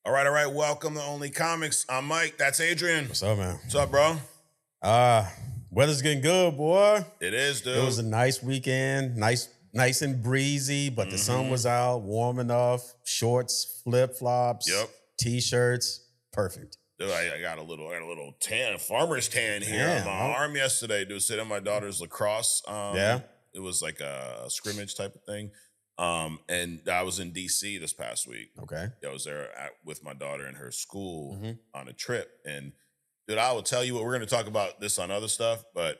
All right. Welcome to Only Comics. I'm Mike. That's Adrian. What's up, man? What's up, bro? Weather's getting good, boy. It is, dude. It was a nice weekend, nice and breezy, but the sun was out, warm enough. Shorts, flip-flops, t-shirts, perfect. Dude, I got a little tan, farmer's tan here on my arm yesterday, dude. Sitting on my daughter's lacrosse. It was like a scrimmage type of thing. And I was in DC this past week. Okay. I was there with my daughter in her school on a trip. And dude, I will tell you what, we're going to talk about this on other stuff, but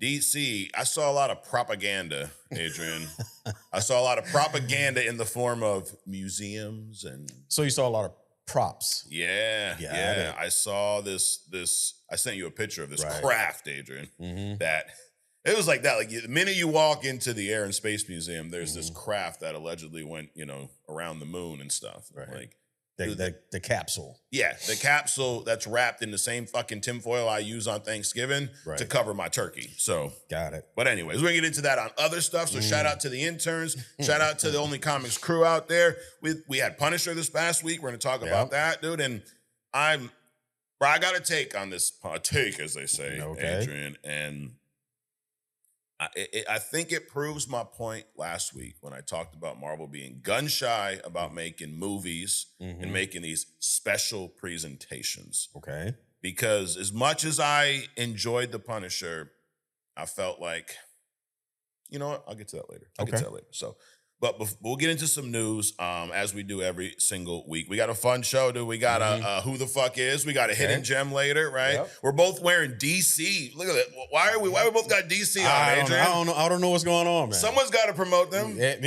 DC, I saw a lot of propaganda, Adrian. I saw a lot of propaganda in the form of museums and... So you saw a lot of props. Yeah. I saw this, I sent you a picture of this craft, Adrian, that... It was like that. Like the minute you walk into the Air and Space Museum, there's this craft that allegedly went, around the moon and stuff. Right. Like the capsule. Yeah, the capsule that's wrapped in the same fucking tinfoil I use on Thanksgiving to cover my turkey. So got it. But anyways, we're gonna get into that on other stuff. So shout out to the interns. Shout out to the Only Comics crew out there. We had Punisher this past week. We're gonna talk about that, dude. And I got a take on this, as they say, Adrian, and. I think it proves my point last week when I talked about Marvel being gun shy about making movies and making these special presentations. Okay. Because as much as I enjoyed The Punisher, I felt like, you know what? I'll get to that later. So, but we'll get into some news as we do every single week. We got a fun show, dude. We got a Who the Fuck Is. We got a hidden gem later, right? Yep. We're both wearing DC. Look at that. Why we both got DC on, Adrian? I don't know what's going on, man. Someone's got to promote them. Yeah,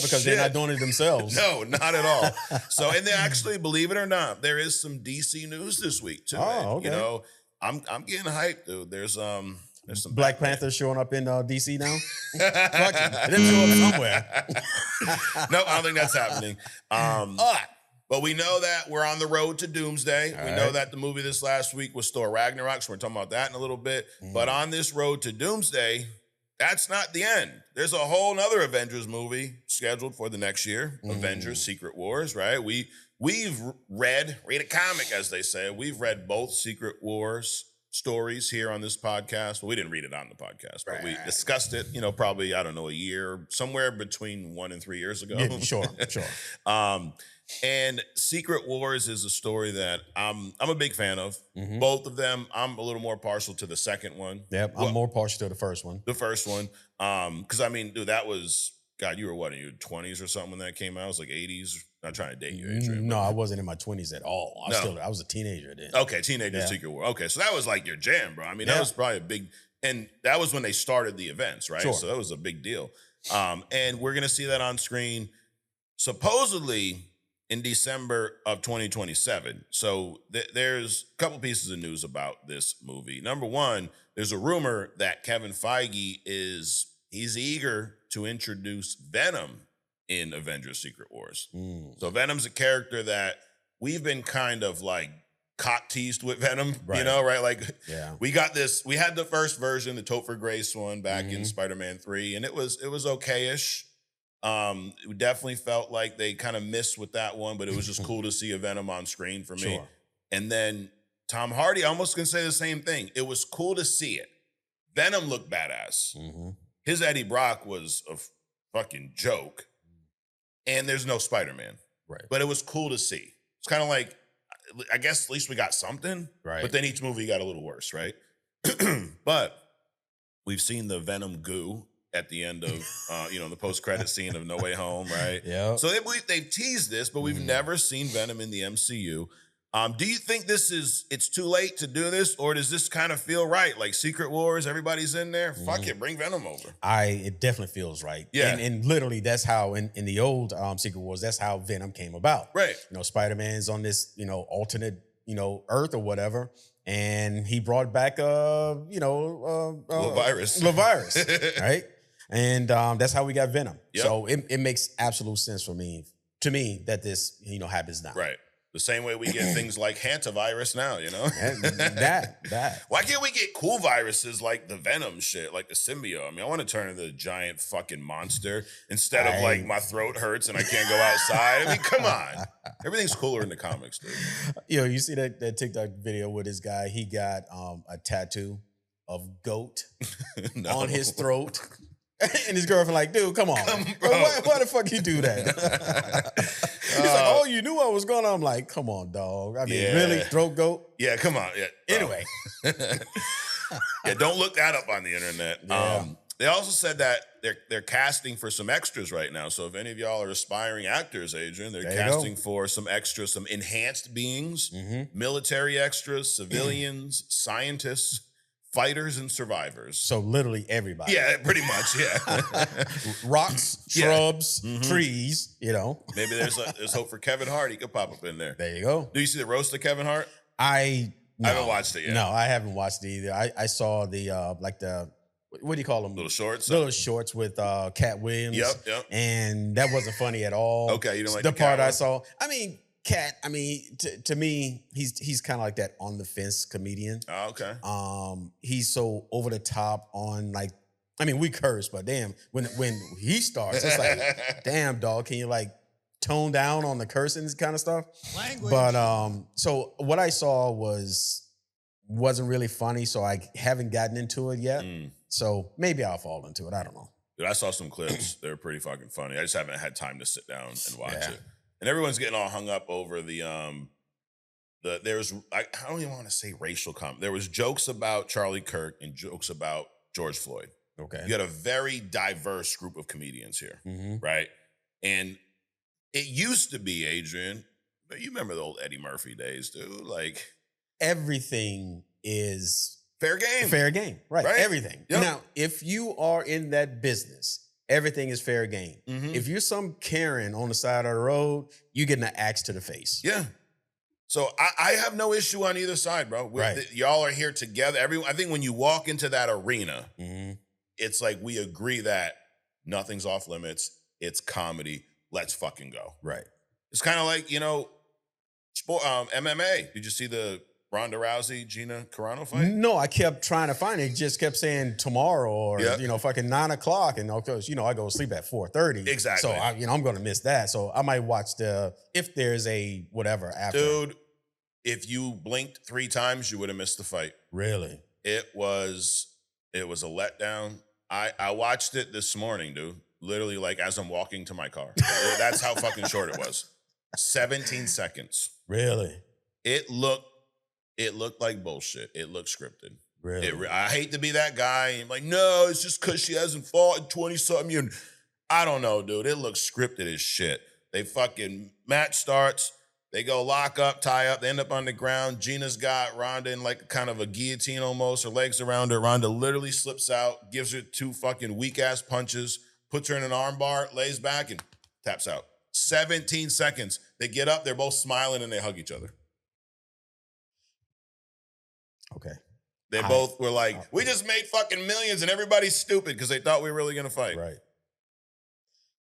because they're not doing it themselves. No, not at all. So, and they actually, believe it or not, there is some DC news this week too. Oh, okay. I'm getting hyped, dude. There's some Black Panther showing up in DC now. Fuck it. It didn't show up somewhere. No, I don't think that's happening. But we know that we're on the road to Doomsday. We know that the movie this last week was Thor Ragnarok, so we're talking about that in a little bit. But on this road to Doomsday, that's not the end. There's a whole nother Avengers movie scheduled for the next year. Avengers Secret Wars, right? We've read a comic, as they say. We've read both Secret Wars stories here on this podcast. Well, we didn't read it on the podcast, but we discussed it, probably, I don't know, a year, somewhere between 1 and 3 years ago. Yeah, sure. And Secret Wars is a story that I'm a big fan of. Both of them. I'm a little more partial to the second one. Yep, I'm more partial to the first one. The first one. Because, I mean, dude, that was, God, you were what, in your 20s or something when that came out? It was like 80s. Not trying to date you, Adrian. No, I wasn't in my 20s at all. I was a teenager then. Okay, teenager Secret War. Okay, so that was like your jam, bro. I mean, that was probably a big, and that was when they started the events, right? Sure. So that was a big deal. And we're gonna see that on screen, supposedly in December of 2027. So there's a couple pieces of news about this movie. Number one, there's a rumor that Kevin Feige he's eager to introduce Venom in Avengers Secret Wars. So Venom's a character that we've been kind of like cock teased with Venom, right? Like we had the first version, the Topher Grace one back in Spider-Man 3, and it was okay-ish. It definitely felt like they kind of missed with that one, but it was just cool to see a Venom on screen for me. Sure. And then Tom Hardy, I almost can say the same thing. It was cool to see it. Venom looked badass. His Eddie Brock was a fucking joke. And there's no Spider-Man. Right. But it was cool to see. It's kind of like, I guess at least we got something. Right. But then each movie got a little worse, right? But we've seen the Venom goo at the end of, the post-credit scene of No Way Home, right? Yeah. So they've teased this, but we've never seen Venom in the MCU. Do you think it's too late to do this, or does this kind of feel right? Like Secret Wars, everybody's in there. Fuck it, bring Venom over. It definitely feels right. Yeah. And literally that's how in the old Secret Wars, that's how Venom came about. Right. Spider-Man's on this, alternate, Earth or whatever. And he brought back LeVirus, right? And that's how we got Venom. Yep. So it makes absolute sense to me that this, happens now. Right. The same way we get things like hantavirus now, you know? that. Why can't we get cool viruses like the Venom shit, like the symbiote? I mean, I want to turn into a giant fucking monster instead of like my throat hurts and I can't go outside. I mean, come on. Everything's cooler in the comics, dude. Yo, you see that TikTok video with this guy? He got a tattoo of goat on his throat. And his girlfriend like, dude, come on. Why the fuck you do that? He's like, oh, you knew I was going on. I'm like, come on, dog. I mean, really? Throat goat? Yeah, come on. Yeah. Anyway. Yeah, don't look that up on the internet. Yeah. They also said that they're casting for some extras right now. So if any of y'all are aspiring actors, Adrian, they're casting for some extras, some enhanced beings, military extras, civilians, scientists, fighters, and survivors. So literally everybody. Yeah, pretty much, yeah. Rocks, shrubs, trees, you know. Maybe there's hope for Kevin Hart. He could pop up in there. There you go. Do you see the roast of Kevin Hart? I haven't watched it yet. No, I haven't watched it either. I saw the what do you call them? Little shorts? Little shorts with Cat Williams. Yep. And that wasn't funny at all. Okay, you don't like the part Cat I saw. I mean, Cat, to me, he's kind of like that on the fence comedian. Oh, okay. He's so over the top on like, I mean, we curse, but damn, when he starts, it's like, damn, dog, can you like tone down on the cursing kind of stuff? Language. But so what I saw wasn't really funny, so I haven't gotten into it yet. So maybe I'll fall into it. I don't know. Dude, I saw some clips. They're pretty fucking funny. I just haven't had time to sit down and watch it. And everyone's getting all hung up over I don't even want to say racial comment. There was jokes about Charlie Kirk and jokes about George Floyd. Okay. You got a very diverse group of comedians here, right? And it used to be, Adrian, but you remember the old Eddie Murphy days, dude. Like everything is fair game. Fair game, right? Everything. Yep. Now, if you are in that business, everything is fair game. If you're some Karen on the side of the road, you're getting an axe to the face. Yeah. So I have no issue on either side, bro. Y'all are here together. I think when you walk into that arena, it's like we agree that nothing's off limits. It's comedy. Let's fucking go. Right. It's kind of like, sport MMA. Did you see the Ronda Rousey, Gina Carano fight? No, I kept trying to find it. It just kept saying tomorrow or, fucking 9 o'clock. And of course, I go to sleep at 4:30. Exactly. So, I'm going to miss that. So I might watch if there's a whatever after. Dude, if you blinked 3 times, you would have missed the fight. Really? It was a letdown. I watched it this morning, dude. Literally, like, as I'm walking to my car. That's how fucking short it was. 17 seconds. Really? It looked like bullshit. It looked scripted. Really? I hate to be that guy. I'm like, no, it's just because she hasn't fought in 20-something years. I don't know, dude. It looks scripted as shit. They fucking match starts. They go lock up, tie up. They end up on the ground. Gina's got Ronda in like kind of a guillotine almost. Her legs around her. Ronda literally slips out, gives her 2 fucking weak-ass punches, puts her in an arm bar, lays back, and taps out. 17 seconds. They get up. They're both smiling, and they hug each other. Okay. They both were like, we just made fucking millions and everybody's stupid because they thought we were really going to fight. Right.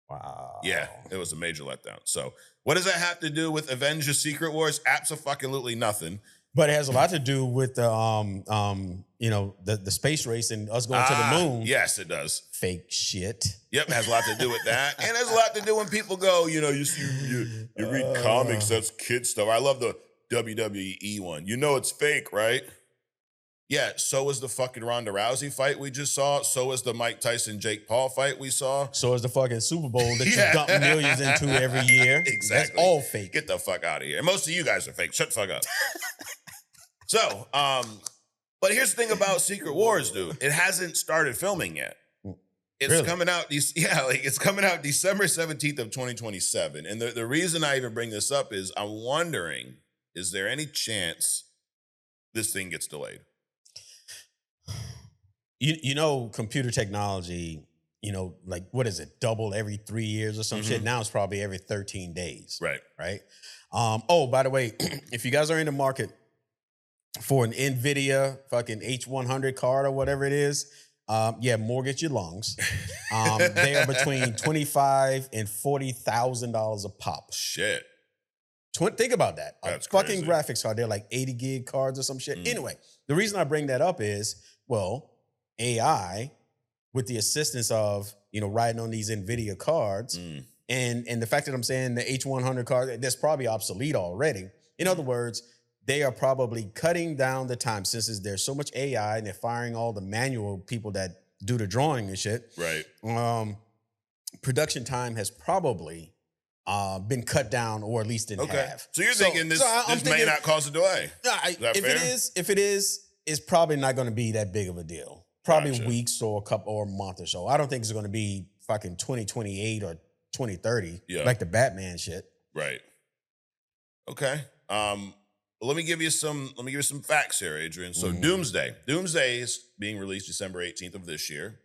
Wow. Yeah, it was a major letdown. So what does that have to do with Avengers Secret Wars? Absolutely nothing. But it has a lot to do with the space race and us going to the moon. Yes, it does. Fake shit. Yep, it has a lot to do with that. And it has a lot to do when people go, you read comics, that's kid stuff. I love the WWE one. It's fake, right? Yeah, so is the fucking Ronda Rousey fight we just saw. So is the Mike Tyson-Jake Paul fight we saw. So is the fucking Super Bowl that you dump millions into every year. Exactly. That's all fake. Get the fuck out of here. And most of you guys are fake. Shut the fuck up. So, but here's the thing about Secret Wars, dude. It hasn't started filming yet. It's really? Coming out. It's coming out December 17th of 2027. And the reason I even bring this up is I'm wondering, is there any chance this thing gets delayed? Computer technology, like what is it, double every 3 years or some shit? Now it's probably every 13 days. Right. Right. By the way, if you guys are in the market for an NVIDIA fucking H100 card or whatever it is, mortgage your lungs. They are between $25,000 and $40,000 a pop. Shit. Think about that. That's a fucking crazy. graphics card. They're like 80 gig cards or some shit. Anyway, the reason I bring that up is, well, AI with the assistance of, riding on these NVIDIA cards and the fact that I'm saying the H100 card, that's probably obsolete already. In other words, they are probably cutting down the time since there's so much AI and they're firing all the manual people that do the drawing and shit. Right. Production time has probably been cut down or at least in half. So you're thinking this may not cause a delay. If it is, it's probably not going to be that big of a deal. Probably weeks or a month or so. I don't think it's going to be fucking 2028 or 2030 like the Batman shit. Right. Okay. Let me give you some facts here, Adrian. So Doomsday is being released December 18th of this year.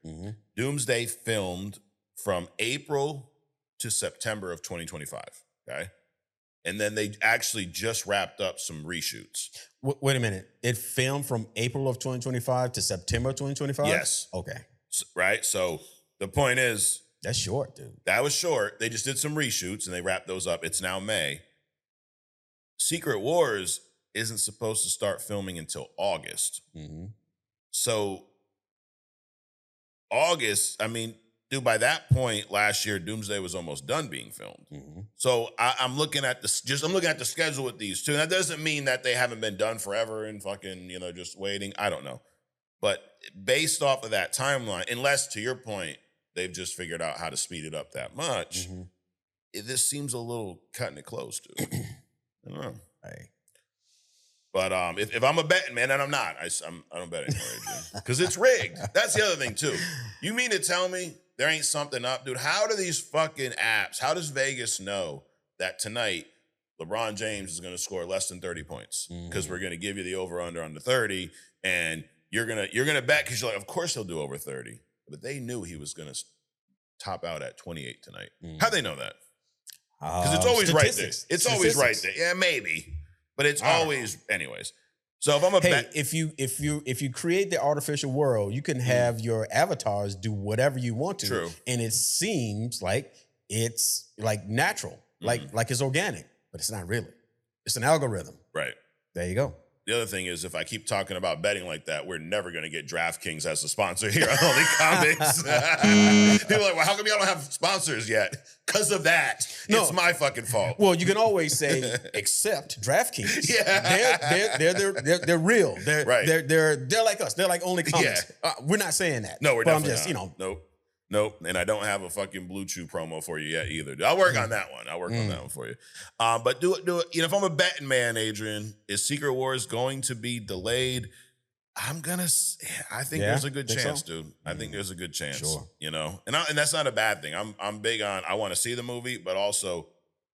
Doomsday filmed from April to September of 2025. Okay. And then they actually just wrapped up some reshoots. Wait a minute. It filmed from April of 2025 to September of 2025? Yes. Okay. Right? So the point is... That's short, dude. That was short. They just did some reshoots and they wrapped those up. It's now May. Secret Wars isn't supposed to start filming until August. So August, by that point last year, Doomsday was almost done being filmed. So I'm looking at the schedule with these two. And that doesn't mean that they haven't been done forever and fucking, just waiting. I don't know. But based off of that timeline, unless to your point, they've just figured out how to speed it up that much, this seems a little cutting it close, dude. I don't know. Hey. But if I'm a betting man, and I'm not, I don't bet anymore, because it's rigged. That's the other thing too. You mean to tell me there ain't something up, dude? How do these fucking apps? How does Vegas know that tonight LeBron James is going to score less than 30 points? Because we're going to give you the over under on the 30, and you're gonna bet because you're like, of course he'll do over 30. But they knew he was going to top out at 28 tonight. How'd they know that? Because it's always right there. It's always right there. Yeah, maybe. But it's always, anyways. So if I'm if you create the artificial world, you can have your avatars do whatever you want to. True. And it seems like it's like natural, like it's organic, but it's not really. It's an algorithm. Right. There you go. The other thing is, if I keep talking about betting like that, we're never going to get DraftKings as a sponsor here on Only Comics. People are like, well, how come y'all don't have sponsors yet? Because of that. No. It's my fucking fault. Well, you can always say, except DraftKings. Yeah. They're real. They're right. They're like us. They're like Only Comics. Yeah. We're not saying that. No, we're definitely I'm just, not. Nope. And I don't have a fucking Blue Chew promo for you yet either. I'll work on that one. I'll work on that one for you. But do it. If I'm a betting man, Adrian, is Secret Wars going to be delayed? I think there's a good chance, dude. I think there's a good chance. Sure. And that's not a bad thing. I'm big on, I want to see the movie, but also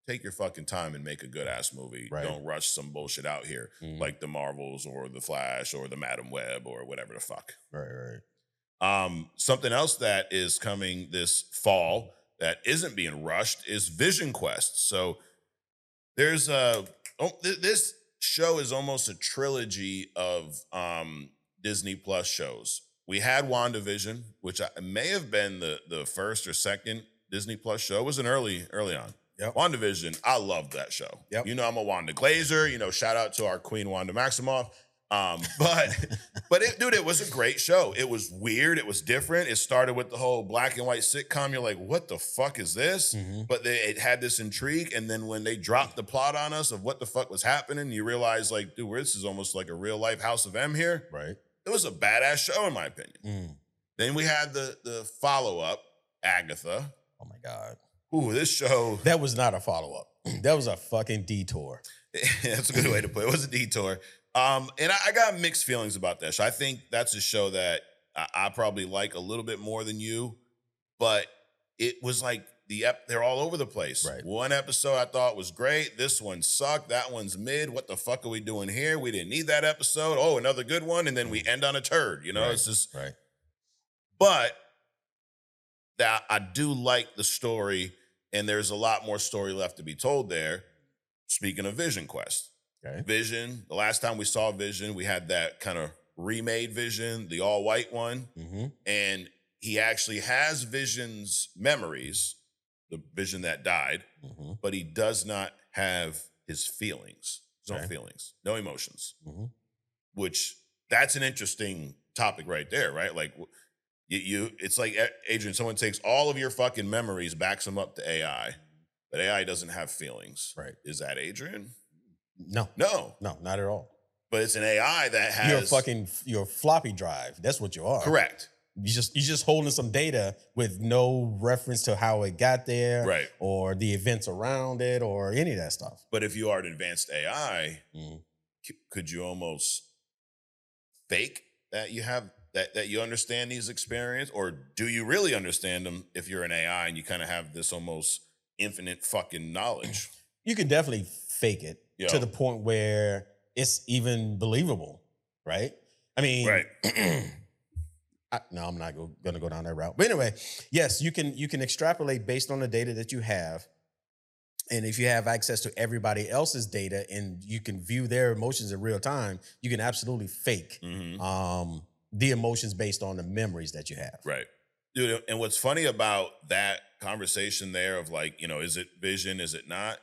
take your fucking time and make a good ass movie. Right. Don't rush some bullshit out here like the Marvels or the Flash or the Madam Web or whatever the fuck. Right. Something else that is coming this fall that isn't being rushed is Vision Quest. So there's this show is almost a trilogy of Disney Plus shows. We had WandaVision, which may have been the first or second Disney Plus show. It was an early on. Yep. WandaVision, I loved that show. Yep. I'm a Wanda Glazer. Shout out to our queen Wanda Maximoff. But it was a great show. It was weird. It was different. It started with the whole black and white sitcom. You're like, what the fuck is this? But it had this intrigue. And then when they dropped the plot on us of what the fuck was happening, you realize like, dude, this is almost like a real life House of M here. Right. It was a badass show in my opinion. Then we had the follow-up, Agatha. Oh my God. Ooh, this show. That was not a follow-up. That was a fucking detour. That's a good way to put it. It was a detour. And I got mixed feelings about that show. I think that's a show that I probably like a little bit more than you, but it was like they're all over the place. Right. One episode I thought was great. This one sucked. That one's mid. What the fuck are we doing here? We didn't need that episode. Oh, another good one. And then we end on a turd. Right. It's just, right. But that I do like the story, and there's a lot more story left to be told there. Speaking of Vision Quest. Okay. Vision, the last time we saw Vision, we had that kind of remade Vision, the all-white one. And he actually has Vision's memories, the Vision that died, but he does not have his feelings. There's no feelings, no emotions. Mm-hmm. Which that's an interesting topic right there, right? Like it's like, Adrian, someone takes all of your fucking memories, backs them up to AI, but AI doesn't have feelings. Right. Is that Adrian? No, not at all. But it's an AI that has your floppy drive. That's what you are. Correct. You're just holding some data with no reference to how it got there, right, or the events around it, or any of that stuff. But if you are an advanced AI, could you almost fake that you have that you understand these experiences, or do you really understand them if you're an AI and you kind of have this almost infinite fucking knowledge? You can definitely fake it to the point where it's even believable, right? I mean, right. No, I'm not going to go down that route. But anyway, yes, you can extrapolate based on the data that you have. And if you have access to everybody else's data and you can view their emotions in real time, you can absolutely fake the emotions based on the memories that you have. Right. Dude, and what's funny about that conversation there of like, is it Vision, is it not?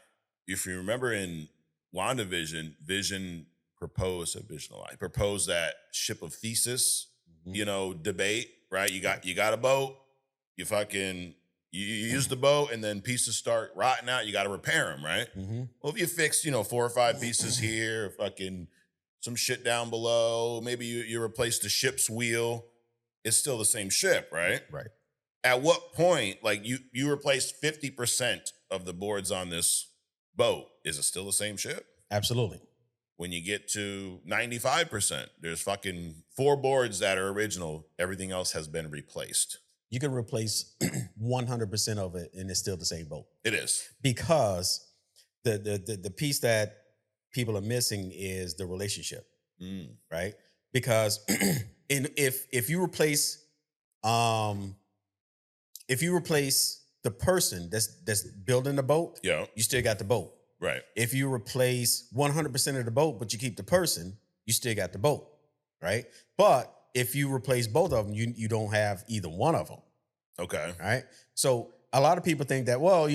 If you remember in WandaVision, Vision proposed that ship of Theseus, debate, right? You got a boat, you use the boat, and then pieces start rotting out. You got to repair them, right? Well, if you fix, 4 or 5 pieces here, fucking some shit down below, maybe you replace the ship's wheel, it's still the same ship, right? Right. At what point, like you replace 50% of the boards on this boat, is it still the same ship? Absolutely. When you get to 95%, there's fucking 4 boards that are original. Everything else has been replaced. You can replace 100% of it and it's still the same boat. It is. Because the piece that people are missing is the relationship, right? Because if you replace the person that's building the boat, you still got the boat. Right. If you replace 100% of the boat, but you keep the person, you still got the boat, right? But if you replace both of them, you don't have either one of them. Okay. Right? So a lot of people think that, well,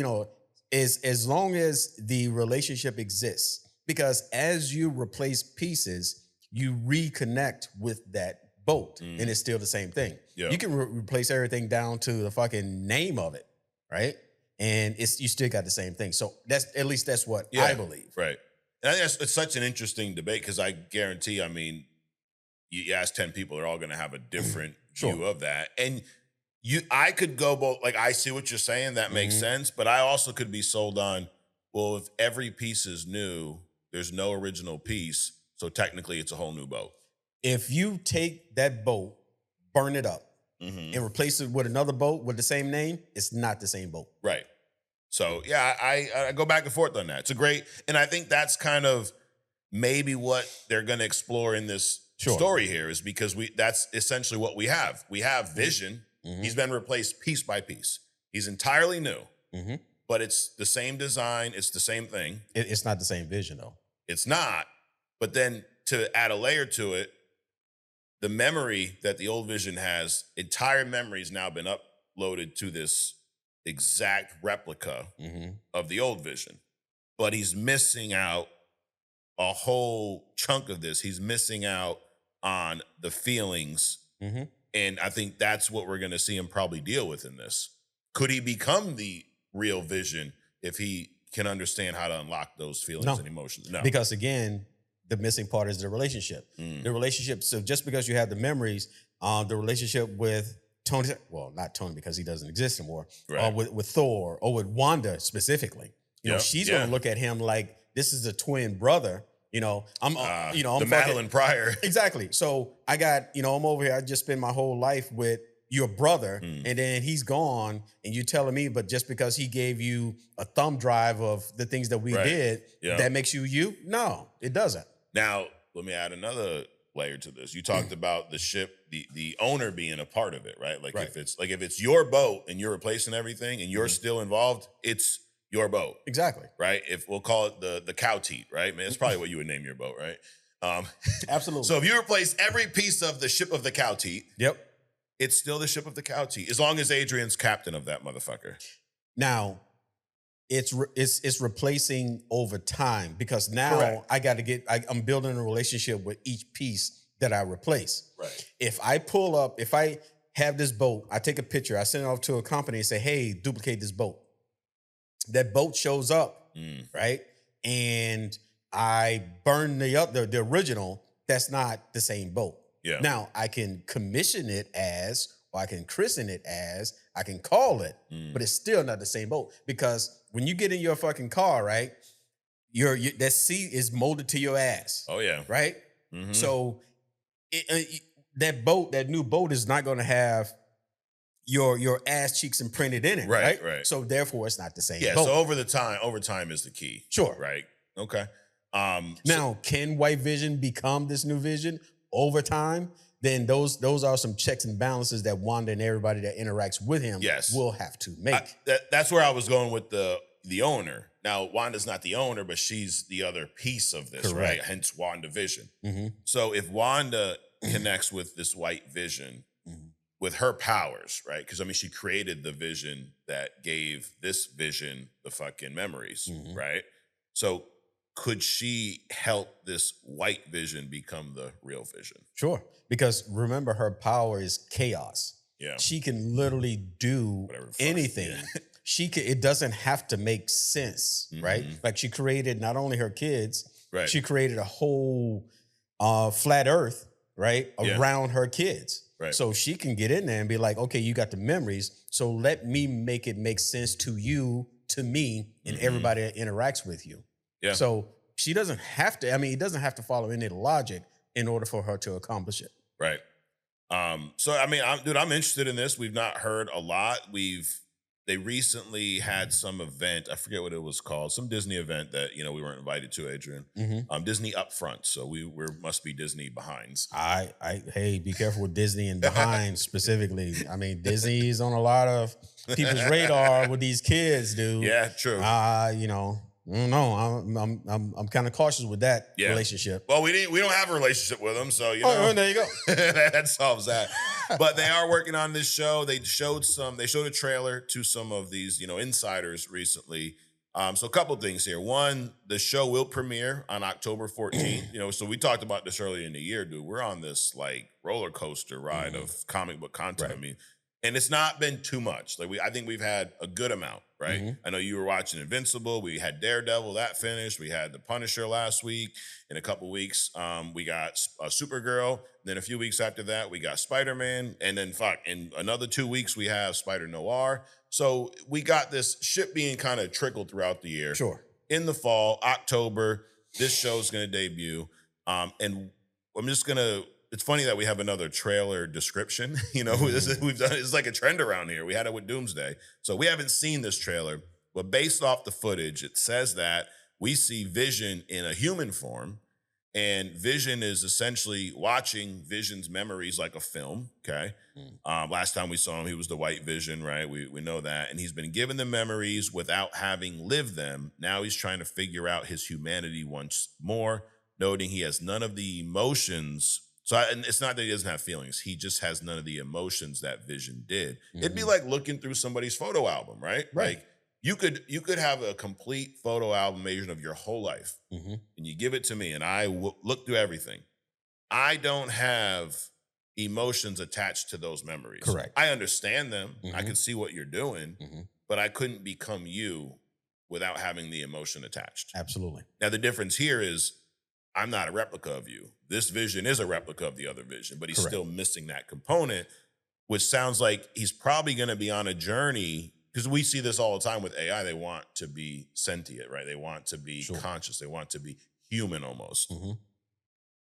as long as the relationship exists, because as you replace pieces, you reconnect with that boat, and it's still the same thing. You can replace everything down to the fucking name of it, right? And you still got the same thing. So that's what I believe. Right. And I think it's such an interesting debate because I guarantee, you ask 10 people, they're all going to have a different view of that. And I could go both, like, I see what you're saying, that makes sense, but I also could be sold on, well, if every piece is new, there's no original piece, so technically it's a whole new boat. If you take that boat, burn it up, and replace it with another boat with the same name, it's not the same boat. Right. So, yeah, I go back and forth on that. It's a great, and I think that's kind of maybe what they're going to explore in this story here, is because that's essentially what we have. We have Vision. He's been replaced piece by piece. He's entirely new, but it's the same design. It's the same thing. It's not the same Vision, though. It's not. But then to add a layer to it, the memory that the old Vision has, entire memory has now been uploaded to this exact replica of the old Vision. But he's missing out a whole chunk of this. He's missing out on the feelings. And I think that's what we're going to see him probably deal with in this. Could he become the real Vision if he can understand how to unlock those feelings and emotions? No. Because again, the missing part is the relationship. The relationship. So just because you have the memories, the relationship with Tony, well, not Tony because he doesn't exist anymore, with Thor or with Wanda specifically. She's going to look at him like this is a twin brother. I'm the Madeline Pryor. Exactly. So I got, I'm over here. I just spent my whole life with your brother, and then he's gone, and you telling me, but just because he gave you a thumb drive of the things that we did, that makes you you? No, it doesn't. Now, let me add another layer to this. You talked about the ship, the owner being a part of it, right? Like if it's your boat and you're replacing everything and you're still involved, it's your boat. Exactly. Right? If we'll call it the cow teat, right? Man, it's probably what you would name your boat, right? Absolutely. So if you replace every piece of the ship of the cow teat, it's still the ship of the cow teat, as long as Adrian's captain of that motherfucker. Now, it's replacing over time because now Correct. I got to I'm building a relationship with each piece that I replace. Right. If I have this boat, I take a picture, I send it off to a company and say, hey, duplicate this boat. That boat shows up, right? And I burn the original. That's not the same boat. Yeah. Now I can commission it as, or I can christen it as, I can call it, but it's still not the same boat because when you get in your fucking car, right, that seat is molded to your ass. Oh yeah. Right. So that new boat is not going to have your ass cheeks imprinted in it. Right. Right. So therefore, it's not the same. Yeah. boat. So over time is the key. Sure. Right. Okay. Now, can White Vision become this new Vision over time? Then those are some checks and balances that Wanda and everybody that interacts with him will have to make. That's where I was going with the owner. Now, Wanda's not the owner, but she's the other piece of this, right? Hence WandaVision. So if Wanda connects with this White Vision with her powers, right? Because I mean, she created the vision that gave this vision the fucking memories, right? So could she help this White Vision become the real Vision? Sure. Because remember, her power is chaos. Yeah. She can literally do anything. It doesn't have to make sense, right? Like she created not only her kids, she created a whole flat earth, right? Around her kids. Right. So she can get in there and be like, okay, you got the memories. So let me make it make sense to you, to me, and everybody that interacts with you. Yeah. So she doesn't have to, it doesn't have to follow any logic in order for her to accomplish it. Right. So, I'm interested in this. We've not heard a lot. They recently had some event. I forget what it was called. Some Disney event that, we weren't invited to, Adrian. Disney Upfront. So we must be Disney behinds. Hey, be careful with Disney and behind specifically. Disney's on a lot of people's radar with these kids, dude. Yeah, true. No, I'm kind of cautious with that relationship. Well, we don't have a relationship with them, so there you go. That solves that. But they are working on this show. They showed a trailer to some of these, insiders recently. So a couple things here. One, the show will premiere on October 14th. So we talked about this earlier in the year, dude. We're on this like roller coaster ride of comic book content. Right. And it's not been too much. I think we've had a good amount, right? I know you were watching Invincible. We had Daredevil, that finished. We had The Punisher last week. In a couple weeks, we got Supergirl. Then a few weeks after that, we got Spider-Man. And then in another 2 weeks, we have Spider-Noir. So we got this shit being kind of trickled throughout the year. Sure. In the fall, October, this show's going to debut. And I'm just going to... It's funny that we have another trailer description. It's like a trend around here. We had it with Doomsday. So we haven't seen this trailer, but based off the footage, it says that we see Vision in a human form, and Vision is essentially watching Vision's memories like a film, okay? Last time we saw him, he was the White Vision, right? We know that. And he's been given the memories without having lived them. Now he's trying to figure out his humanity once more, noting he has none of the emotions. And it's not that he doesn't have feelings. He just has none of the emotions that Vision did. It'd be like looking through somebody's photo album, right? Like you could have a complete photo album of your whole life, and you give it to me, and I look through everything. I don't have emotions attached to those memories. Correct. I understand them. I can see what you're doing, but I couldn't become you without having the emotion attached. Absolutely. Now, the difference here is I'm not a replica of you. This Vision is a replica of the other Vision, but he's still missing that component, which sounds like he's probably going to be on a journey, because we see this all the time with AI. They want to be sentient, right? They want to be conscious. They want to be human almost.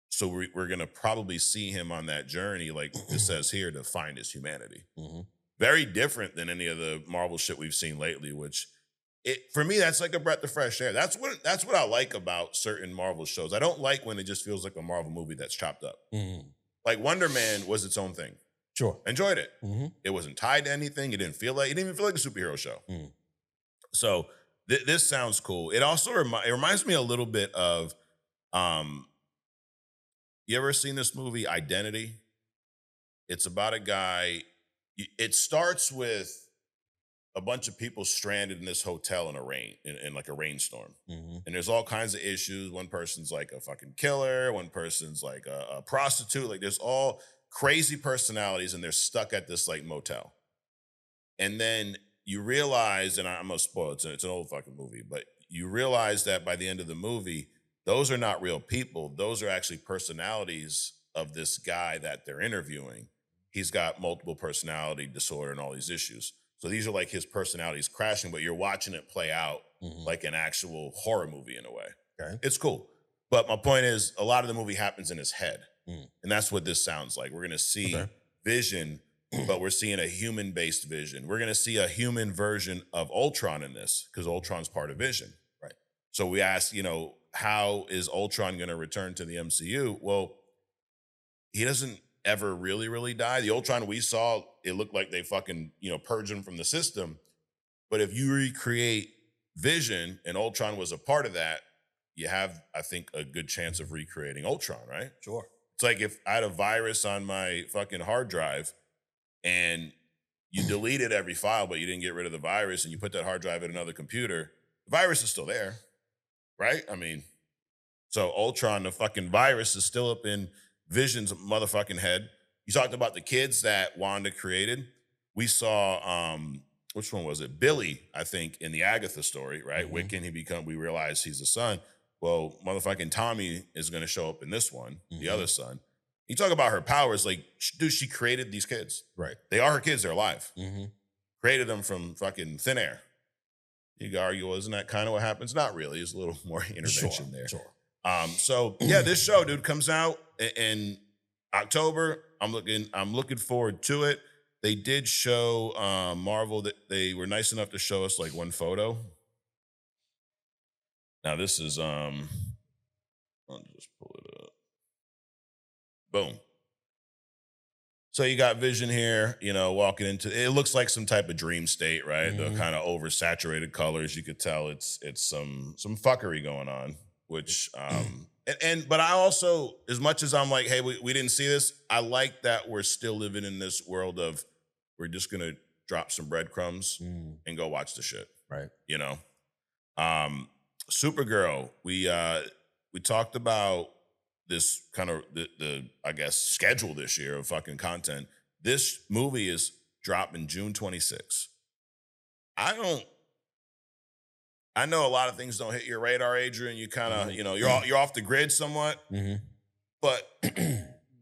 So we're going to probably see him on that journey, like it says here, to find his humanity. Very different than any of the Marvel shit we've seen lately, which... for me, that's like a breath of fresh air. That's what I like about certain Marvel shows. I don't like when it just feels like a Marvel movie that's chopped up. Like Wonder Man was its own thing. Sure. Enjoyed it. It wasn't tied to anything. It didn't even feel like a superhero show. So this sounds cool. It also reminds me a little bit of, you ever seen this movie Identity? It's about a guy. It starts with a bunch of people stranded in this hotel in a in like a rainstorm. Mm-hmm. And there's all kinds of issues. One person's like a fucking killer. One person's like a prostitute. Like there's all crazy personalities and they're stuck at this like motel. And then you realize, and I'm gonna spoil it, it's an old fucking movie, but you realize that by the end of the movie, those are not real people. Those are actually personalities of this guy that they're interviewing. He's got multiple personality disorder and all these issues. So these are like his personalities crashing, but you're watching it play out like an actual horror movie in a way. Okay. It's cool. But my point is, a lot of the movie happens in his head. Mm. And that's what this sounds like. We're going to see Vision, but we're seeing a human-based Vision. We're going to see a human version of Ultron in this because Ultron's part of Vision. Right. So we ask, how is Ultron going to return to the MCU? Well, he doesn't ever really die. The Ultron we saw, it looked like they fucking, purged him from the system. But if you recreate Vision and Ultron was a part of that, you have, I think, a good chance of recreating Ultron, right? Sure. It's like if I had a virus on my fucking hard drive and you deleted every file, but you didn't get rid of the virus and you put that hard drive in another computer, the virus is still there, right? I mean, so Ultron, the fucking virus is still up in Vision's motherfucking head. You talked about the kids that Wanda created. We saw, which one was it? Billy, I think, in the Agatha story, right? Mm-hmm. Wiccan, we realize he's the son. Well, motherfucking Tommy is going to show up in this one, the other son. You talk about her powers, like, dude, she created these kids. Right. They are her kids. They're alive. Mm-hmm. Created them from fucking thin air. You could argue, well, isn't that kind of what happens? Not really. There's a little more intervention there. Sure. So yeah, this show, dude, comes out in October. I'm looking forward to it. They did show Marvel that they were nice enough to show us like one photo. Now this is I'll just pull it up. Boom. So you got Vision here, walking into it. Looks like some type of dream state, right? The kind of oversaturated colors. You could tell it's some fuckery going on. Which but I also, as much as I'm like, hey, we didn't see this, I like that we're still living in this world of we're just gonna drop some breadcrumbs and go watch the shit. Right. Supergirl, we talked about this kind of the I guess schedule this year of fucking content. This movie is dropping June 26th. I know a lot of things don't hit your radar, Adrian. You kind of, you're off the grid somewhat. Mm-hmm. But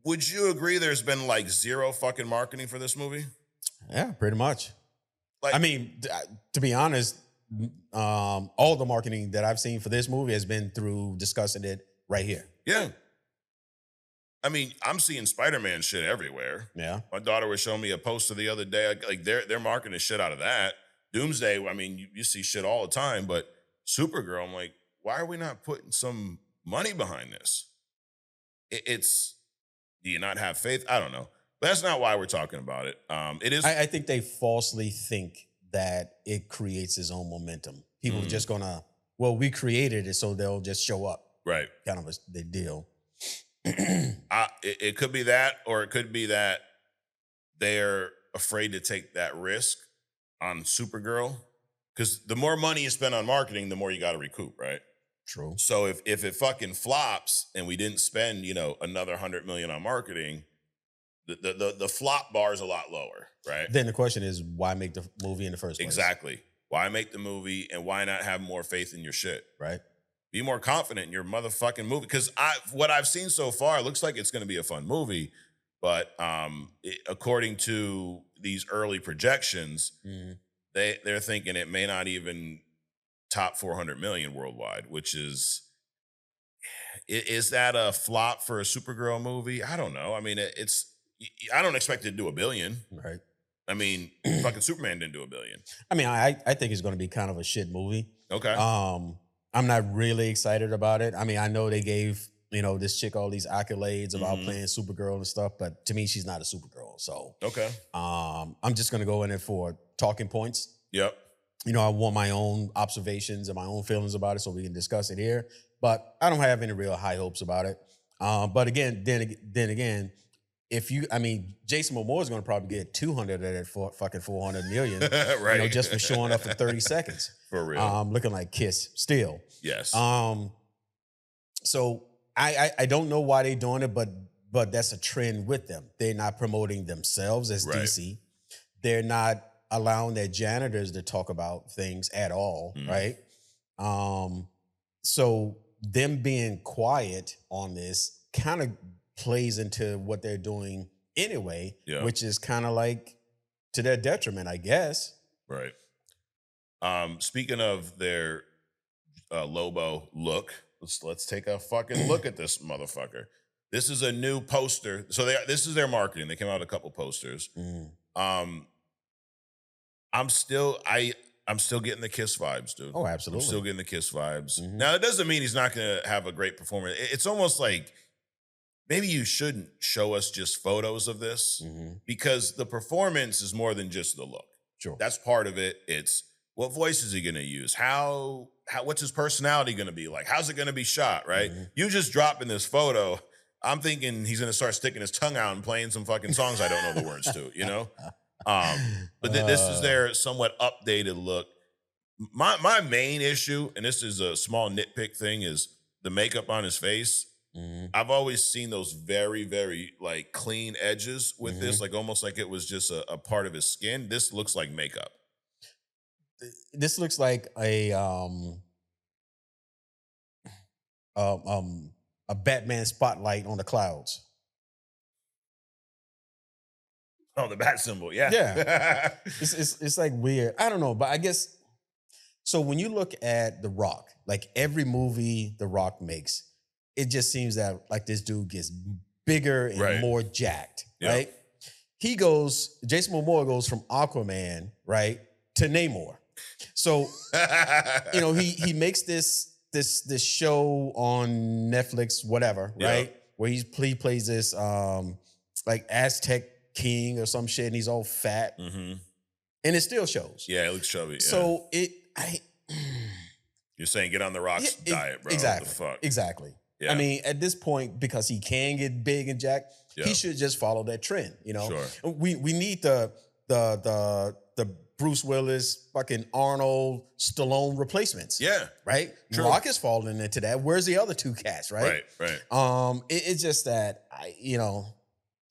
would you agree there's been like zero fucking marketing for this movie? Yeah, pretty much. Like, I mean, to be honest, all the marketing that I've seen for this movie has been through discussing it right here. Yeah. I mean, I'm seeing Spider-Man shit everywhere. Yeah. My daughter was showing me a poster the other day. Like they're marketing shit out of that. Doomsday, I mean, you see shit all the time, but Supergirl, I'm like, why are we not putting some money behind this? Do you not have faith? I don't know. But that's not why we're talking about it. It is. I think they falsely think that it creates its own momentum. People are just gonna, we created it, so they'll just show up. Right. Kind of a big deal. It could be that, or it could be that they're afraid to take that risk on Supergirl, because the more money you spend on marketing, the more you got to recoup, right? True. So if it fucking flops and we didn't spend, another 100 million on marketing, the flop bar is a lot lower, right? Then the question is, why make the movie in the first place? Exactly. Why make the movie, and why not have more faith in your shit? Right. Be more confident in your motherfucking movie. Because what I've seen so far, it looks like it's going to be a fun movie. But according to these early projections, they're thinking it may not even top 400 million worldwide, which is that a flop for a Supergirl movie? I don't know. I mean, I don't expect it to do $1 billion. Right. I mean, fucking Superman didn't do $1 billion. I mean, I think it's going to be kind of a shit movie. Okay. I'm not really excited about it. I mean, I know they gave this chick all these accolades about playing Supergirl and stuff, but to me, she's not a Supergirl. So okay. I'm just gonna go in there for talking points. Yep. I want my own observations and my own feelings about it, so we can discuss it here. But I don't have any real high hopes about it. But again, then again, Jason Momoa is going to probably get 200 of that for fucking 400 million, right? just for showing up for 30 seconds. For real. Looking like Kiss still. Yes. So I don't know why they're doing it, but that's a trend with them. They're not promoting themselves as DC. They're not allowing their janitors to talk about things at all, right? So them being quiet on this kind of plays into what they're doing anyway, which is kind of like to their detriment, I guess. Right. Speaking of their Lobo look, let's take a fucking look at this motherfucker. This is a new poster. So this is their marketing. They came out with a couple posters. I'm still getting the Kiss vibes, dude. Oh, absolutely. I'm still getting the Kiss vibes. Now, it doesn't mean he's not going to have a great performance. It's almost like maybe you shouldn't show us just photos of this because the performance is more than just the look. Sure. That's part of it. It's what voice is he going to use? What's his personality going to be like? How's it going to be shot, right? You just dropping this photo, I'm thinking he's going to start sticking his tongue out and playing some fucking songs I don't know the words to, you know? But this is their somewhat updated look. My main issue, and this is a small nitpick thing, is the makeup on his face. I've always seen those very, very like clean edges with this, like almost like it was just a part of his skin. This looks like makeup. This looks like a Batman spotlight on the clouds. Oh, the bat symbol, yeah. Yeah. It's like weird. I don't know, but I guess so when you look at The Rock, like every movie The Rock makes, it just seems that like this dude gets bigger and more jacked, right? Jason Momoa goes from Aquaman, right, to Namor. So, he makes this show on Netflix, whatever, right? Where he plays this like Aztec king or some shit, and he's all fat, and it still shows. Yeah, it looks chubby. Yeah. So you're saying get on the Rock's diet, bro. Exactly. What the fuck? Exactly. Yeah. I mean, at this point, because he can get big and jacked, he should just follow that trend. Sure. We need the Bruce Willis, fucking Arnold, Stallone replacements. Yeah. Right? True. Rock is falling into that. Where's the other two cats, right? Right. It's just that I don't know.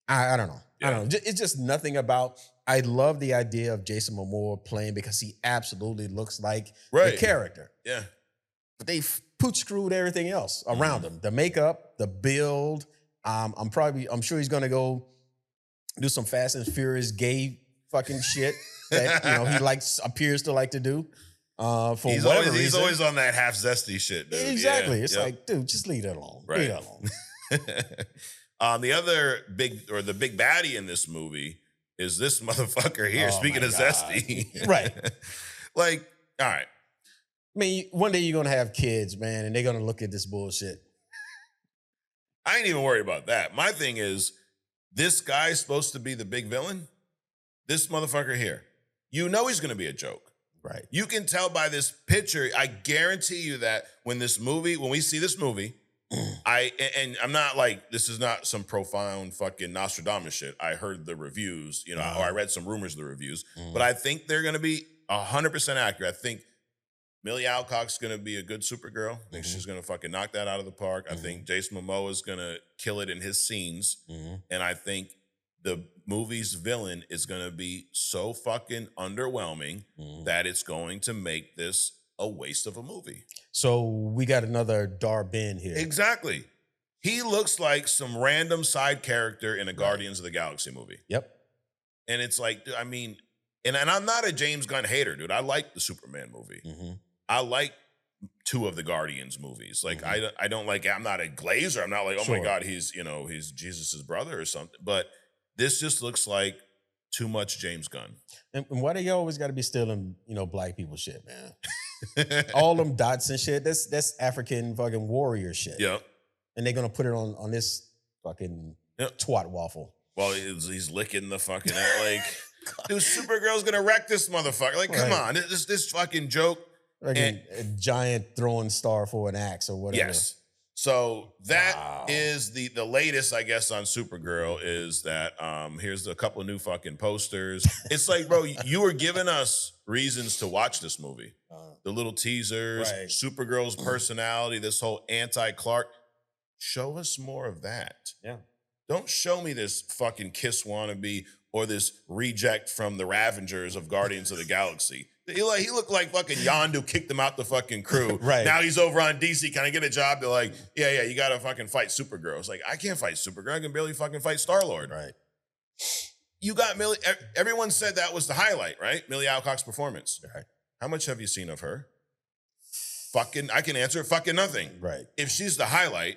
I don't know. It's just nothing about. I love the idea of Jason Momoa playing because he absolutely looks like the character. Yeah. But they pooch screwed everything else around him. The makeup, the build. I'm sure he's gonna go do some Fast and Furious gay fucking shit that he appears to like to do. He's always on that half zesty shit, dude. Exactly. It's like, dude, just leave it alone. Right. Leave it alone. The other big baddie in this movie is this motherfucker here. Speaking of zesty, right? Like, all right. I mean, one day you're gonna have kids, man, and they're gonna look at this bullshit. I ain't even worried about that. My thing is, this guy's supposed to be the big villain. This motherfucker here, he's gonna be a joke. Right. You can tell by this picture. I guarantee you that when we see this movie, I'm not like, this is not some profound fucking Nostradamus shit. I heard the reviews, or I read some rumors of the reviews, but I think they're gonna be 100% accurate. I think Millie Alcock's gonna be a good Supergirl. I think she's gonna fucking knock that out of the park. I think Jason Momoa's gonna kill it in his scenes, and I think the movie's villain is gonna be so fucking underwhelming that it's going to make this a waste of a movie. So we got another Dar-Ben here. Exactly. He looks like some random side character in a Guardians of the Galaxy movie. Yep. And it's like, I mean, and I'm not a James Gunn hater, dude. I like the Superman movie. I like 2 of the Guardians movies. Like, I don't like, I'm not a glazer. I'm not like, oh my God, he's Jesus' brother or something. But this just looks like too much James Gunn. And why do you always got to be stealing, black people shit, man? All them dots and shit, that's African fucking warrior shit. Yep. And they're going to put it on this fucking twat waffle. Well, he's licking the fucking, like, dude, Supergirl's going to wreck this motherfucker. Like, come on, this fucking joke. Like a giant throwing star for an axe or whatever. Yes. So that is the latest, I guess, on Supergirl is that here's a couple of new fucking posters. It's like, bro, you were giving us reasons to watch this movie. The little teasers, Right. Supergirl's personality, this whole anti-Clark. Show us more of that. Yeah. Don't show me this fucking Kiss wannabe or this reject from the Ravengers of Guardians of the Galaxy. He looked like fucking Yondu kicked him out the fucking crew. Right. Now he's over on DC. Can I get a job? They're like, yeah, you gotta fucking fight Supergirl. It's like, I can't fight Supergirl. I can barely fucking fight Star-Lord. Right. You got Millie. Everyone said that was the highlight, right? Millie Alcock's performance. Right. How much have you seen of her? Fucking, I can answer fucking nothing. Right. If she's the highlight,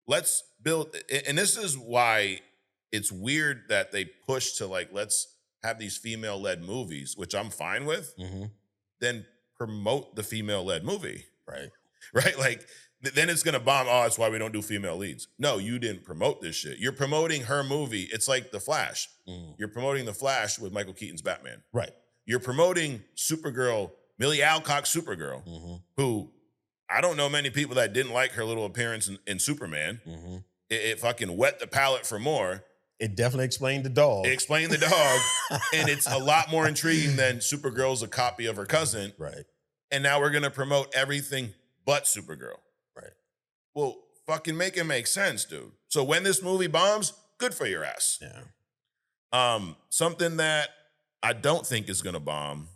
let's build, and this is why it's weird that they push to like, let's have these female-led movies, which I'm fine with, then promote the female-led movie. Right. Right? Like, then it's going to bomb. Oh, that's why we don't do female leads. No, you didn't promote this shit. You're promoting her movie. It's like The Flash. You're promoting The Flash with Michael Keaton's Batman. Right. You're promoting Supergirl, Millie Alcock Supergirl, who I don't know many people that didn't like her little appearance in Superman. It fucking wet the palate for more. It definitely explained the dog. It explained the dog, and it's a lot more intriguing than Supergirl's a copy of her cousin. Right. And now we're going to promote everything but Supergirl. Right. Well, fucking make it make sense, dude. So when this movie bombs, good for your ass. Yeah. Something that I don't think is going to bomb,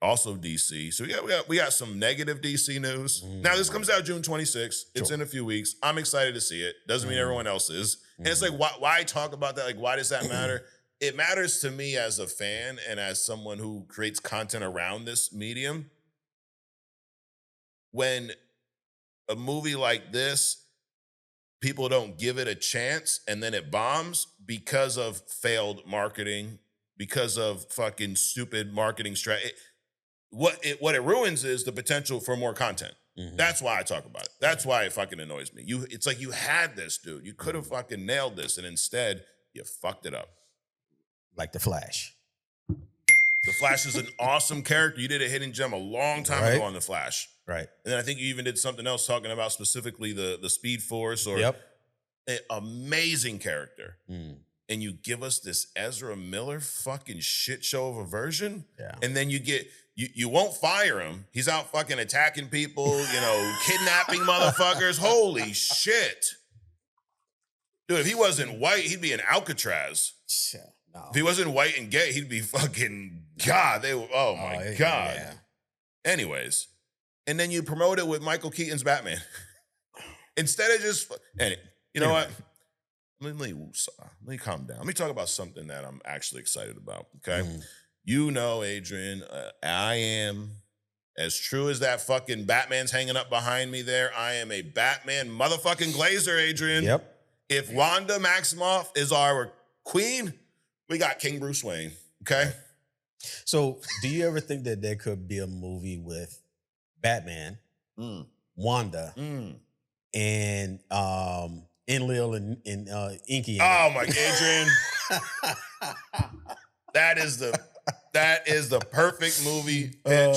also DC. So we got some negative DC news. Now this comes out June 26th. It's in a few weeks. I'm excited to see it. Doesn't mean everyone else is. And it's like, why talk about that? Like, why does that matter? It matters to me as a fan and as someone who creates content around this medium. When a movie like this, people don't give it a chance and then it bombs because of failed marketing, because of fucking stupid marketing strategy. What it ruins is the potential for more content. That's why I talk about it. That's why it fucking annoys me. It's like you had this, dude. You could have fucking nailed this, and instead you fucked it up. Like The Flash. The Flash is an awesome character. You did a hidden gem a long time ago on The Flash. Right. And then I think you even did something else talking about specifically the Speed Force or an amazing character. And you give us this Ezra Miller fucking shit show of a version. Yeah. And then you won't fire him. He's out fucking attacking people, kidnapping motherfuckers. Holy shit. Dude, if he wasn't white, he'd be in Alcatraz. No. If he wasn't white and gay, he'd be fucking God. Oh my God. Yeah. Anyways. And then you promote it with Michael Keaton's Batman. Instead of just, you know what? Let me calm down. Let me talk about something that I'm actually excited about, okay? You know, Adrian, I am, as true as that fucking Batman's hanging up behind me there, I am a Batman motherfucking glazer, Adrian. Yep. If Wanda Maximoff is our queen, we got King Bruce Wayne, okay? So do you ever think that there could be a movie with Batman, Wanda, and Enlil and Inky? Oh my, Adrian. That is the perfect movie pitch.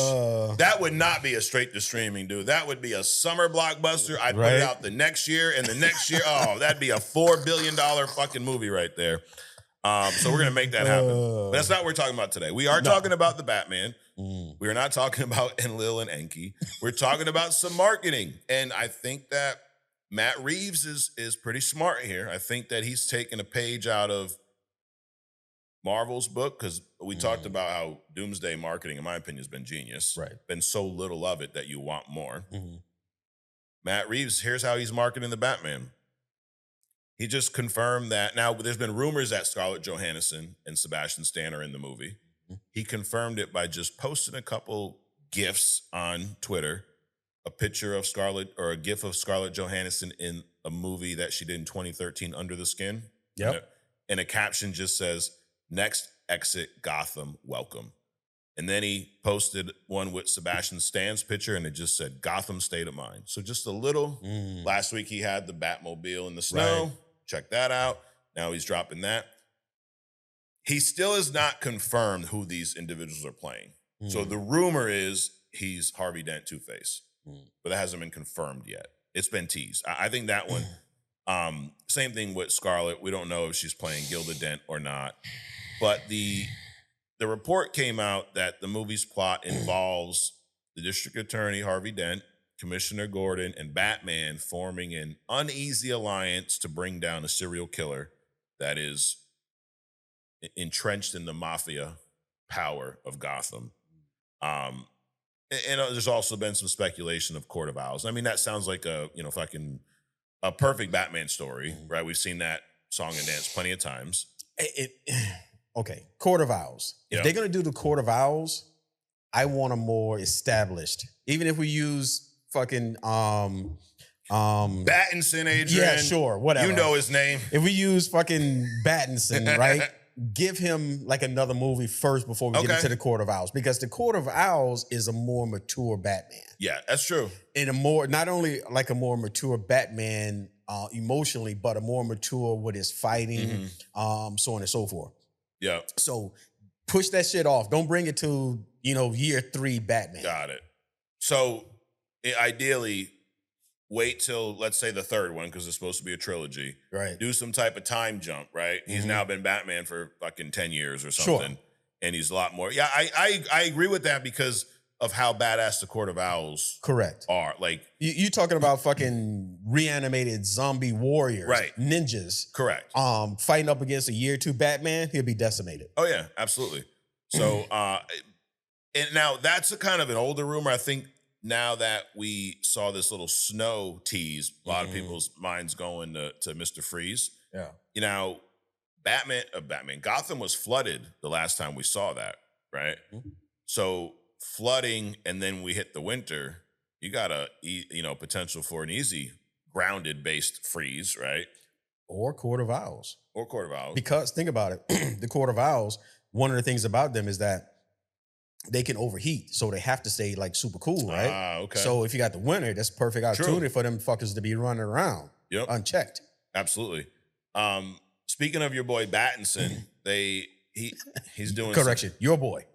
That would not be a straight to streaming, dude. That would be a summer blockbuster. I'd put it out the next year, and the next year, that'd be a $4 billion fucking movie right there. So we're gonna make that happen. But that's not what we're talking about today. We are talking about the Batman. We are not talking about Enlil and Enki. We're talking about some marketing. And I think that Matt Reeves is pretty smart here. I think that he's taken a page out of Marvel's book, because we talked about how Doomsday marketing, in my opinion, has been genius. Right. Been so little of it that you want more. Matt Reeves, here's how he's marketing the Batman. He just confirmed that. Now, there's been rumors that Scarlett Johansson and Sebastian Stan are in the movie. He confirmed it by just posting a couple GIFs on Twitter, a picture of Scarlett, or a GIF of Scarlett Johansson in a movie that she did in 2013, Under the Skin. Yep. And a caption just says, "Next exit Gotham, welcome." And then he posted one with Sebastian Stan's picture, and it just said, "Gotham State of Mind." So just a little. Last week he had the Batmobile in the snow. Right. Check that out. Now he's dropping that. He still has not confirmed who these individuals are playing. So the rumor is he's Harvey Dent Two-Face, but that hasn't been confirmed yet. it's been teased. I think that one. Same thing with Scarlett. We don't know if she's playing Gilda Dent or not, but the report came out that the movie's plot involves the district attorney Harvey Dent, Commissioner Gordon, and Batman forming an uneasy alliance to bring down a serial killer that is entrenched in the mafia power of Gotham. And there's also been some speculation of Court of Owls. I mean, that sounds like a perfect Batman story, right? We've seen that song and dance plenty of times. Okay, Court of Owls. If they're gonna do the Court of Owls, I want a more established. Even if we use fucking Battinson, Adrian. Yeah, sure, whatever. You know his name. If we use fucking Battinson, right? Give him like another movie first before we get into the Court of Owls, because the Court of Owls is a more mature Batman. Yeah, that's true. And not only like a more mature Batman emotionally, but a more mature with his fighting, so on and so forth. Yeah. So push that shit off. Don't bring it to, year 3 Batman. Got it. So ideally, wait till, let's say, the third one, because it's supposed to be a trilogy. Right. Do some type of time jump, right? He's now been Batman for fucking 10 years or something. Sure. And he's a lot more. Yeah, I agree with that because of how badass the Court of Owls are. Like, you talking about fucking reanimated zombie warriors, right? Ninjas, correct. Fighting up against a year 2 Batman, he'll be decimated. Oh yeah, absolutely. So, and now that's a kind of an older rumor. I think now that we saw this little Snow tease, a lot of people's minds going to Mr. Freeze. Yeah. Batman, Gotham was flooded the last time we saw that, right? So flooding, and then we hit the winter, you got a potential for an easy grounded based freeze, right? Or Court of Owls. Because think about it, the Court of Owls, one of the things about them is that they can overheat, so they have to stay like super cool, right? Okay. So if you got the winter, that's a perfect opportunity for them fuckers to be running around unchecked. Absolutely. Speaking of your boy Battinson, he's doing correction. Your boy.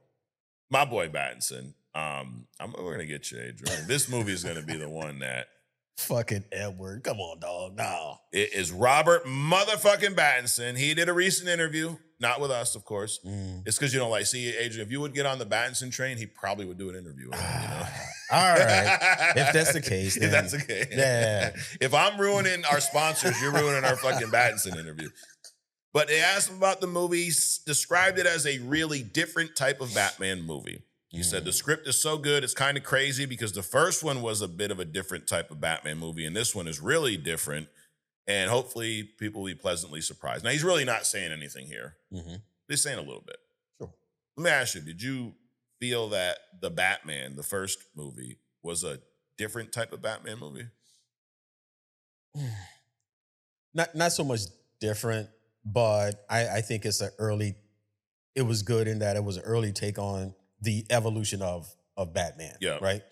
My boy Battinson. We're gonna get you, Adrian. This movie is gonna be the one that fucking Edward. Come on, dog. No. It is Robert motherfucking Battinson. He did a recent interview, not with us, of course. It's because you don't see, Adrian, if you would get on the Battinson train, he probably would do an interview with him, All right. If that's the case, then. If that's the case. Yeah. If I'm ruining our sponsors, you're ruining our fucking Battinson interview. But they asked him about the movie, described it as a really different type of Batman movie. He said the script is so good, it's kind of crazy because the first one was a bit of a different type of Batman movie, and this one is really different, and hopefully people will be pleasantly surprised. Now, he's really not saying anything here. He's saying a little bit. Sure. Let me ask you, did you feel that the Batman, the first movie, was a different type of Batman movie? Not so much different, but I think it was good in that it was an early take on the evolution of Batman. Yeah. Right?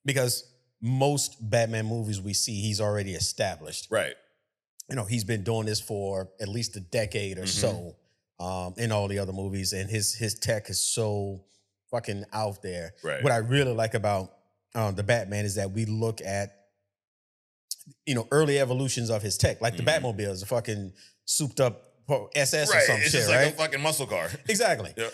Because most Batman movies we see, he's already established. Right. He's been doing this for at least a decade or so in all the other movies, and his tech is so fucking out there. Right. What I really like about the Batman is that we look at early evolutions of his tech, like the Batmobile is a fucking souped up SS or some it's shit, just right? like a fucking muscle car. Exactly. Yep.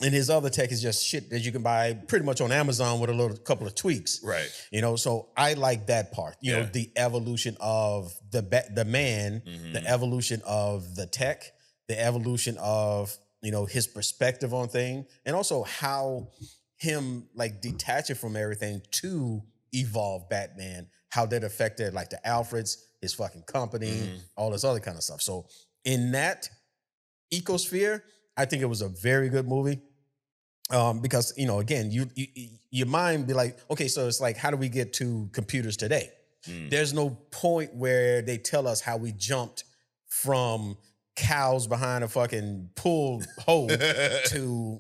And his other tech is just shit that you can buy pretty much on Amazon with a couple of tweaks. Right. So I like that part. The evolution of the man, the evolution of the tech, the evolution of, his perspective on things, and also how him like detaching from everything to evolve Batman, how that affected like the Alfreds, his fucking company, all this other kind of stuff. So in that ecosphere, I think it was a very good movie. Because, again, your mind be like, okay, so it's like, how do we get to computers today? There's no point where they tell us how we jumped from cows behind a fucking pool hole to,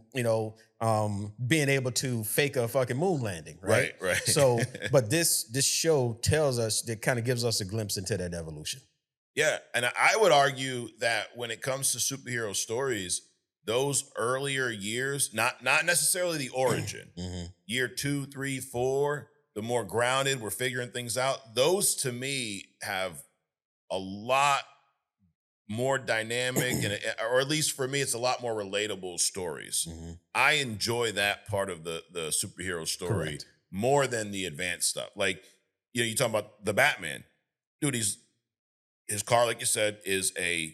being able to fake a fucking moon landing, right? Right. So, but this show tells us, that kind of gives us a glimpse into that evolution. Yeah, and I would argue that when it comes to superhero stories, those earlier years, not necessarily the origin, year 2, 3, 4, the more grounded, we're figuring things out. Those to me have a lot more dynamic and or at least for me, it's a lot more relatable stories. I enjoy that part of the superhero story Correct. more than the advanced stuff. Like, you talking about the Batman. Dude, his car, like you said, is a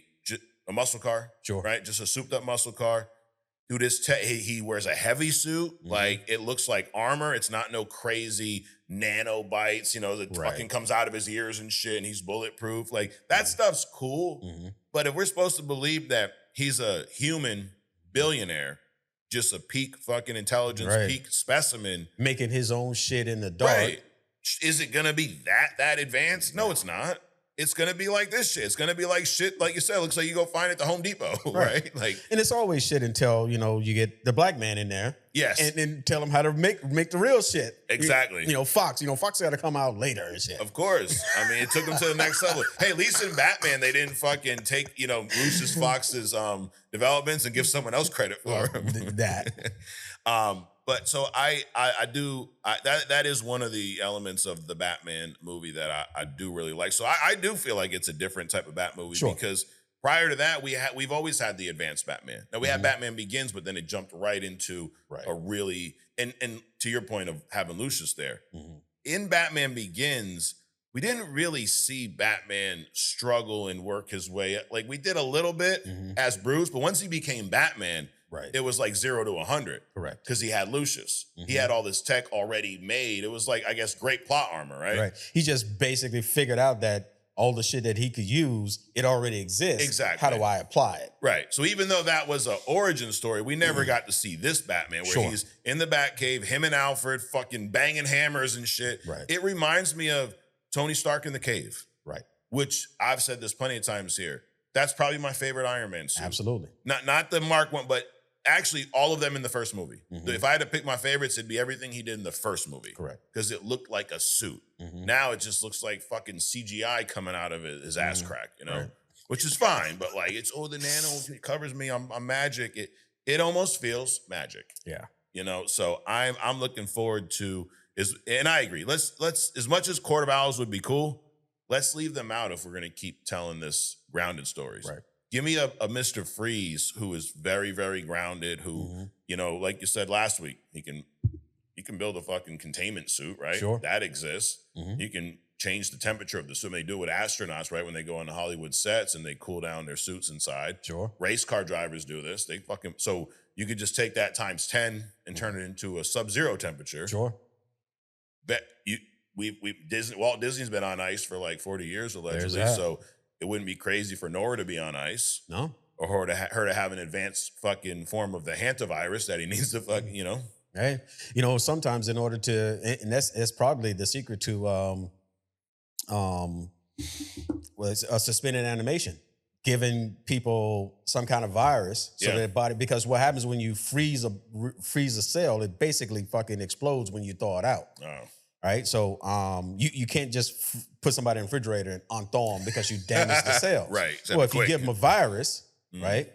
muscle car. Sure. Right? Just a souped up muscle car. Dude, he wears a heavy suit. Like, it looks like armor. It's not no crazy nanobites, that fucking comes out of his ears and shit, and he's bulletproof. Like, that stuff's cool. But if we're supposed to believe that he's a human billionaire, just a peak fucking intelligence, peak specimen. Making his own shit in the dark. Right. Is it going to be that advanced? No, it's not. It's going to be like this shit. It's going to be like shit, like you said, looks like you go find it at the Home Depot, right? Like, and it's always shit until, you get the black man in there. Yes. And then tell him how to make the real shit. Exactly. Fox got to come out later and shit. Of course. I mean, it took them to the next level. Hey, at least in Batman, they didn't fucking take, Lucius Fox's developments and give someone else credit for them. That. But so that is one of the elements of the Batman movie that I do really like. So I do feel like it's a different type of Bat movie because prior to that, we've always had the advanced Batman. Now we had Batman Begins, but then it jumped right into a really and to your point of having Lucius there. In Batman Begins, we didn't really see Batman struggle and work his way. Like, we did a little bit as Bruce, but once he became Batman, it was like 0 to 100. Correct. Because he had Lucius. He had all this tech already made. It was like, I guess, great plot armor, right? Right. He just basically figured out that all the shit that he could use, it already exists. Exactly. How do I apply it? Right. So even though that was an origin story, we never got to see this Batman where he's in the Batcave, him and Alfred fucking banging hammers and shit. Right. It reminds me of Tony Stark in the cave. Right. Which I've said this plenty of times here. That's probably my favorite Iron Man suit. Absolutely. Not the Mark one, but actually all of them in the first movie. If I had to pick my favorites, it'd be everything he did in the first movie. Correct. Because it looked like a suit. Now it just looks like fucking CGI coming out of his ass crack, Right. Which is fine, but like, it's, the nano covers me, I'm magic. It almost feels magic. Yeah. So I'm looking forward to and I agree. Let's as much as Court of Owls would be cool, let's leave them out if we're gonna keep telling this grounded stories. Right. Give me a Mr. Freeze who is very, very grounded, who, like you said last week, he can build a fucking containment suit, right? Sure. That exists. You can change the temperature of the suit. They do it with astronauts, right? When they go on the Hollywood sets and they cool down their suits inside. Sure. Race car drivers do this. So you could just take that times 10 and turn it into a sub-zero temperature. Sure. Walt Disney's been on ice for like 40 years allegedly, so it wouldn't be crazy for Nora to be on ice. No. Or her to have an advanced fucking form of the hantavirus that he needs to fucking, Hey, sometimes in order to, and that's probably the secret to it's a suspended animation, giving people some kind of virus so their body, because what happens when you freeze a cell, it basically fucking explodes when you thaw it out. Oh. Right, so you can't just put somebody in the refrigerator and unthaw them because you damaged the cells. Right. Well, if you give them a virus, right,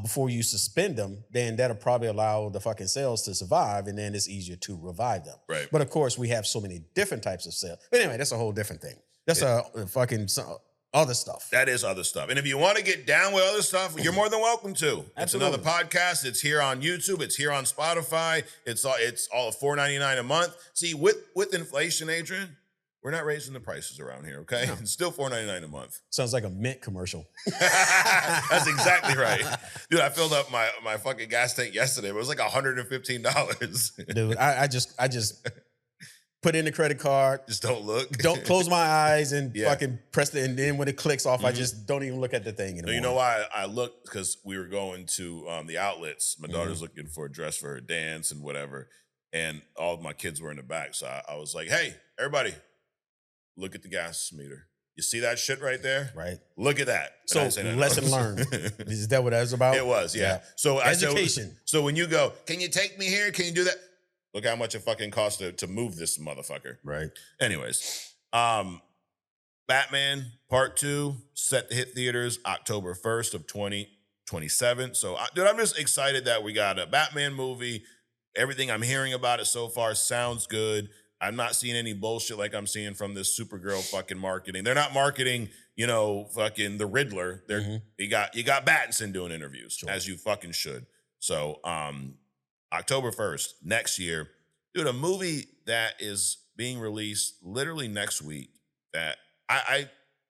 before you suspend them, then that'll probably allow the fucking cells to survive, and then it's easier to revive them. Right. But of course, we have so many different types of cells. But anyway, that's a whole different thing. That's a fucking other stuff. That is other stuff. And if you want to get down with other stuff, you're more than welcome to. It's another podcast. It's here on YouTube. It's here on Spotify. It's all $4.99 a month. See, with inflation, Adrian, we're not raising the prices around here, okay? No. It's still $4.99 a month. Sounds like a Mint commercial. That's exactly right. Dude, I filled up my fucking gas tank yesterday. It was like $115. Dude, I just put in the credit card. Just don't look. Don't close my eyes and fucking press it. And then when it clicks off, I just don't even look at the thing anymore. No, you know why I looked? Because we were going to the outlets. My daughter's looking for a dress for her dance and whatever. And all of my kids were in the back. So I was like, hey, everybody, look at the gas meter. You see that shit right there? Right. Look at that. So lesson learned. Is that what that was about? It was, yeah. So education. So when you go, can you take me here? Can you do that? Look how much it fucking costs to move this motherfucker. Right. Anyways, Batman Part 2 set to hit theaters October 1st of 2027. So, dude, I'm just excited that we got a Batman movie. Everything I'm hearing about it so far sounds good. I'm not seeing any bullshit like I'm seeing from this Supergirl fucking marketing. They're not marketing, you know, fucking the Riddler. They're you got Battinson doing interviews, as you fucking should. So October 1st, next year, dude, a movie that is being released literally next week that I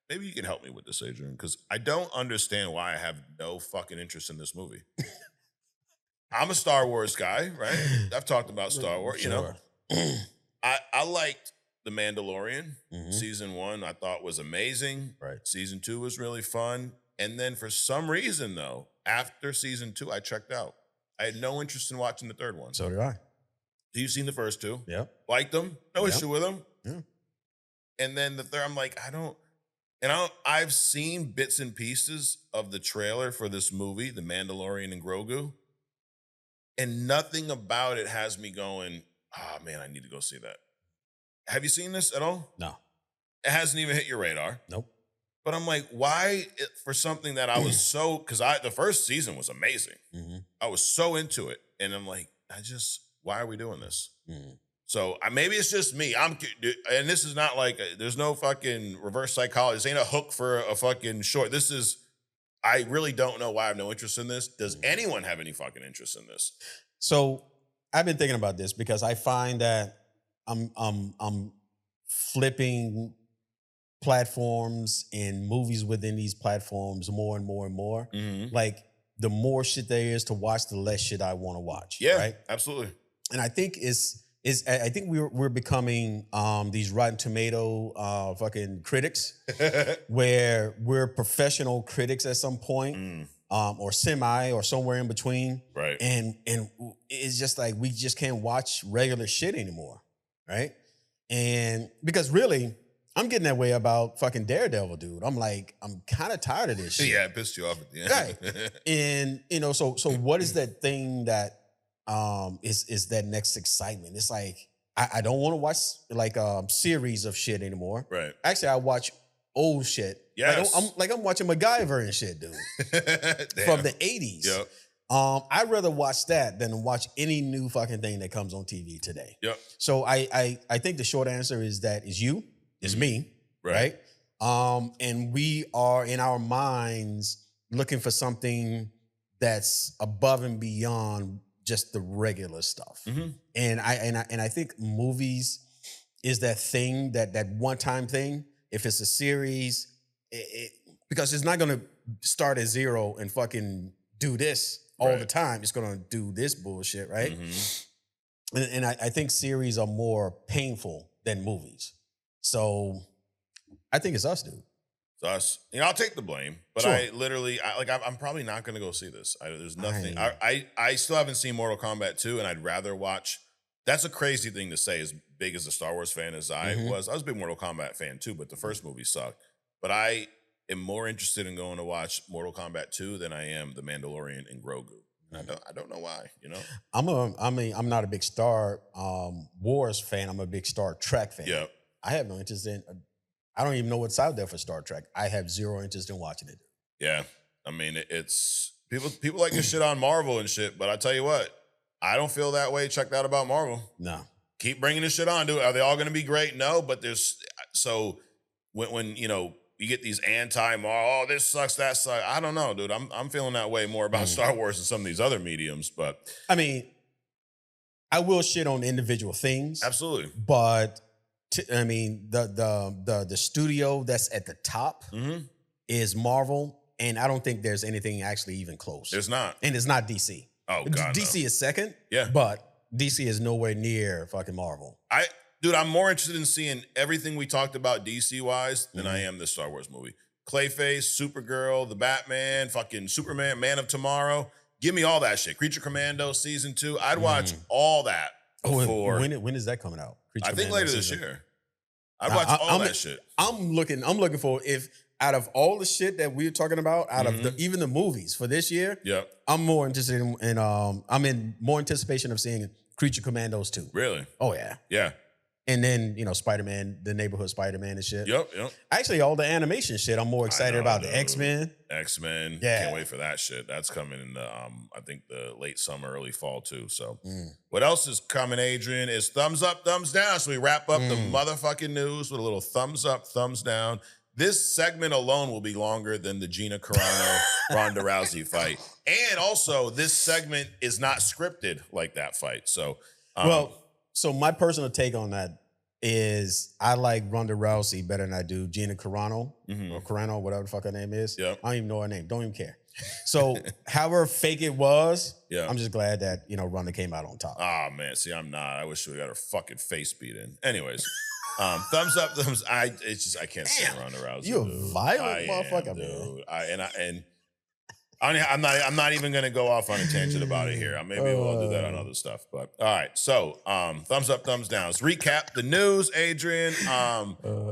maybe you can help me with this, Adrian, because I don't understand why I have no fucking interest in this movie. I'm a Star Wars guy, right? I've talked about Star Wars, you know. I liked The Mandalorian. Season 1 I thought was amazing. Right. Season 2 was really fun. And then for some reason, though, after season 2, I checked out. I had no interest in watching the third one. So did I. You've seen the first 2. Yep. Liked them. No issue with them. Yeah. And then the third, I'm like, I've seen bits and pieces of the trailer for this movie, The Mandalorian and Grogu. And nothing about it has me going, oh man, I need to go see that. Have you seen this at all? No. It hasn't even hit your radar. Nope. But I'm like, why for something that I was so, because the first season was amazing. I was so into it. And I'm like, why are we doing this? So maybe it's just me. And this is not like, there's no fucking reverse psychology. This ain't a hook for a fucking short. I really don't know why I have no interest in this. Does anyone have any fucking interest in this? So I've been thinking about this because I find that I'm flipping platforms and movies within these platforms more and more and more. Like the more shit there is to watch, the less shit I want to watch. Yeah, right? Absolutely. And I think I think we're becoming these Rotten Tomato fucking critics, where we're professional critics at some point, or semi, or somewhere in between. Right. And it's just like we just can't watch regular shit anymore, right? And because really, I'm getting that way about fucking Daredevil, dude. I'm like, I'm kind of tired of this shit. Yeah, it pissed you off at the end. Right. And you know, so what is that thing that is that next excitement? It's like I don't want to watch like a series of shit anymore. Right. Actually, I watch old shit. Yes. Like I'm watching MacGyver and shit, dude. From the 80s. Yep. I'd rather watch that than watch any new fucking thing that comes on TV today. Yep. So I think the short answer is that is you, is me, right? And we are in our minds looking for something that's above and beyond just the regular stuff. And I think movies is that thing, that one-time thing. If it's a series, because it's not gonna start at zero and fucking do this all the time. It's gonna do this bullshit, right? And I think series are more painful than movies. So I think it's us, dude. It's us. You know, I'll take the blame, but Sure. I'm probably not going to go see this. There's nothing. I still haven't seen Mortal Kombat 2, and I'd rather watch. That's a crazy thing to say, as big as a Star Wars fan as I was. I was a big Mortal Kombat fan too, but the first movie sucked. But I am more interested in going to watch Mortal Kombat 2 than I am The Mandalorian and Grogu. And I don't know why, you know? I'm not a big Star Wars fan. I'm a big Star Trek fan. Yep. I have no interest in. I don't even know what's out there for Star Trek. I have zero interest in watching it. Yeah, I mean, it's people like to shit on Marvel and shit, but I tell you what, I don't feel that way. Check that about Marvel. No. Keep bringing this shit on, dude. Are they all going to be great? No, but there's so when you know you get these anti-Marvel, oh, this sucks, that sucks. I don't know, dude. I'm feeling that way more about Star Wars and some of these other mediums, but I mean, I will shit on individual things. Absolutely. But I mean, the studio that's at the top is Marvel, and I don't think there's anything actually even close. There's not. And it's not DC. Oh, God, DC no. is second. Yeah. But DC is nowhere near fucking Marvel. Dude, I'm more interested in seeing everything we talked about DC-wise than I am this Star Wars movie. Clayface, Supergirl, The Batman, fucking Superman, Man of Tomorrow. Give me all that shit. Creature Commando Season 2. I'd watch all that before. When is that coming out? I think later this year. I'd watch all that shit. I'm looking for, if out of all the shit that we're talking about, out of even the movies for this year, I'm more interested in I'm in more anticipation of seeing Creature Commandos 2. Really? Oh yeah. Yeah. And then, Spider-Man, the neighborhood Spider-Man and shit. Yep. Actually, all the animation shit, I'm more excited about dude. the X-Men. X-Men. Yeah. Can't wait for that shit. That's coming in the, I think the late summer, early fall too. So what else is coming, Adrian, is thumbs up, thumbs down. So we wrap up the motherfucking news with a little thumbs up, thumbs down. This segment alone will be longer than the Gina Carano Ronda Rousey fight. And also, this segment is not scripted like that fight. So, so my personal take on that is I like Ronda Rousey better than I do Gina Carano or Carano, whatever the fuck her name is. Yep. I don't even know her name. Don't even care. So however fake it was, I'm just glad that, Ronda came out on top. Oh, man. See, I'm not. I wish she would have got her fucking face beat in. Anyways, thumbs up, thumbs. I can't stand Ronda Rousey. You a violent motherfucker, man. I'm not even gonna go off on a tangent about it here. Maybe we'll do that on other stuff. But all right, so thumbs up, thumbs down. Let's recap the news, Adrian.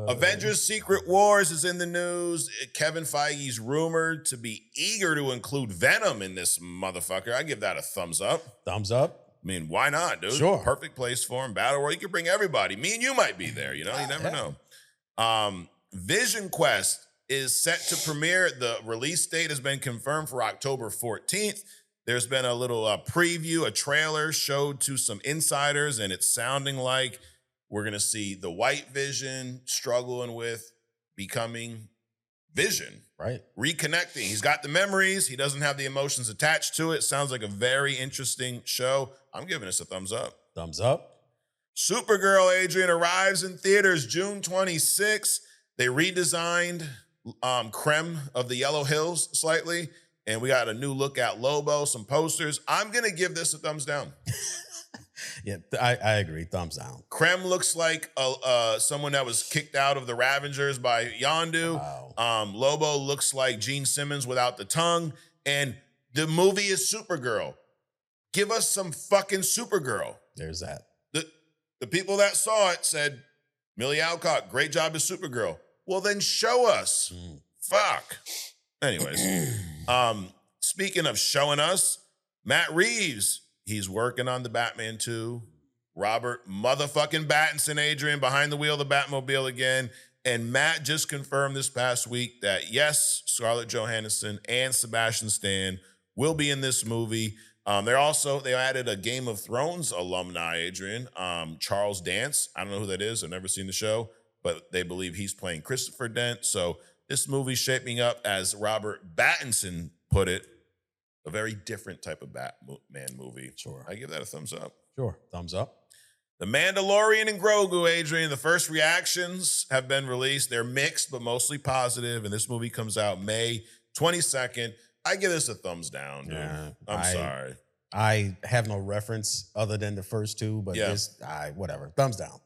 Avengers Secret Wars is in the news. Kevin Feige's rumored to be eager to include Venom in this motherfucker. I give that a thumbs up. Thumbs up. I mean, why not, dude? Sure. Perfect place for him. Battle Royale, you can bring everybody. Me and you might be there, you never know. Vision Quest is set to premiere. The release date has been confirmed for October 14th. There's been a little preview, a trailer showed to some insiders, and it's sounding like we're going to see the White Vision struggling with becoming Vision. Right. Reconnecting. He's got the memories. He doesn't have the emotions attached to it. Sounds like a very interesting show. I'm giving this a thumbs up. Thumbs up. Supergirl, Adrian, arrives in theaters June 26th. They redesigned Creme of the Yellow Hills slightly, and we got a new look at Lobo, some posters. I'm going to give this a thumbs down. Yeah, I agree. Thumbs down. Creme looks like someone that was kicked out of the Ravengers by Yondu. Wow. Lobo looks like Gene Simmons without the tongue. And the movie is Supergirl. Give us some fucking Supergirl. There's that. The people that saw it said, Millie Alcott, great job as Supergirl. Well, then show us. Fuck. Anyways, speaking of showing us, Matt Reeves, he's working on the Batman 2. Robert motherfucking Pattinson, Adrian, behind the wheel of the Batmobile again. And Matt just confirmed this past week that, yes, Scarlett Johansson and Sebastian Stan will be in this movie. They added a Game of Thrones alumni, Adrian, Charles Dance. I don't know who that is. I've never seen the show, but they believe he's playing Christopher Dent. So this movie's shaping up, as Robert Pattinson put it, a very different type of Batman movie. Sure. I give that a thumbs up. Sure. Thumbs up. The Mandalorian and Grogu, Adrian, the first reactions have been released. They're mixed, but mostly positive. And this movie comes out May 22nd. I give this a thumbs down, dude. Yeah, I'm sorry. I have no reference other than the first two, but whatever. Thumbs down.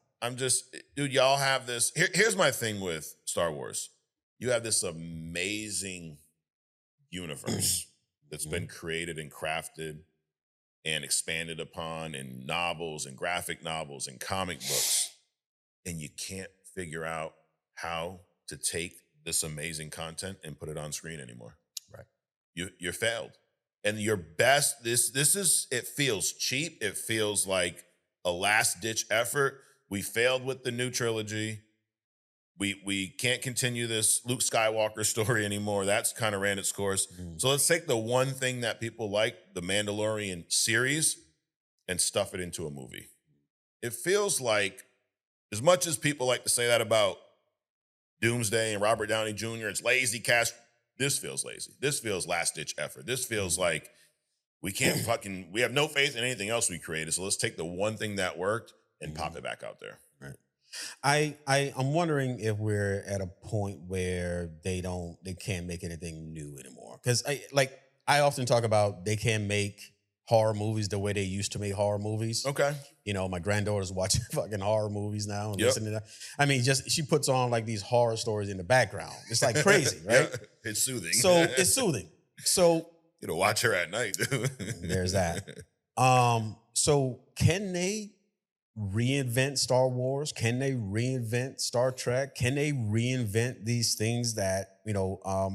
Dude, y'all have this. Here's my thing with Star Wars. You have this amazing universe that's been created and crafted and expanded upon in novels and graphic novels and comic books. And you can't figure out how to take this amazing content and put it on screen anymore. Right. You're failed. And your best, it feels cheap. It feels like a last-ditch effort. We failed with the new trilogy. We can't continue this Luke Skywalker story anymore. That's kind of ran its course. So let's take the one thing that people like, the Mandalorian series, and stuff it into a movie. It feels like, as much as people like to say that about Doomsday and Robert Downey Jr., it's lazy cast. This feels lazy. This feels last-ditch effort. This feels like we have no faith in anything else we created. So let's take the one thing that worked and pop it back out there. Right. I'm wondering if we're at a point where they can't make anything new anymore. Because I often talk about they can't make horror movies the way they used to make horror movies. Okay. My granddaughter's watching fucking horror movies now and listening to that. I mean, she puts on like these horror stories in the background. It's like crazy, right? Yeah, it's soothing. So it's soothing. So watch her at night. There's that. So can they reinvent Star Wars? Can they reinvent Star Trek? Can they reinvent these things that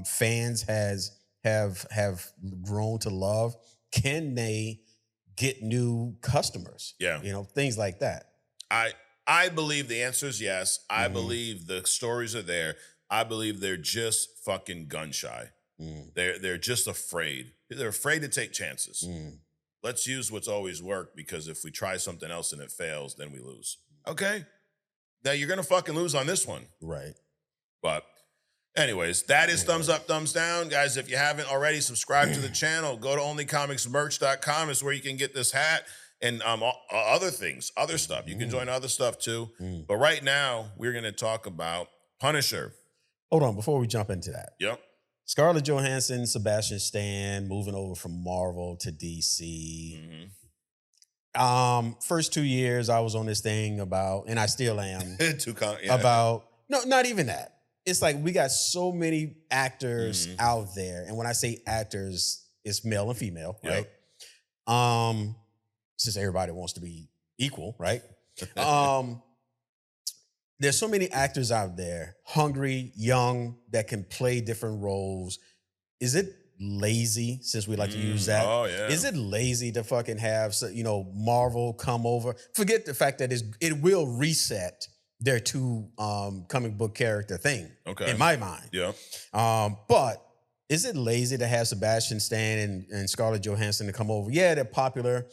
fans have grown to love? Can they get new customers? Yeah. Things like that. I believe the answer is yes. I believe the stories are there. I believe they're just fucking gun shy. They're just afraid. They're afraid to take chances. Let's use what's always worked, because if we try something else and it fails, then we lose. Okay. Now you're gonna fucking lose on this one. Right. But anyways, that is thumbs up, thumbs down. Guys, if you haven't already, subscribe to the channel. Go to onlycomicsmerch.com. It's where you can get this hat and other things, other stuff. You can join other stuff too. But right now, we're going to talk about Punisher. Hold on, before we jump into that. Yep. Scarlett Johansson, Sebastian Stan, moving over from Marvel to DC. First 2 years, I was on this thing about, and I still am, about, no, not even that. It's like we got so many actors out there. And when I say actors, it's male and female, right? Since everybody wants to be equal, right? There's so many actors out there, hungry, young, that can play different roles. Is it lazy, since we like to use that? Oh, yeah. Is it lazy to fucking have, Marvel come over? Forget the fact that it will reset their two comic book character thing, in my mind. Yeah. But is it lazy to have Sebastian Stan and Scarlett Johansson to come over? Yeah, they're popular,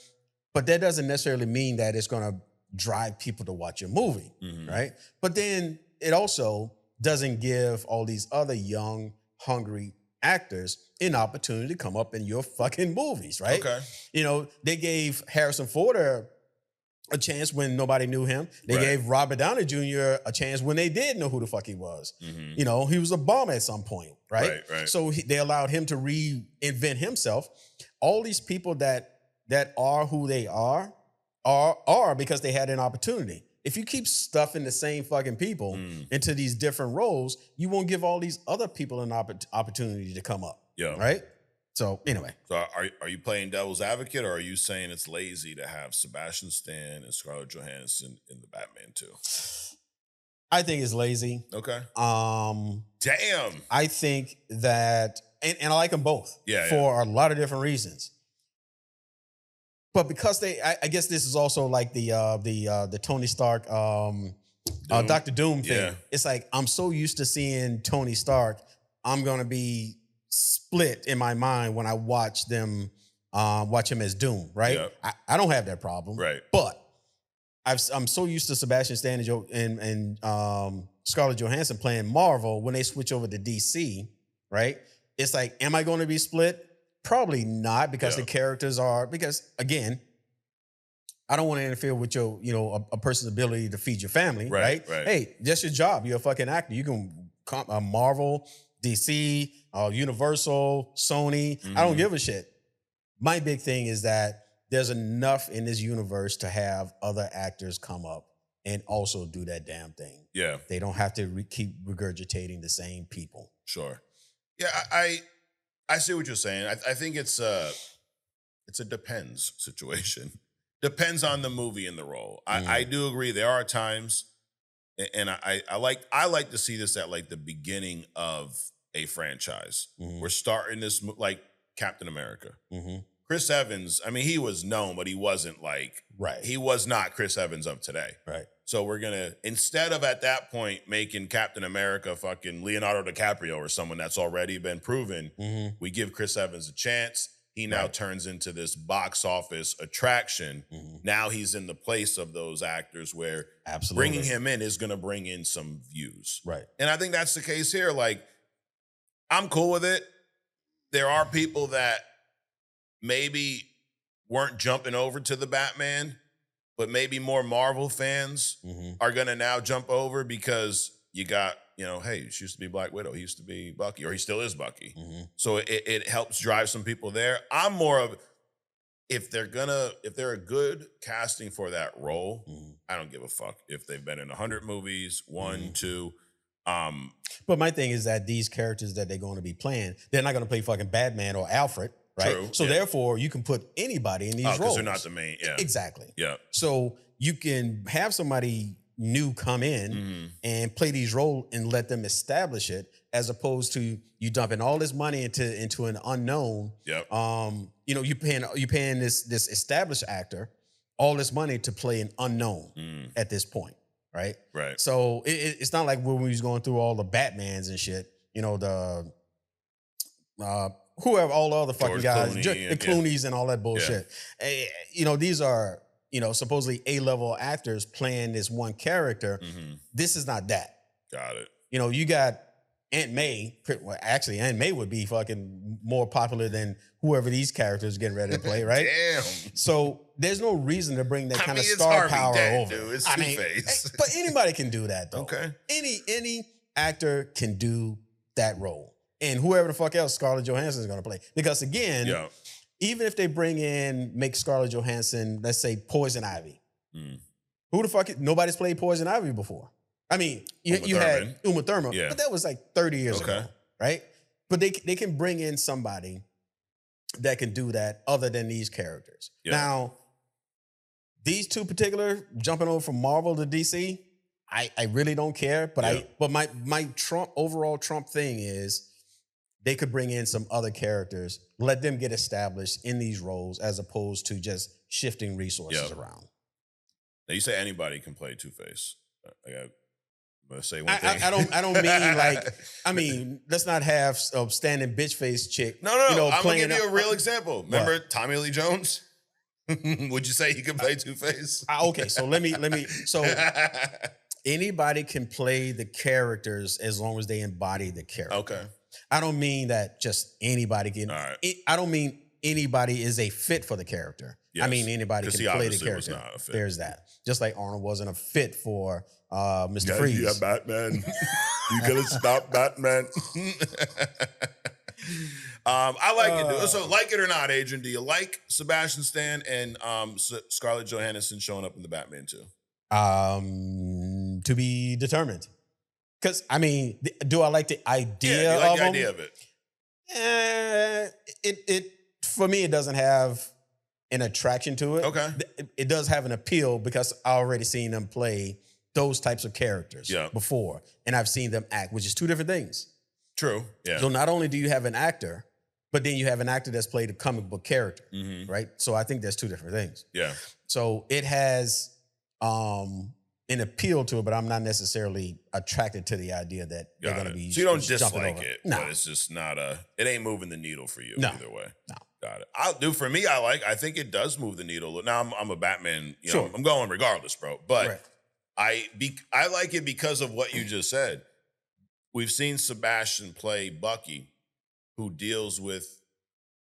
but that doesn't necessarily mean that it's going to drive people to watch your movie, right? But then it also doesn't give all these other young, hungry actors an opportunity to come up in your fucking movies, right? Okay. They gave Harrison Ford a chance when nobody knew him. They gave Robert Downey Jr. a chance when they did know who the fuck he was. He was a bum at some point, right? So they allowed him to reinvent himself. All these people that are who they are because they had an opportunity. If you keep stuffing the same fucking people into these different roles, you won't give all these other people an opportunity to come up. Yeah. Right? So anyway. So are you playing devil's advocate, or are you saying it's lazy to have Sebastian Stan and Scarlett Johansson in the Batman too? I think it's lazy. Okay. Damn. I think that, and I like them both. Yeah. For a lot of different reasons. But because I guess this is also like the Tony Stark, Dr. Doom thing. Yeah. It's like, I'm so used to seeing Tony Stark, I'm gonna be split in my mind when I watch him as Doom, right? Yep. I don't have that problem, right? But I'm so used to Sebastian Stan and Scarlett Johansson playing Marvel. When they switch over to DC, right? It's like, am I going to be split? Probably not, because the characters are, because again, I don't want to interfere with your, a person's ability to feed your family, right? Hey, that's your job. You're a fucking actor. You can Marvel, DC, Universal, Sony. I don't give a shit. My big thing is that there's enough in this universe to have other actors come up and also do that damn thing. Yeah. They don't have to keep regurgitating the same people. Sure. Yeah, I see what you're saying. I think it's a depends situation. Depends on the movie and the role. I do agree. There are times, and I like to see this at like the beginning of a franchise. We're starting this like Captain America. Chris Evans, I mean, he was known, but he wasn't like, he was not Chris Evans of today. Right. So we're going to, instead of at that point making Captain America fucking Leonardo DiCaprio or someone that's already been proven, we give Chris Evans a chance. He now turns into this box office attraction. Now he's in the place of those actors where bringing him in is going to bring in some views. Right. And I think that's the case here. Like, I'm cool with it. There are people that maybe weren't jumping over to the Batman, but maybe more Marvel fans are going to now jump over because you got, hey, she used to be Black Widow. He used to be Bucky, or he still is Bucky. So it helps drive some people there. I'm more of, if they're a good casting for that role, I don't give a fuck if they've been in 100 movies, 1, 2. But my thing is that these characters that they're going to be playing, they're not going to play fucking Batman or Alfred. Right. True, so therefore, you can put anybody in these roles. Because they're not the main. Yeah. Exactly. Yeah. So you can have somebody new come in and play these roles and let them establish it, as opposed to you dumping all this money into an unknown. Yep. You're paying this established actor all this money to play an unknown at this point. right? Right. So it's not like when we was going through all the Batmans and shit, you know, the whoever, all the other fucking George guys, Clooney the Clooney's and all that bullshit. You know, these are, you know, supposedly A-level actors playing this one character. This is not that. Got it. You know, you got Aunt May. Well, actually, Aunt May would be fucking more popular than whoever these characters getting ready to play, right? Damn. So there's no reason to bring that kind of it's star Harvey power Dent, over. dude. It's I mean, Two-Face. but anybody can do that, though. Okay. Any actor can do that role, and whoever the fuck else Scarlett Johansson is going to play. Because again, even if they make Scarlett Johansson, let's say Poison Ivy, who the fuck? Nobody's played Poison Ivy before. I mean, you had Uma Thurman, but that was like 30 years ago, right? But they can bring in somebody that can do that other than these characters. Now, these two particular, jumping over from Marvel to DC, I really don't care. But my overall Trump thing is they could bring in some other characters, let them get established in these roles as opposed to just shifting resources around. Now you say anybody can play Two-Face. I'm gonna say one thing. I don't mean like, I mean, let's not have a standing bitch face chick. No. You know, I'm gonna give you a real example. Remember Tommy Lee Jones? Would you say he could play Two-Face? Okay, so let me. So anybody can play the characters as long as they embody the character. Okay. I don't mean that just anybody can. All right. I don't mean anybody is a fit for the character. Yes. I mean anybody can play the character. Was not a fit. There's that. Just like Arnold wasn't a fit for Mr. Freeze. Yeah, Batman. You gotta stop Batman. I like it, dude. So, like it or not, Adrian, do you like Sebastian Stan and Scarlett Johansson showing up in the Batman too? To be determined. Because I mean, do I like the idea? Yeah, you like of the them? idea of it. It for me, it doesn't have an attraction to it. Okay. It does have an appeal because I already seen them play those types of characters before, and I've seen them act, which is two different things. True. Yeah. So not only do you have an actor, but then you have an actor that's played a comic book character, right? So I think that's two different things. Yeah. So it has an appeal to it, but I'm not necessarily attracted to the idea that they're going to be. So you don't jumping dislike over. it, No. but it's just not it ain't moving the needle for you either way. No. Got it. I'll do for me. I think it does move the needle. Now I'm a Batman. You know, I'm going regardless, bro. But I like it because of what you just said. We've seen Sebastian play Bucky, who deals with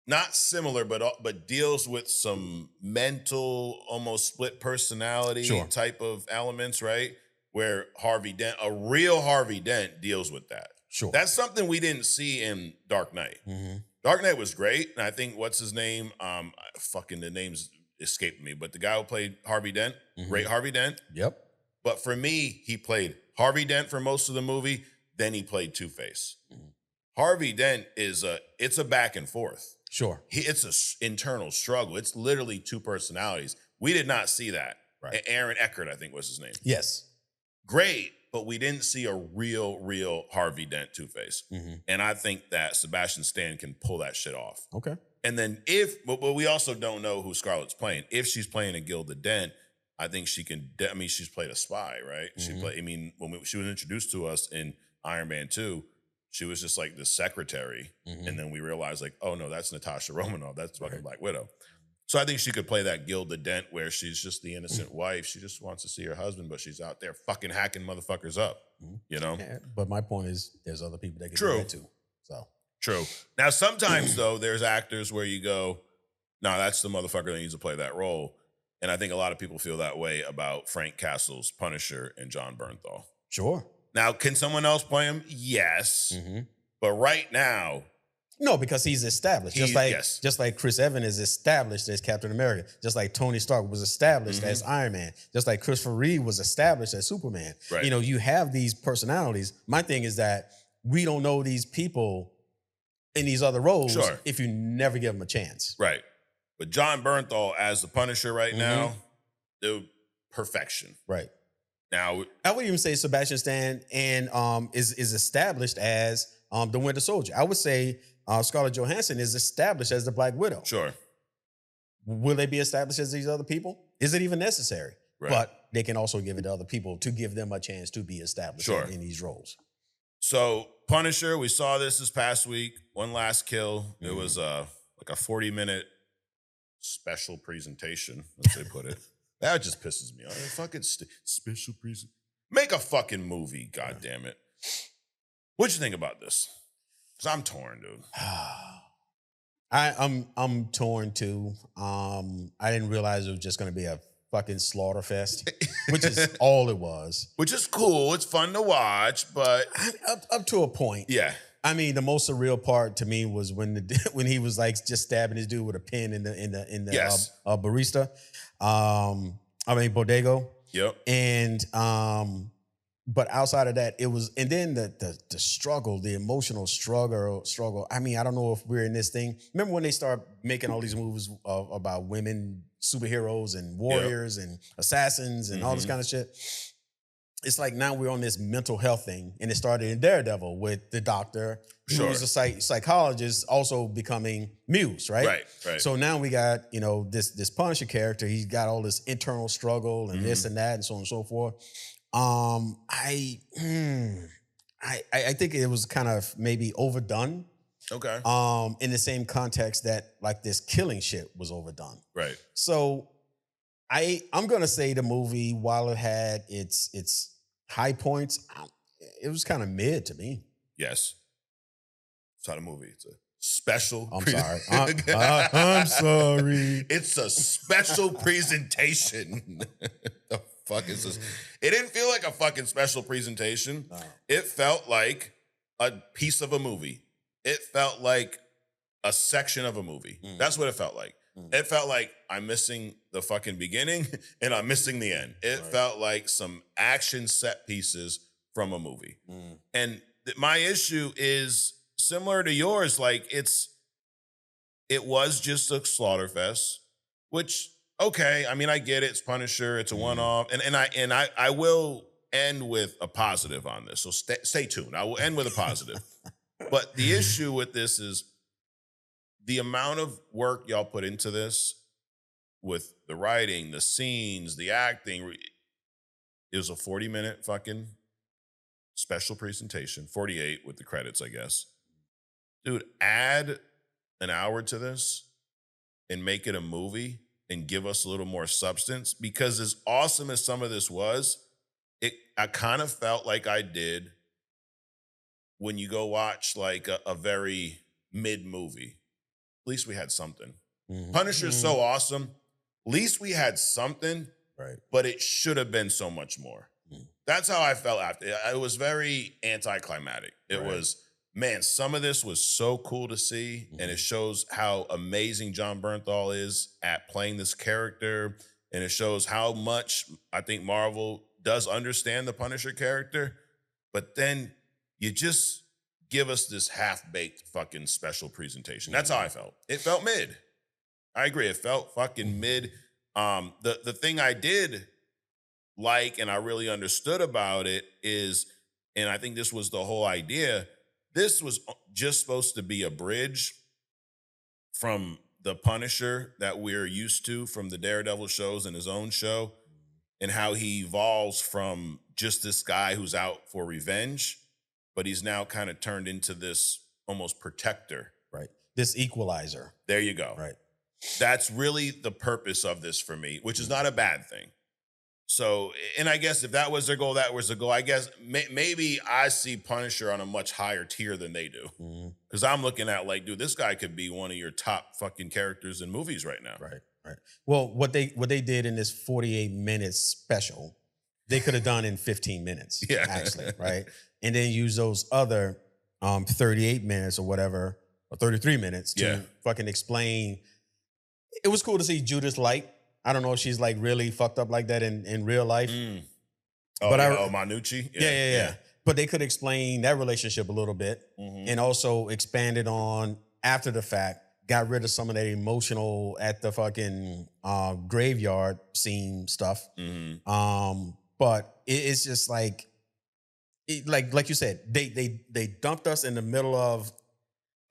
not similar, but deals with some mental, almost split personality type of elements, right? Where Harvey Dent, a real Harvey Dent, deals with that. Sure. That's something we didn't see in Dark Knight. Dark Knight was great, and I think what's his name? Fucking the name's escaped me, but the guy who played Harvey Dent, great Harvey Dent. Yep. But for me, he played Harvey Dent for most of the movie. Then he played Two-Face. Harvey Dent it's a back and forth. Sure. It's an internal struggle. It's literally two personalities. We did not see that. Right. Aaron Eckhart, I think was his name. Yes. Great, but we didn't see a real Harvey Dent Two-Face. And I think that Sebastian Stan can pull that shit off. Okay. And then but we also don't know who Scarlett's playing. If she's playing a Gilda Dent, I think she can. I mean, she's played a spy, right? She played. I mean, when she was introduced to us in Iron Man 2, she was just like the secretary, and then we realized, like, oh no, that's Natasha Romanoff. That's fucking Black Widow. So I think she could play that Gilda Dent, where she's just the innocent wife. She just wants to see her husband, but she's out there fucking hacking motherfuckers up. You know. Yeah, but my point is, there's other people that can do that too. So true. Now, sometimes though, there's actors where you go, no, that's the motherfucker that needs to play that role. And I think a lot of people feel that way about Frank Castle's Punisher and Jon Bernthal. Sure. Now, can someone else play him? Yes. But right now... No, because he's established. Just like Chris Evans is established as Captain America. Just like Tony Stark was established as Iron Man. Just like Christopher Reeve was established as Superman. Right. You know, you have these personalities. My thing is that we don't know these people in these other roles if you never give them a chance. Right. But Jon Bernthal as the Punisher right now, dude, perfection. Right. Now, I would even say Sebastian Stan and is established as the Winter Soldier. I would say Scarlett Johansson is established as the Black Widow. Sure. Will they be established as these other people? Is it even necessary? but they can also give it to other people to give them a chance to be established in these roles. So Punisher, we saw this past week. One last kill. It was like a 40-minute special presentation, as they put it. That just pisses me off. Fucking special presentation. Make a fucking movie, God damn it. What'd you think about this? Because I'm torn, dude. I'm torn too. I didn't realize it was just gonna be a fucking slaughter fest, which is all it was. Which is cool. It's fun to watch, but up to a point. Yeah. I mean, the most surreal part to me was when he was like just stabbing his dude with a pin in the Yes. barista. Bodego. Yep. And but outside of that, it was, and then the struggle, the emotional struggle. I mean, I don't know if we're in this thing. Remember when they start making all these movies about women superheroes and warriors and assassins and all this kind of shit? It's like now we're on this mental health thing, and it started in Daredevil with the doctor who was a psychologist also becoming Muse, right? Right. So now we got, this Punisher character. He's got all this internal struggle and this and that and so on and so forth. I think it was kind of maybe overdone. Okay. In the same context that like this killing shit was overdone. Right. So I'm gonna say the movie, while it had its high points, it was kind of mid to me. Yes. It's not a movie. It's a special. I'm sorry. I'm sorry. It's a special presentation. The fuck is this? It didn't feel like a fucking special presentation. No. It felt like a piece of a movie. It felt like a section of a movie. That's what it felt like. It felt like I'm missing the fucking beginning and I'm missing the end. It felt like some action set pieces from a movie. And my issue is similar to yours. Like it was just a slaughter fest, which, okay, I mean, I get it. It's Punisher. It's a one-off. And I will end with a positive on this. So stay tuned. I will end with a positive. But the issue with this is the amount of work y'all put into this with the writing, the scenes, the acting. It was a 40-minute fucking special presentation, 48 with the credits, I guess. Dude, add an hour to this and make it a movie and give us a little more substance, because as awesome as some of this was, I kind of felt like I did when you go watch like a very mid movie. At least we had something. Punisher's so awesome. At least we had something, right? But it should have been so much more. That's how I felt after. It was very anticlimactic. It was, man, some of this was so cool to see, and it shows how amazing Jon Bernthal is at playing this character, and it shows how much I think Marvel does understand the Punisher character, but then you just give us this half-baked fucking special presentation. That's how I felt. It felt mid. I agree. It felt fucking mid. The thing I did like and I really understood about it is, and I think this was the whole idea, this was just supposed to be a bridge from the Punisher that we're used to from the Daredevil shows and his own show, and how he evolves from just this guy who's out for revenge, but he's now kind of turned into this almost protector. Right. This equalizer. There you go. Right. That's really the purpose of this for me, which is not a bad thing. So, and I guess if that was their goal, that was the goal. I guess maybe I see Punisher on a much higher tier than they do. Because I'm looking at like, dude, this guy could be one of your top fucking characters in movies right now. Right. Well, what they did in this 48 minutes special, they could have done in 15 minutes, actually, right? And then use those other 38 minutes or whatever, or 33 minutes to fucking explain. It was cool to see Judith Light. I don't know if she's like really fucked up like that in real life. But Manucci? Yeah. But they could explain that relationship a little bit and also expanded on after the fact, got rid of some of that emotional at the fucking graveyard scene stuff. But it's just like, like you said, they dumped us in the middle of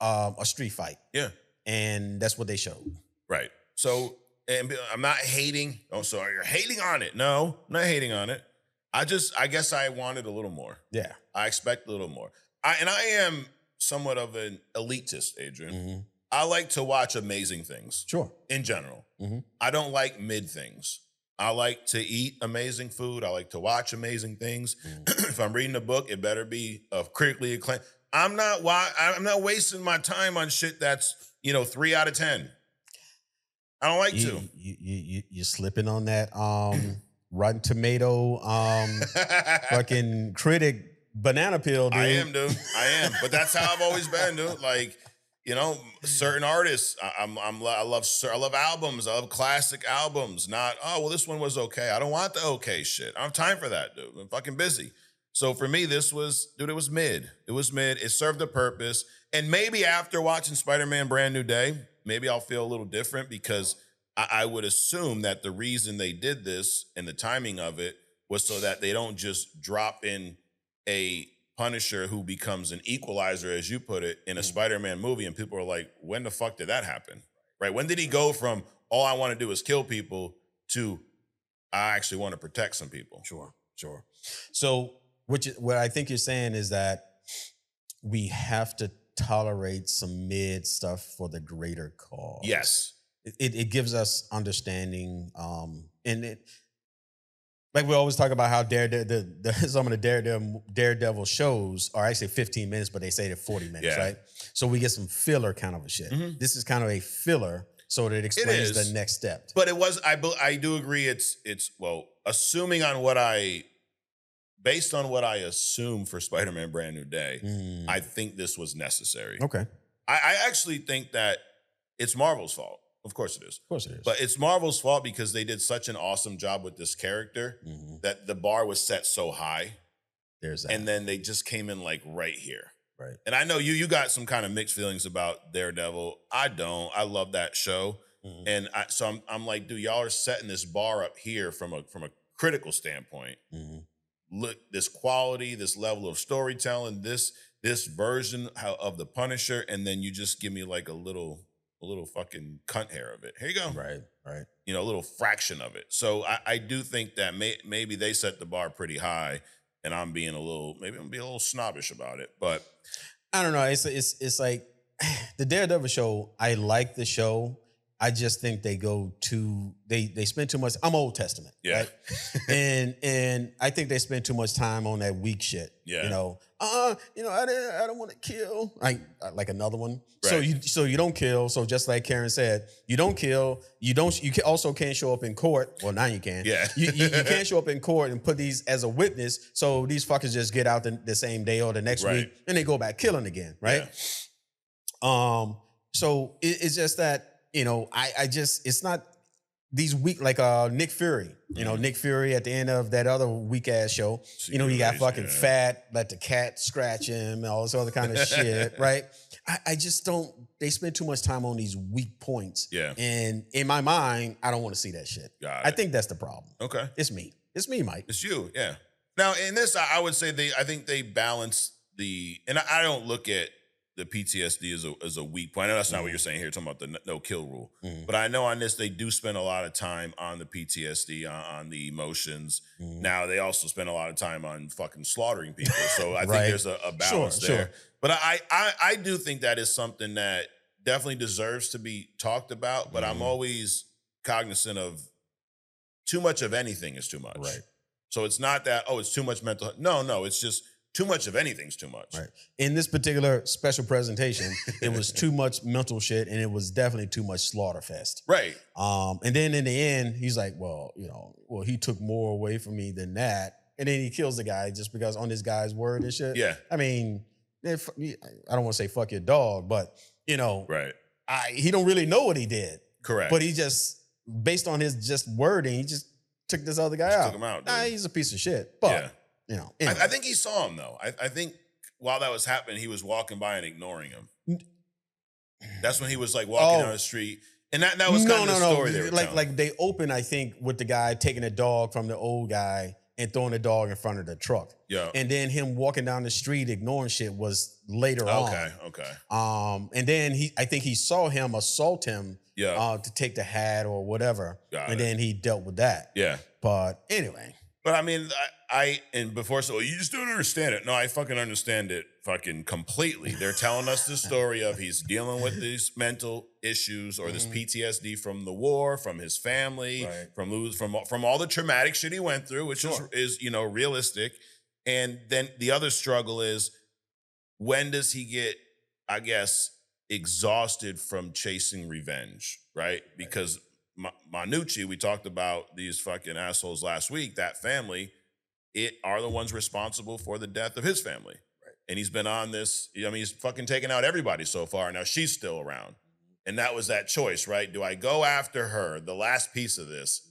a street fight. Yeah. And that's what they showed. Right. So, and I'm not hating. Oh, so you're hating on it? No, I'm not hating on it. I guess I wanted a little more. Yeah. I expect a little more. I am somewhat of an elitist, Adrian. Mm-hmm. I like to watch amazing things. Sure. In general. Mm-hmm. I don't like mid things. I like to eat amazing food. I like to watch amazing things. Mm-hmm. If I'm reading a book, it better be critically acclaimed. I'm not wasting my time on shit that's, 3 out of 10. I don't like to. You're slipping on that Rotten Tomato fucking critic banana peel, dude. I am, dude. I am. But that's how I've always been, dude. Like, certain artists. I love albums. I love classic albums. Not, this one was okay. I don't want the okay shit. I don't have time for that, dude. I'm fucking busy. So for me, it was mid. It was mid. It served a purpose. And maybe after watching Spider-Man Brand New Day, maybe I'll feel a little different because I would assume that the reason they did this and the timing of it was so that they don't just drop in a Punisher who becomes an equalizer, as you put it, in a Spider-Man movie. And people are like, when the fuck did that happen? Right? When did he go from all I want to do is kill people to I actually want to protect some people? Sure. So what I think you're saying is that we have to tolerate some mid stuff for the greater cause. Yes. It gives us understanding, and it, like we always talk about how some of the Daredevil shows are actually 15 minutes, but they say they're 40 minutes, right? So we get some filler kind of a shit. Mm-hmm. This is kind of a filler, so that it explains the next step. But it was, I do agree. It's assuming on based on what I assume for Spider-Man Brand New Day, I think this was necessary. Okay. I actually think that it's Marvel's fault. Of course it is. Of course it is. But it's Marvel's fault because they did such an awesome job with this character that the bar was set so high. There's that. And then they just came in like right here. Right. And I know you got some kind of mixed feelings about Daredevil. I don't. I love that show. Mm-hmm. And so I'm like, dude, y'all are setting this bar up here from a critical standpoint. Mm-hmm. Look, this quality, this level of storytelling, this version of the Punisher, and then you just give me like a little fucking cunt hair of it. Here you go. Right. A little fraction of it. So I do think that maybe they set the bar pretty high, and I'm being a little snobbish about it. But I don't know. It's like the Daredevil show. I like the show. I just think they they spend too much. I'm Old Testament, right? and I think they spend too much time on that weak shit. Yeah. I don't want to kill. Like another one. Right. So you don't kill. So just like Karen said, you don't kill. You also can't show up in court. Well, now you can. Yeah. You can't show up in court and put these as a witness. So these fuckers just get out the same day or the next week and they go back killing again, right? Yeah. So it's just that. It's not these weak, like Nick Fury. Nick Fury at the end of that other weak ass show, he got fucking fat, let the cat scratch him, all this other kind of shit, right? I just don't, they spend too much time on these weak points. Yeah. And in my mind, I don't want to see that shit. I think that's the problem. Okay. It's me, Mike. It's you, yeah. Now, in this, I would say I think they balance and I don't look at the PTSD is a weak point. I know that's not what you're saying here, talking about the no kill rule. But I know on this, they do spend a lot of time on the PTSD, on the emotions. Now, they also spend a lot of time on fucking slaughtering people. So I think there's a balance there. Sure. But I do think that is something that definitely deserves to be talked about. But I'm always cognizant of too much of anything is too much. Right. So it's not that, it's too much mental health. No, it's just too much of anything's too much. Right. In this particular special presentation, it was too much mental shit, and it was definitely too much slaughterfest. Right. And then in the end, he's like, he took more away from me than that. And then he kills the guy just because on this guy's word and shit. Yeah. I mean, I don't want to say fuck your dog, but, right. He don't really know what he did. Correct. But he just, based on his just wording, he just took this other guy out. Took him out, dude. He's a piece of shit. But, anyway. I think he saw him, though. I think while that was happening, he was walking by and ignoring him. That's when he was like walking down the street. And that was kind of the story they were telling. Like they open, I think, with the guy taking a dog from the old guy and throwing the dog in front of the truck. Yeah. And then him walking down the street ignoring shit was later on. Okay. And then I think he saw him assault him to take the hat or whatever. Then he dealt with that. Yeah. But anyway. But I mean, and before, so you just don't understand it. No, I fucking understand it fucking completely. They're telling us the story of he's dealing with these mental issues or this PTSD from the war, from his family, from all the traumatic shit he went through, which is realistic. And then the other struggle is, when does he get, I guess, exhausted from chasing revenge, right? Because Manucci, we talked about these fucking assholes last week, that family, are the ones responsible for the death of his family. Right. And he's been on this, he's fucking taken out everybody so far. Now she's still around. And that was that choice, right? Do I go after her, the last piece of this,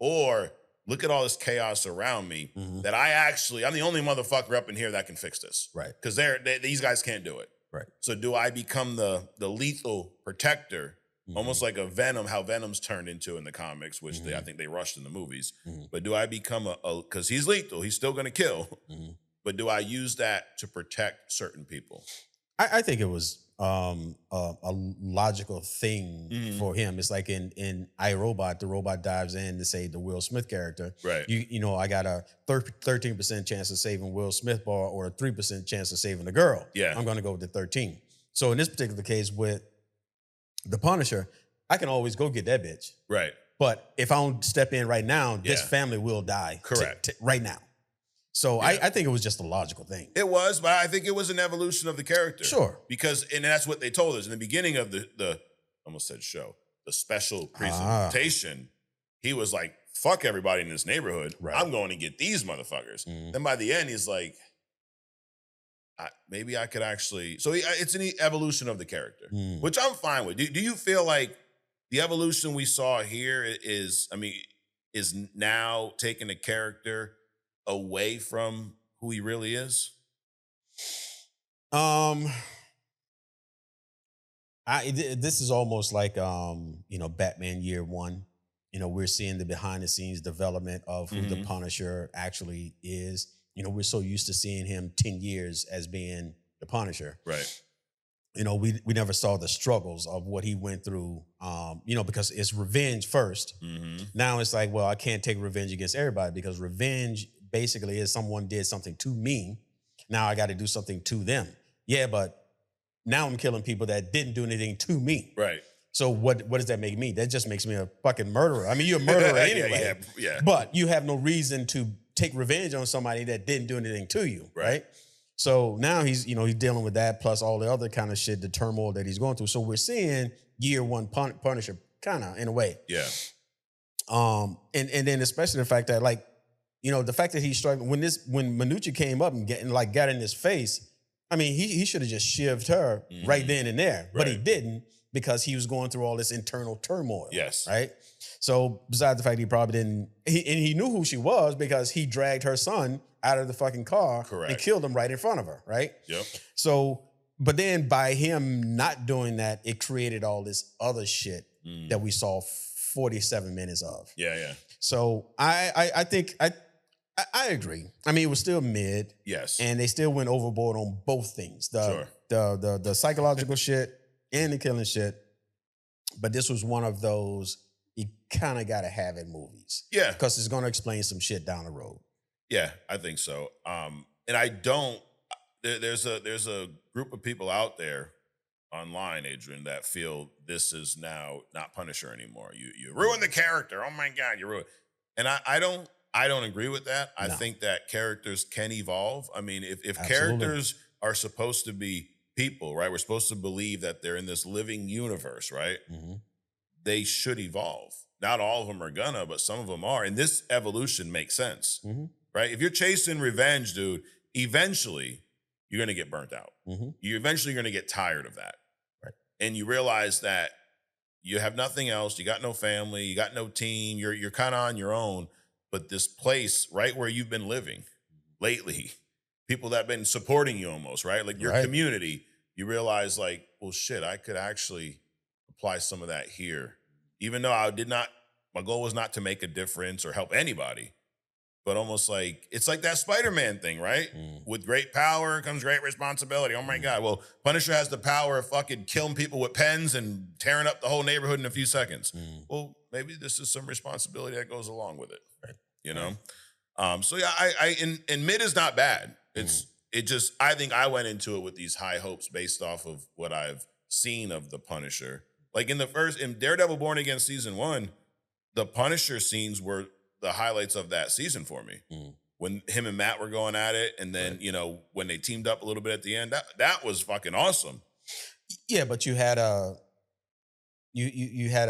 or look at all this chaos around me that I'm the only motherfucker up in here that can fix this. Right. Because these guys can't do it. Right. So do I become the lethal protector? Almost like a Venom, how Venom's turned into in the comics, which I think they rushed in the movies. But do I become because he's lethal, he's still going to kill, but do I use that to protect certain people? I think it was a logical thing for him. It's like in iRobot, the robot dives in to save the Will Smith character. Right. I got a 13% chance of saving Will Smith or a 3% chance of saving the girl. Yeah. I'm going to go with the 13. So in this particular case with the Punisher, I can always go get that bitch. Right. But if I don't step in right now, this family will die. Correct. Right now. So I think it was just a logical thing. It was, but I think it was an evolution of the character. Sure. And that's what they told us in the beginning of the almost said show, the special presentation. He was like, fuck everybody in this neighborhood. Right. I'm going to get these motherfuckers. Then by the end, he's like, maybe I could actually. So it's an evolution of the character, which I'm fine with. Do you feel like the evolution we saw here is now taking a character away from who he really is? This is almost like Batman Year One. We're seeing the behind the scenes development of who the Punisher actually is. We're so used to seeing him 10 years as being the Punisher. Right. We never saw the struggles of what he went through, because it's revenge first. Now it's like, well, I can't take revenge against everybody because revenge basically is someone did something to me. Now I got to do something to them. Yeah, but now I'm killing people that didn't do anything to me. Right. So what does that make me? That just makes me a fucking murderer. I mean, you're a murderer anyway. Yeah. But you have no reason to take revenge on somebody that didn't do anything to you, right? So now he's dealing with that plus all the other kind of shit, the turmoil that he's going through. So we're seeing Year One Punisher kind of in a way. Yeah. And then especially the fact that the fact that he's struggling when Manucci came up and got in his face. I mean, he should have just shivved her right then and there, but he didn't because he was going through all this internal turmoil. Yes. Right. So besides the fact he probably didn't, he knew who she was because he dragged her son out of the fucking car and killed him right in front of her. Right. Yep. So, but then by him not doing that, it created all this other shit that we saw 47 minutes of. Yeah. Yeah. So I think I agree. I mean, it was still mid. Yes. And they still went overboard on both things. The psychological shit and the killing shit. But this was one of those you kind of got to have in movies. Yeah. Because it's going to explain some shit down the road. Yeah, I think so. And I don't, there's a group of people out there online, Adrian, that feel this is now not Punisher anymore. You ruined the character. Oh my God, you ruined. And I don't agree with that. I think that characters can evolve. I mean, if characters are supposed to be people, right? We're supposed to believe that they're in this living universe, right? They should evolve. Not all of them are gonna, but some of them are. And this evolution makes sense, right? If you're chasing revenge, dude, eventually you're gonna get burnt out. You eventually gonna get tired of that. Right. And you realize that you have nothing else. You got no family. You got no team. You're kind of on your own. But this place right where you've been living lately, people that have been supporting you almost, right? Like your community, you realize like, well, shit, I could actually apply some of that here. Even though my goal was not to make a difference or help anybody, but almost like it's like that Spider-Man thing, right? With great power comes great responsibility. Oh my God. Well, Punisher has the power of fucking killing people with pens and tearing up the whole neighborhood in a few seconds. Well, maybe this is some responsibility that goes along with it. Right. You know? So yeah, and mid is not bad. I think I went into it with these high hopes based off of what I've seen of the Punisher. Like in Daredevil Born Again season 1, the Punisher scenes were the highlights of that season for me. When him and Matt were going at it, and then when they teamed up a little bit at the end, that was fucking awesome. Yeah, but you had you had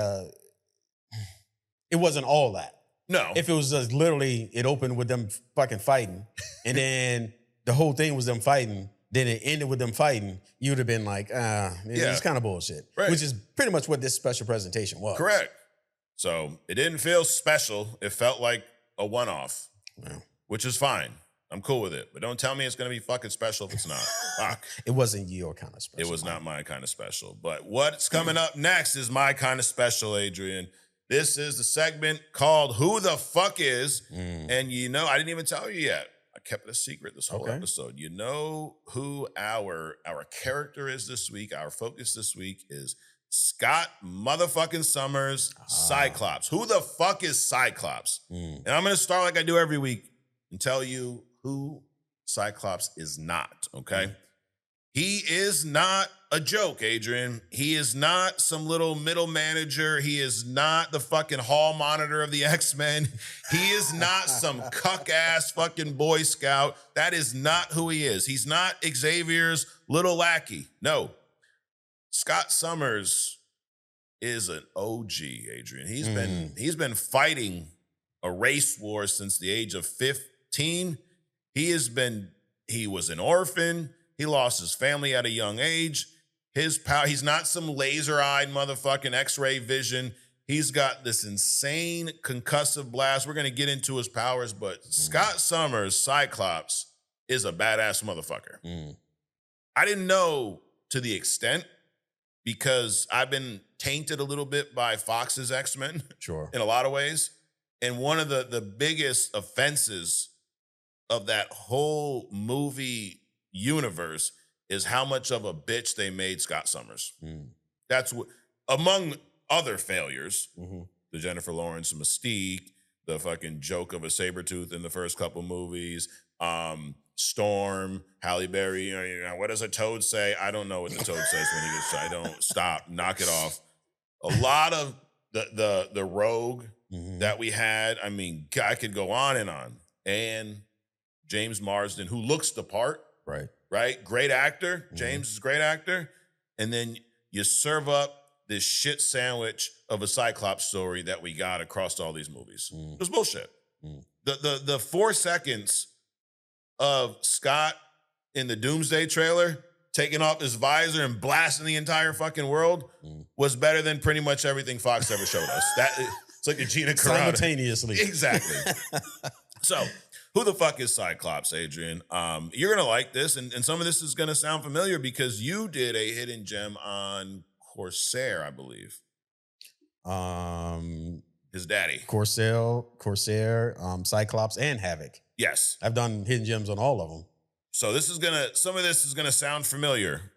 it wasn't all that. No. If it was just literally, it opened with them fucking fighting, and then the whole thing was them fighting, then it ended with them fighting, you would have been like, it's kind of bullshit. Right. Which is pretty much what this special presentation was. Correct. So it didn't feel special. It felt like a one-off, which is fine. I'm cool with it. But don't tell me it's going to be fucking special if it's not. Fuck. It wasn't your kind of special. It was not my kind of special. But what's coming up next is my kind of special, Adrian. This is the segment called Who the Fuck Is? And I didn't even tell you yet. I kept it a secret this whole episode. You know who our character is this week? Our focus this week is Scott motherfucking Summers, Cyclops. Who the fuck is Cyclops? And I'm going to start like I do every week and tell you who Cyclops is not, okay? He is not a joke, Adrian. He is not some little middle manager. He is not the fucking hall monitor of the X-Men. He is not some cuck-ass fucking Boy Scout. That is not who he is. He's not Xavier's little lackey. No. Scott Summers is an OG, Adrian. He's been fighting a race war since the age of 15. He was an orphan. He lost his family at a young age. His power, he's not some laser-eyed motherfucking X-ray vision. He's got this insane concussive blast. We're going to get into his powers, but Scott Summers, Cyclops, is a badass motherfucker. I didn't know to the extent because I've been tainted a little bit by Fox's X-Men in a lot of ways. And one of the biggest offenses of that whole movie universe is how much of a bitch they made Scott Summers. That's what, among other failures, the Jennifer Lawrence Mystique, the fucking joke of a Sabretooth in the first couple movies, Storm, Halle Berry, what does a toad say? I don't know what the toad says when he gets shot. I don't stop, knock it off. A lot of the rogue that we had, I mean, I could go on. And James Marsden, who looks the part, right? Great actor. James is a great actor. And then you serve up this shit sandwich of a Cyclops story that we got across all these movies. It was bullshit. The 4 seconds of Scott in the Doomsday trailer taking off his visor and blasting the entire fucking world was better than pretty much everything Fox ever showed us. It's like a Gina Carano. Simultaneously. Exactly. So, who the fuck is Cyclops, Adrian? You're going to like this, and some of this is going to sound familiar because you did a hidden gem on Corsair, I believe. His daddy. Corsair, Cyclops, and Havoc. Yes. I've done hidden gems on all of them. So some of this is gonna sound familiar.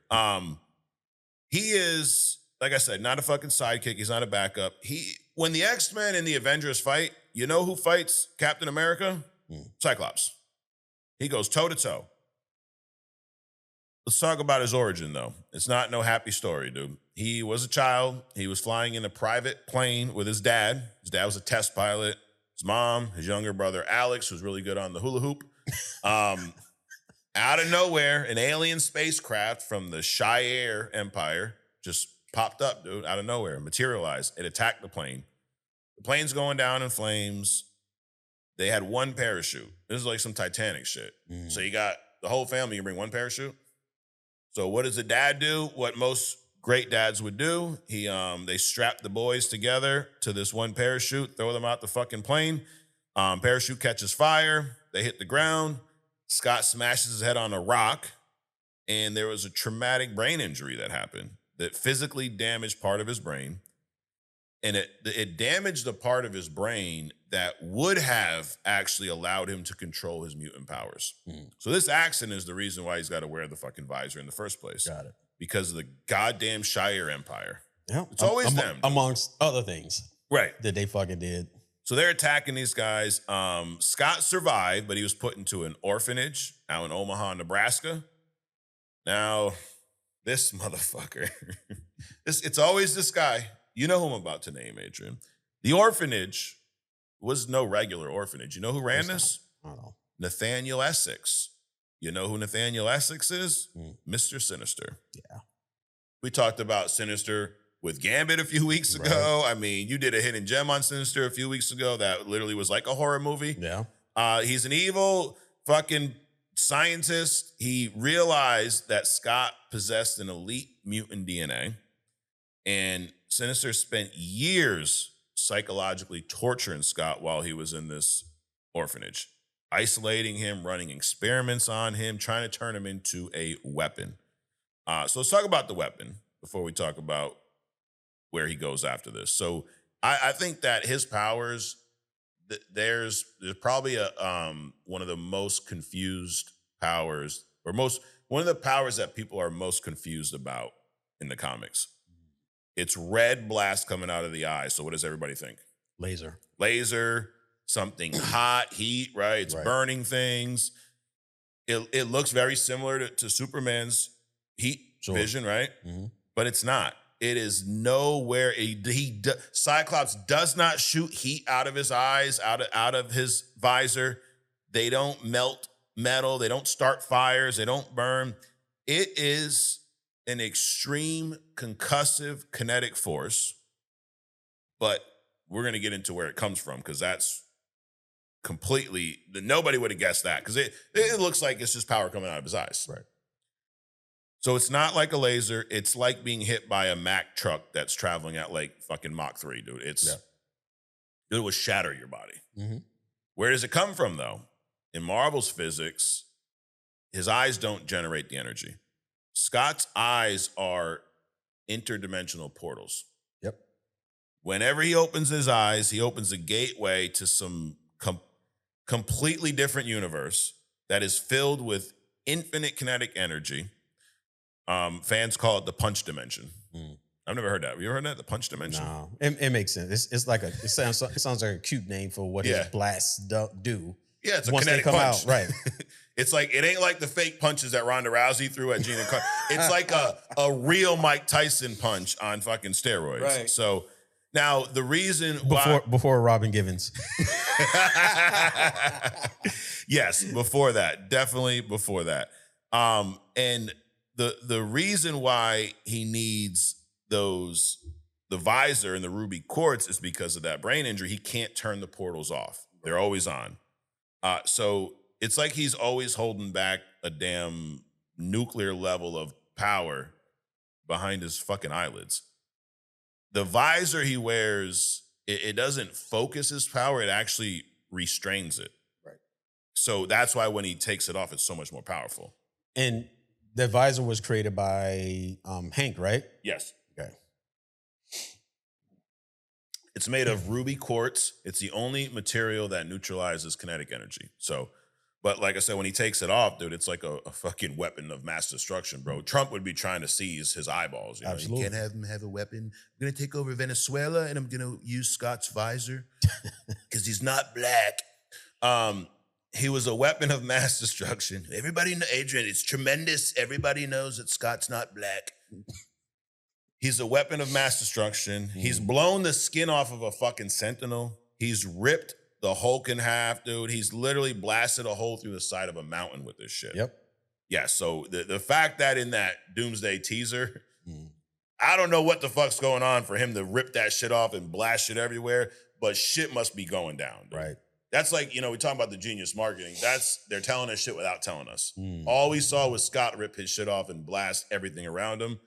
He is, like I said, not a fucking sidekick. He's not a backup. When the X-Men and the Avengers fight, you know who fights Captain America? Cyclops. He goes toe to toe. Let's talk about his origin, though. It's not no happy story, dude. He was a child. He was flying in a private plane with his dad. His dad was a test pilot. His mom, his younger brother, Alex, who's really good on the hula hoop. Out of nowhere, an alien spacecraft from the Shire Empire just popped up, dude, out of nowhere, materialized. It attacked the plane. The plane's going down in flames. They had one parachute. This is like some Titanic shit. So you got the whole family, you bring one parachute. So what does the dad do? What most great dads would do? They strap the boys together to this one parachute, throw them out the fucking plane. Parachute catches fire. They hit the ground. Scott smashes his head on a rock, and there was a traumatic brain injury that happened that physically damaged part of his brain. And it damaged the part of his brain that would have actually allowed him to control his mutant powers. So this accent is the reason why he's got to wear the fucking visor in the first place. Got it. Because of the goddamn Shire Empire. Yeah. It's always them. Amongst other things. Right. That they fucking did. So they're attacking these guys. Scott survived, but he was put into an orphanage out in Omaha, Nebraska. Now, this motherfucker, it's always this guy. You know who I'm about to name, Adrian. The orphanage was no regular orphanage. You know who ran this? I don't know. Nathaniel Essex. You know who Nathaniel Essex is? Mr. Sinister. Yeah. We talked about Sinister with Gambit a few weeks ago. I mean, you did a hidden gem on Sinister a few weeks ago that literally was like a horror movie. Yeah. He's an evil fucking scientist. He realized that Scott possessed an elite mutant DNA, and Sinister spent years psychologically torturing Scott while he was in this orphanage, isolating him, running experiments on him, trying to turn him into a weapon. So let's talk about the weapon before we talk about where he goes after this. So I think that his powers, there's probably one of the most confused powers, or one of the powers that people are most confused about in the comics. It's red blast coming out of the eye. So what does everybody think? Laser, something hot, heat, right? It's burning things. It looks very similar to Superman's heat vision, right? But it's not. It is nowhere. Cyclops does not shoot heat out of his eyes, out of his visor. They don't melt metal. They don't start fires. They don't burn. It is an extreme concussive kinetic force, but we're going to get into where it comes from, because that's completely, nobody would have guessed that, because it looks like it's just power coming out of his eyes. Right. So it's not like a laser. It's like being hit by a Mack truck that's traveling at like fucking Mach 3, dude. It will shatter your body. Where does it come from, though? In Marvel's physics, his eyes don't generate the energy. Scott's eyes are interdimensional portals. Yep. Whenever he opens his eyes, he opens a gateway to some completely different universe that is filled with infinite kinetic energy. Fans call it the punch dimension. I've never heard that. Have you ever heard that? The punch dimension? No, it makes sense. It's like it sounds like a cute name for what his blasts do. Yeah, it's a once kinetic they come punch. out, right? It's like, it ain't like the fake punches that Ronda Rousey threw at Gina Carter. It's like a real Mike Tyson punch on fucking steroids. Right. So now the reason why before Robin Givens. Yes, before that. Definitely before that. And the reason why he needs the visor and the ruby quartz is because of that brain injury. He can't turn the portals off. They're always on. So it's like he's always holding back a damn nuclear level of power behind his fucking eyelids. The visor he wears, it doesn't focus his power. It actually restrains it. Right. So that's why when he takes it off, it's so much more powerful. And the visor was created by Hank, right? Yes. Okay. It's made of ruby quartz. It's the only material that neutralizes kinetic energy. So, but like I said, when he takes it off, dude, it's like a fucking weapon of mass destruction, bro. Trump would be trying to seize his eyeballs. You know? Absolutely. You can't have him have a weapon. I'm going to take over Venezuela and I'm going to use Scott's visor because he's not black. He was a weapon of mass destruction. Everybody know, Adrian, it's tremendous. Everybody knows that Scott's not black. He's a weapon of mass destruction. He's blown the skin off of a fucking sentinel. He's ripped the Hulk in half, dude. He's literally blasted a hole through the side of a mountain with this shit. Yep. Yeah, so the fact that in that Doomsday teaser, I don't know what the fuck's going on for him to rip that shit off and blast shit everywhere, but shit must be going down, dude. Right. That's like, we talk about the genius marketing. They're telling us shit without telling us. All we saw was Scott rip his shit off and blast everything around him.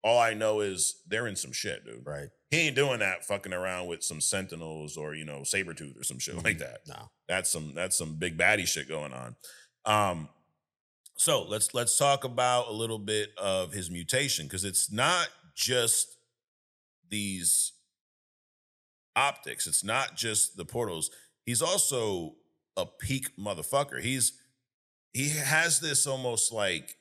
All I know is they're in some shit, dude. Right. He ain't doing that fucking around with some Sentinels or, Sabretooth or some shit like that. No. That's some big baddie shit going on. So let's talk about a little bit of his mutation, because it's not just these optics. It's not just the portals. He's also a peak motherfucker. He has this almost like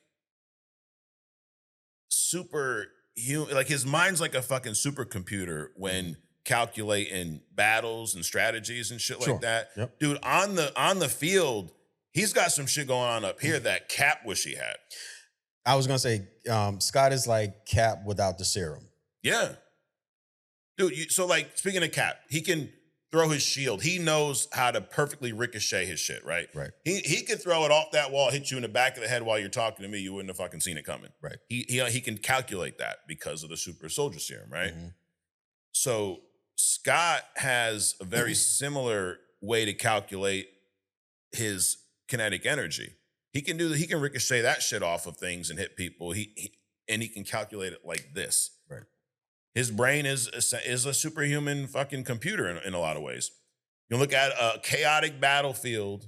super human, like his mind's like a fucking supercomputer when calculating battles and strategies and shit like that. Yep. Dude, on the field, he's got some shit going on up here that Cap wish he had. I was gonna say Scott is like Cap without the serum. Yeah. Dude, so like speaking of Cap, he can throw his shield. He knows how to perfectly ricochet his shit, right? Right. He could throw it off that wall, hit you in the back of the head while you're talking to me. You wouldn't have fucking seen it coming. Right. He can calculate that because of the super soldier serum, right? Mm-hmm. So Scott has a very similar way to calculate his kinetic energy. He can ricochet that shit off of things and hit people. And he can calculate it like this. Right. His brain is a superhuman fucking computer in a lot of ways. You look at a chaotic battlefield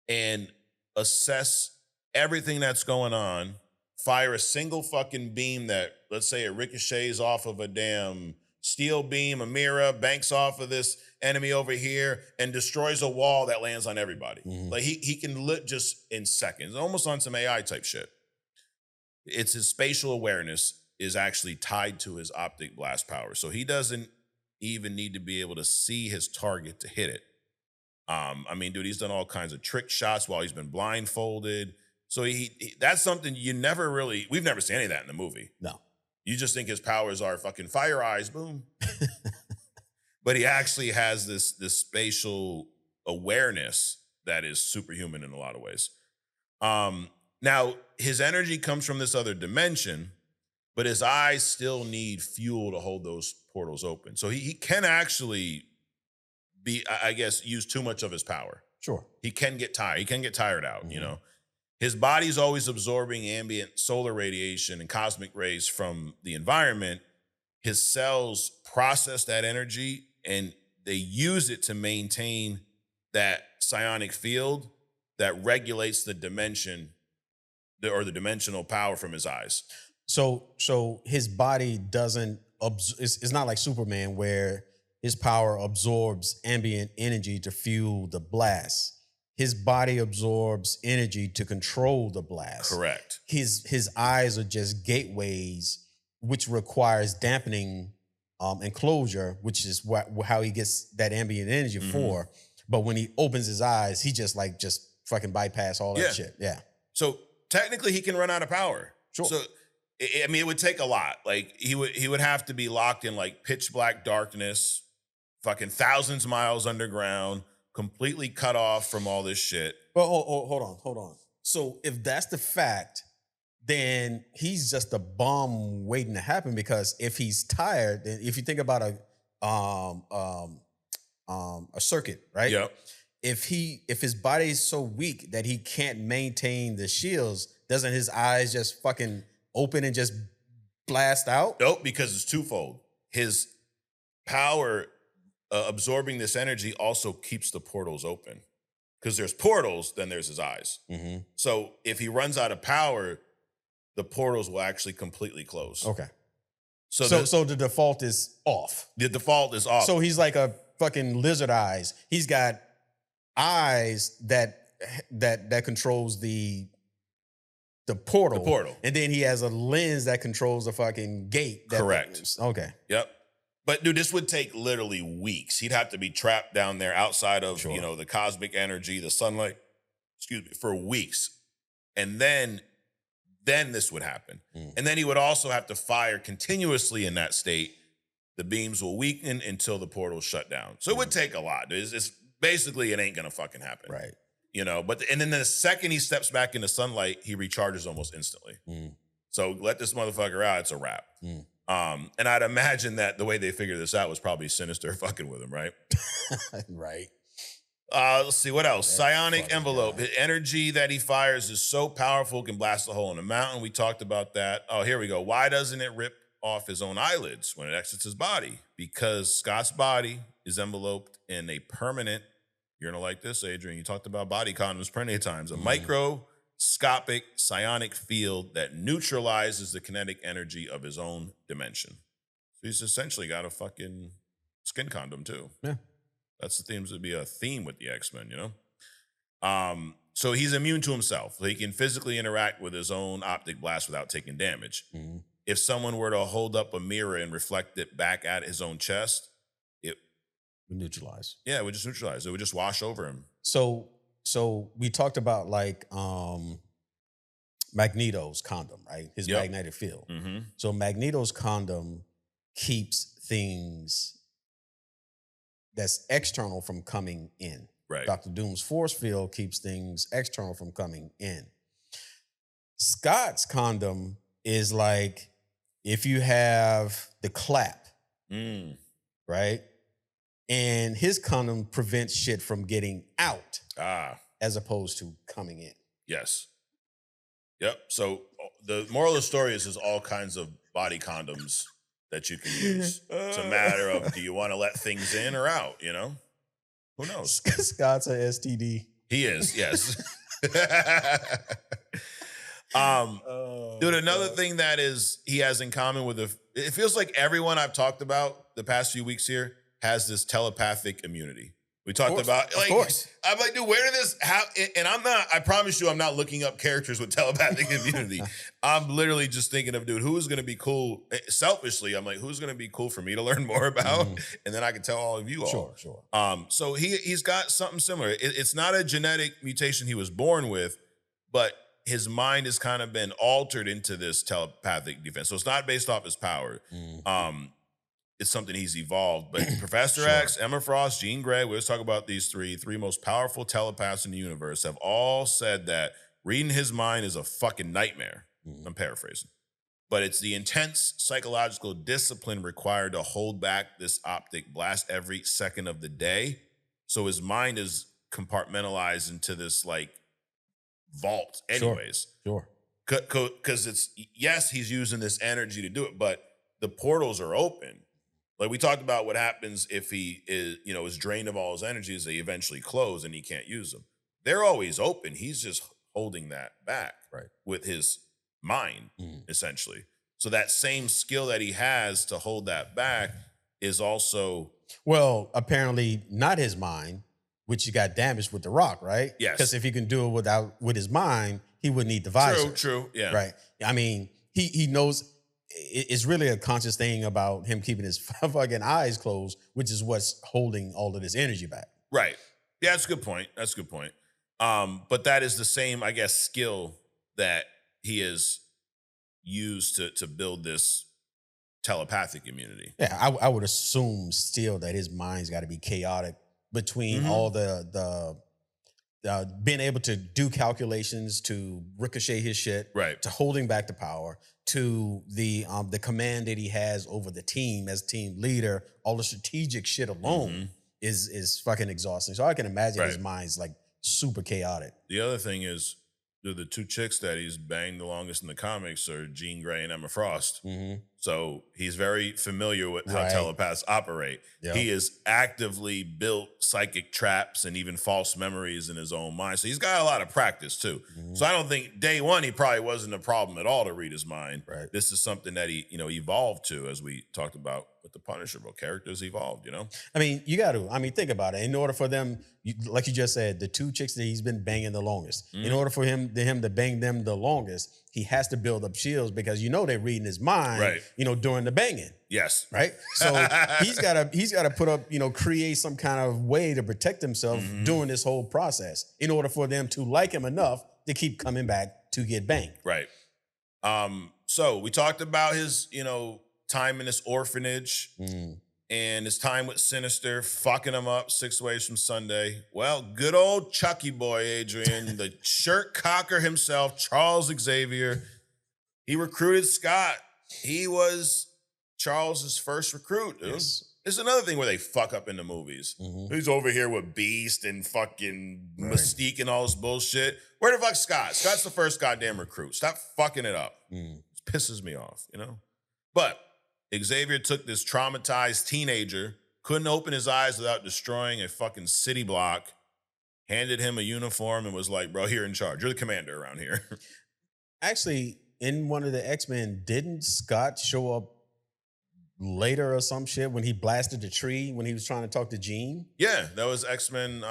and assess everything that's going on, fire a single fucking beam that, let's say it ricochets off of a damn steel beam, a mirror, banks off of this enemy over here, and destroys a wall that lands on everybody. Mm-hmm. Like he can lit just in seconds, almost on some AI type shit. It's his spatial awareness is actually tied to his optic blast power. So he doesn't even need to be able to see his target to hit it. I mean, dude, he's done all kinds of trick shots while he's been blindfolded. So he that's something we've never seen any of that in the movie. No. You just think his powers are fucking fire eyes, boom. But he actually has this spatial awareness that is superhuman in a lot of ways. Now, his energy comes from this other dimension, but his eyes still need fuel to hold those portals open. So he can actually use too much of his power. Sure. He can get tired. He can get tired out, you know. His body's always absorbing ambient solar radiation and cosmic rays from the environment. His cells process that energy and they use it to maintain that psionic field that regulates the dimension or the dimensional power from his eyes. So his body doesn't it's not like Superman where his power absorbs ambient energy to fuel the blast. His body absorbs energy to control the blast. Correct. His eyes are just gateways, which requires dampening and closure, which is how he gets that ambient energy for. But when he opens his eyes, he just fucking bypass all that shit. Yeah. So technically he can run out of power. Sure. So it would take a lot. Like he would have to be locked in like pitch black darkness, fucking thousands of miles underground, completely cut off from all this shit. Well, hold on. So if that's the fact, then he's just a bomb waiting to happen, because if he's tired, if you think about a circuit, right? Yep. If his body is so weak that he can't maintain the shields, doesn't his eyes just fucking open and just blast out? Nope, because it's twofold. His power absorbing this energy also keeps the portals open. Because there's portals, then there's his eyes. Mm-hmm. So if he runs out of power, the portals will actually completely close. Okay. So the default is off. The default is off. So he's like a fucking lizard eyes. He's got eyes that controls the portal. The portal. And then he has a lens that controls the fucking gate. Correct. Okay. Yep. But dude, this would take literally weeks. He'd have to be trapped down there outside of, the cosmic energy, the sunlight, for weeks. And then this would happen. And then he would also have to fire continuously in that state. The beams will weaken until the portals shut down. So it would take a lot. It's basically, it ain't gonna fucking happen. Right. And then the second he steps back into sunlight, he recharges almost instantly. So let this motherfucker out, it's a wrap. And I'd imagine that the way they figured this out was probably Sinister fucking with him, right? Right. Let's see, what else? Psionic envelope. The energy that he fires is so powerful, it can blast a hole in a mountain. We talked about that. Oh, here we go. Why doesn't it rip off his own eyelids when it exits his body? Because Scott's body is enveloped in a permanent, you're going to like this, Adrian, you talked about body condoms plenty of times, a microscopic psionic field that neutralizes the kinetic energy of his own dimension. So he's essentially got a fucking skin condom too. Yeah. That seems to be a theme with the X-Men, you know? So he's immune to himself. He can physically interact with his own optic blast without taking damage. Mm-hmm. If someone were to hold up a mirror and reflect it back at his own chest, it would neutralize. Yeah, it would just neutralize. It would just wash over him. So we talked about like Magneto's condom, right? His magnetic field. Mm-hmm. So Magneto's condom keeps things that's external from coming in. Right. Dr. Doom's force field keeps things external from coming in. Scott's condom is like if you have the clap, right? And his condom prevents shit from getting out as opposed to coming in. Yes. Yep. So the moral of the story is there's all kinds of body condoms that you can use. It's a matter of, do you want to let things in or out, you know? Who knows? Scott's a STD. He is, yes. Dude, another thing that he has in common with it feels like everyone I've talked about the past few weeks here has this telepathic immunity. We talked about, like, of course. I'm like, dude, where did this happen? And I promise you, I'm not looking up characters with telepathic immunity. I'm literally just thinking of, dude, who's going to be cool? Selfishly, I'm like, who's going to be cool for me to learn more about? And then I can tell all of you all. Sure. So he's got something similar. It's not a genetic mutation he was born with, but his mind has kind of been altered into this telepathic defense. So it's not based off his power. It's something he's evolved. But Professor X, Emma Frost, Jean Grey, we always talk about these three most powerful telepaths in the universe, have all said that reading his mind is a fucking nightmare. I'm paraphrasing. But it's the intense psychological discipline required to hold back this optic blast every second of the day. So his mind is compartmentalized into this like vault anyways. Sure. Because he's using this energy to do it, but the portals are open. Like we talked about what happens if he is drained of all his energies, they eventually close and he can't use them. They're always open. He's just holding that back with his mind, essentially. So that same skill that he has to hold that back is also... Well, apparently not his mind, which got damaged with the rock, right? Yes. Because if he can do it with his mind, he wouldn't need the visor. True, yeah. Right. I mean, he knows... It's really a conscious thing about him keeping his fucking eyes closed, which is what's holding all of this energy back. Right. Yeah, that's a good point. But that is the same, I guess, skill that he has used to build this telepathic immunity. Yeah, I would assume still that his mind's got to be chaotic between all the being able to do calculations, to ricochet his shit, right, to holding back the power, to the command that he has over the team as team leader. All the strategic shit alone is fucking exhausting. So I can imagine his mind's like super chaotic. The other thing is the two chicks that he's banged the longest in the comics are Jean Grey and Emma Frost. So he's very familiar with how telepaths operate. Yep. He has actively built psychic traps and even false memories in his own mind. So he's got a lot of practice too. So I don't think day one, he probably wasn't a problem at all to read his mind. Right. This is something that he, evolved to, as we talked about with the Punisher. Well, characters evolved, I mean, you got to, think about it. In order for them, like you just said, the two chicks that he's been banging the longest, in order for him to bang them the longest, he has to build up shields because they're reading his mind, during the banging. Yes. Right. So he's got to put up, create some kind of way to protect himself during this whole process in order for them to like him enough to keep coming back to get banged. Right. So we talked about his, time in this orphanage and his time with Sinister, fucking him up 6 ways from Sunday. Well, good old Chucky boy, Adrian, the shirt cocker himself, Charles Xavier. He recruited Scott. He was Charles's first recruit, dude. Yes. It's another thing where they fuck up in the movies. He's over here with Beast and fucking Mystique and all this bullshit. Where the fuck's Scott? Scott's the first goddamn recruit. Stop fucking it up. It pisses me off, But Xavier took this traumatized teenager, couldn't open his eyes without destroying a fucking city block, handed him a uniform and was like, bro, you're in charge. You're the commander around here. Actually, in one of the X-Men, didn't Scott show up later or some shit when he blasted the tree when he was trying to talk to Jean. Yeah, that was X-Men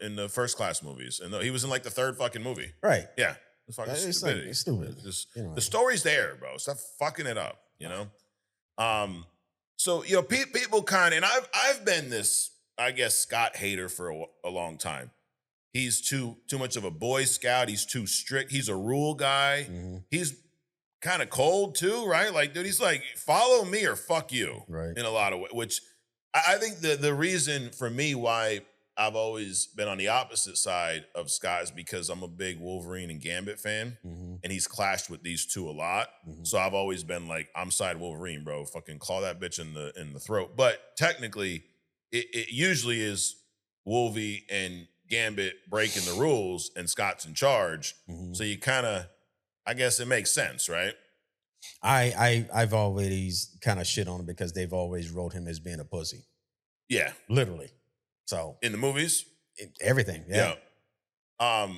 in the first class movies. And he was in like the third fucking movie. Right. Yeah. It's fucking stupidity. Like, it's stupid. The story's there, bro. Stop fucking it up, you know? So, people kind of, and I've been this, I guess, Scott hater for a long time. He's too much of a Boy Scout. He's too strict. He's a rule guy. Mm-hmm. He's kind of cold too, right? Like, dude, he's like, follow me or fuck you, right? In a lot of ways. Which I think the reason for me why I've always been on the opposite side of Scott is because I'm a big Wolverine and Gambit fan, and he's clashed with these two a lot. So I've always been like, I'm side Wolverine, bro. Fucking claw that bitch in the throat. But technically, it usually is Wolvie and Gambit breaking the rules, and Scott's in charge. So you kind of, I guess it makes sense, right? I've always kind of shit on him because they've always wrote him as being a pussy. Yeah. Literally. So in the movies? Everything. Yeah. But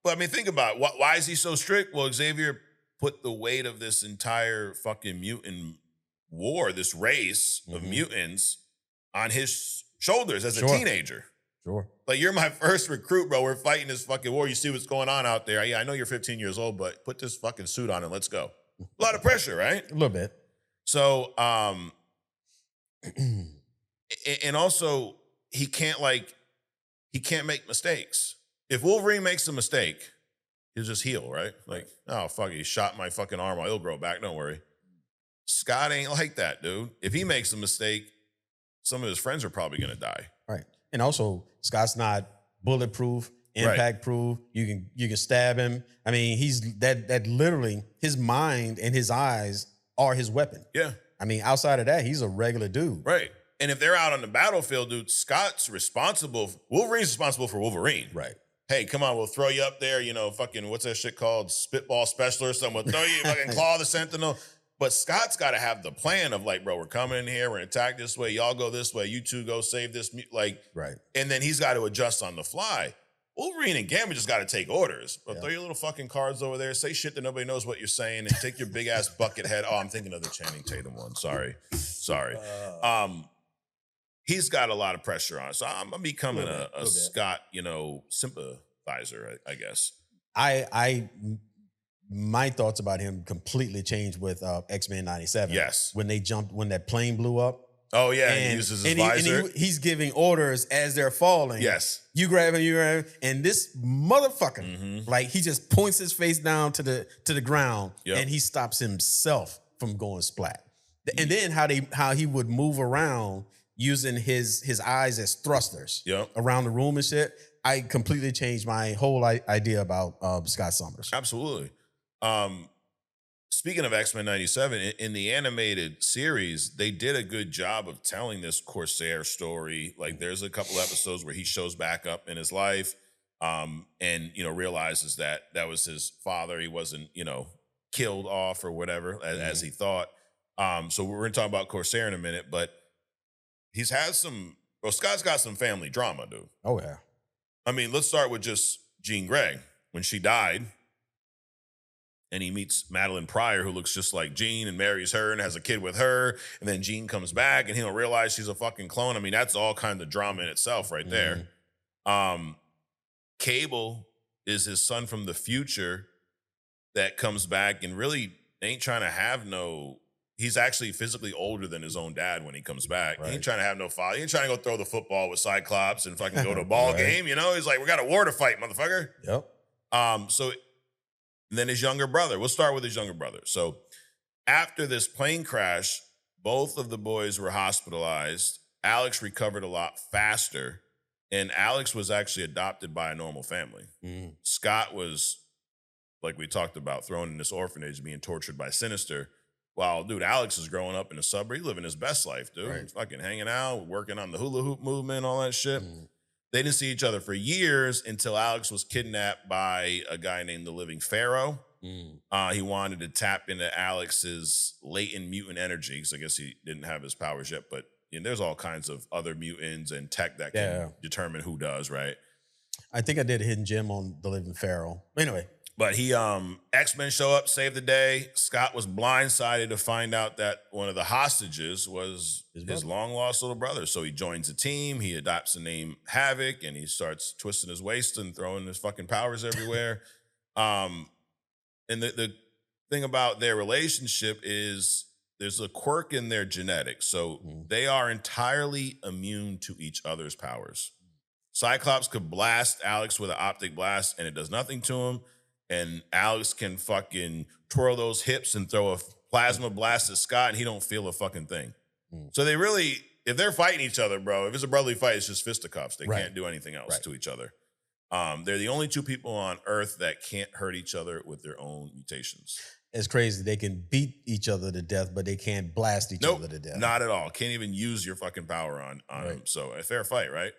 I mean, think about it. Why is he so strict? Well, Xavier put the weight of this entire fucking mutant war, this race of mutants, on his shoulders as a teenager. Sure. Like, you're my first recruit, bro. We're fighting this fucking war. You see what's going on out there. Yeah, I know you're 15 years old, but put this fucking suit on and let's go. A lot of pressure, right? A little bit. So, and also he can't make mistakes. If Wolverine makes a mistake, he'll just heal, right? Like, oh, fuck, he shot my fucking arm. It'll grow back. Don't worry. Scott ain't like that, dude. If he makes a mistake, some of his friends are probably going to die. Right. And also, Scott's not bulletproof, impact proof. You can stab him. I mean, he's that literally, his mind and his eyes are his weapon. Yeah. I mean, outside of that, he's a regular dude. Right. And if they're out on the battlefield, dude, Scott's responsible. Wolverine's responsible for Wolverine. Right. Hey, come on, we'll throw you up there. Fucking, what's that shit called? Spitball special or something. We'll throw you, fucking claw the Sentinel. But Scott's got to have the plan of like, bro, we're coming in here, we're gonna attack this way, y'all go this way, you two go save this, right. And then he's got to adjust on the fly. Wolverine and Gambit just got to take orders. But throw your little fucking cards over there, say shit that nobody knows what you're saying, and take your big ass bucket head. Oh, I'm thinking of the Channing Tatum one. Sorry. He's got a lot of pressure on. So I'm becoming a Scott, sympathizer, I guess. My thoughts about him completely changed with X-Men 97. Yes. When that plane blew up. Oh, yeah, and he uses his visor. He's giving orders as they're falling. Yes. You grab him, and this motherfucker, like, he just points his face down to the ground, and he stops himself from going splat. And then how he would move around using his eyes as thrusters around the room and shit. I completely changed my whole idea about Scott Summers. Absolutely. Speaking of X-Men 97, in the animated series, they did a good job of telling this Corsair story. Like, there's a couple episodes where he shows back up in his life, and realizes that was his father. He wasn't, killed off or whatever as he thought. So we're going to talk about Corsair in a minute, but Scott's got some family drama, dude. Oh yeah. I mean, let's start with just Jean Grey. When she died, and he meets Madeline Pryor, who looks just like Jean, and marries her and has a kid with her. And then Jean comes back and he'll realize she's a fucking clone. I mean, that's all kind of drama in itself right there. Cable is his son from the future that comes back and really ain't trying to have he's actually physically older than his own dad when he comes back. Right. He ain't trying to have no father. He ain't trying to go throw the football with Cyclops and fucking go to a ball game, He's like, we got a war to fight, motherfucker. Yep. So then his younger brother. We'll start with his younger brother. So after this plane crash, both of the boys were hospitalized. Alex recovered a lot faster, and Alex was actually adopted by a normal family. Scott was, like we talked about, thrown in this orphanage, being tortured by Sinister. While, dude, Alex is growing up in a suburb. He's living his best life, dude. Right. He's fucking hanging out, working on the hula hoop movement, all that shit. They didn't see each other for years until Alex was kidnapped by a guy named the Living Pharaoh. He wanted to tap into Alex's latent mutant energy, because I guess he didn't have his powers yet. But there's all kinds of other mutants and tech that can determine who does, right? I think I did a hidden gem on the Living Pharaoh. Anyway. But he X-Men show up, save the day. Scott was blindsided to find out that one of the hostages was his long lost little brother. So he joins the team. He adopts the name Havoc, and he starts twisting his waist and throwing his fucking powers everywhere. And the thing about their relationship is there's a quirk in their genetics. So they are entirely immune to each other's powers. Cyclops could blast Alex with an optic blast, and it does nothing to him. And Alex can fucking twirl those hips and throw a plasma blast at Scott, and he don't feel a fucking thing. So they really, if they're fighting each other, bro, if it's a brotherly fight, it's just fisticuffs. They can't do anything else to each other. They're the only two people on Earth that can't hurt each other with their own mutations. It's crazy. They can beat each other to death, but they can't blast each other to death. Not at all. Can't even use your fucking power on them. So a fair fight, right?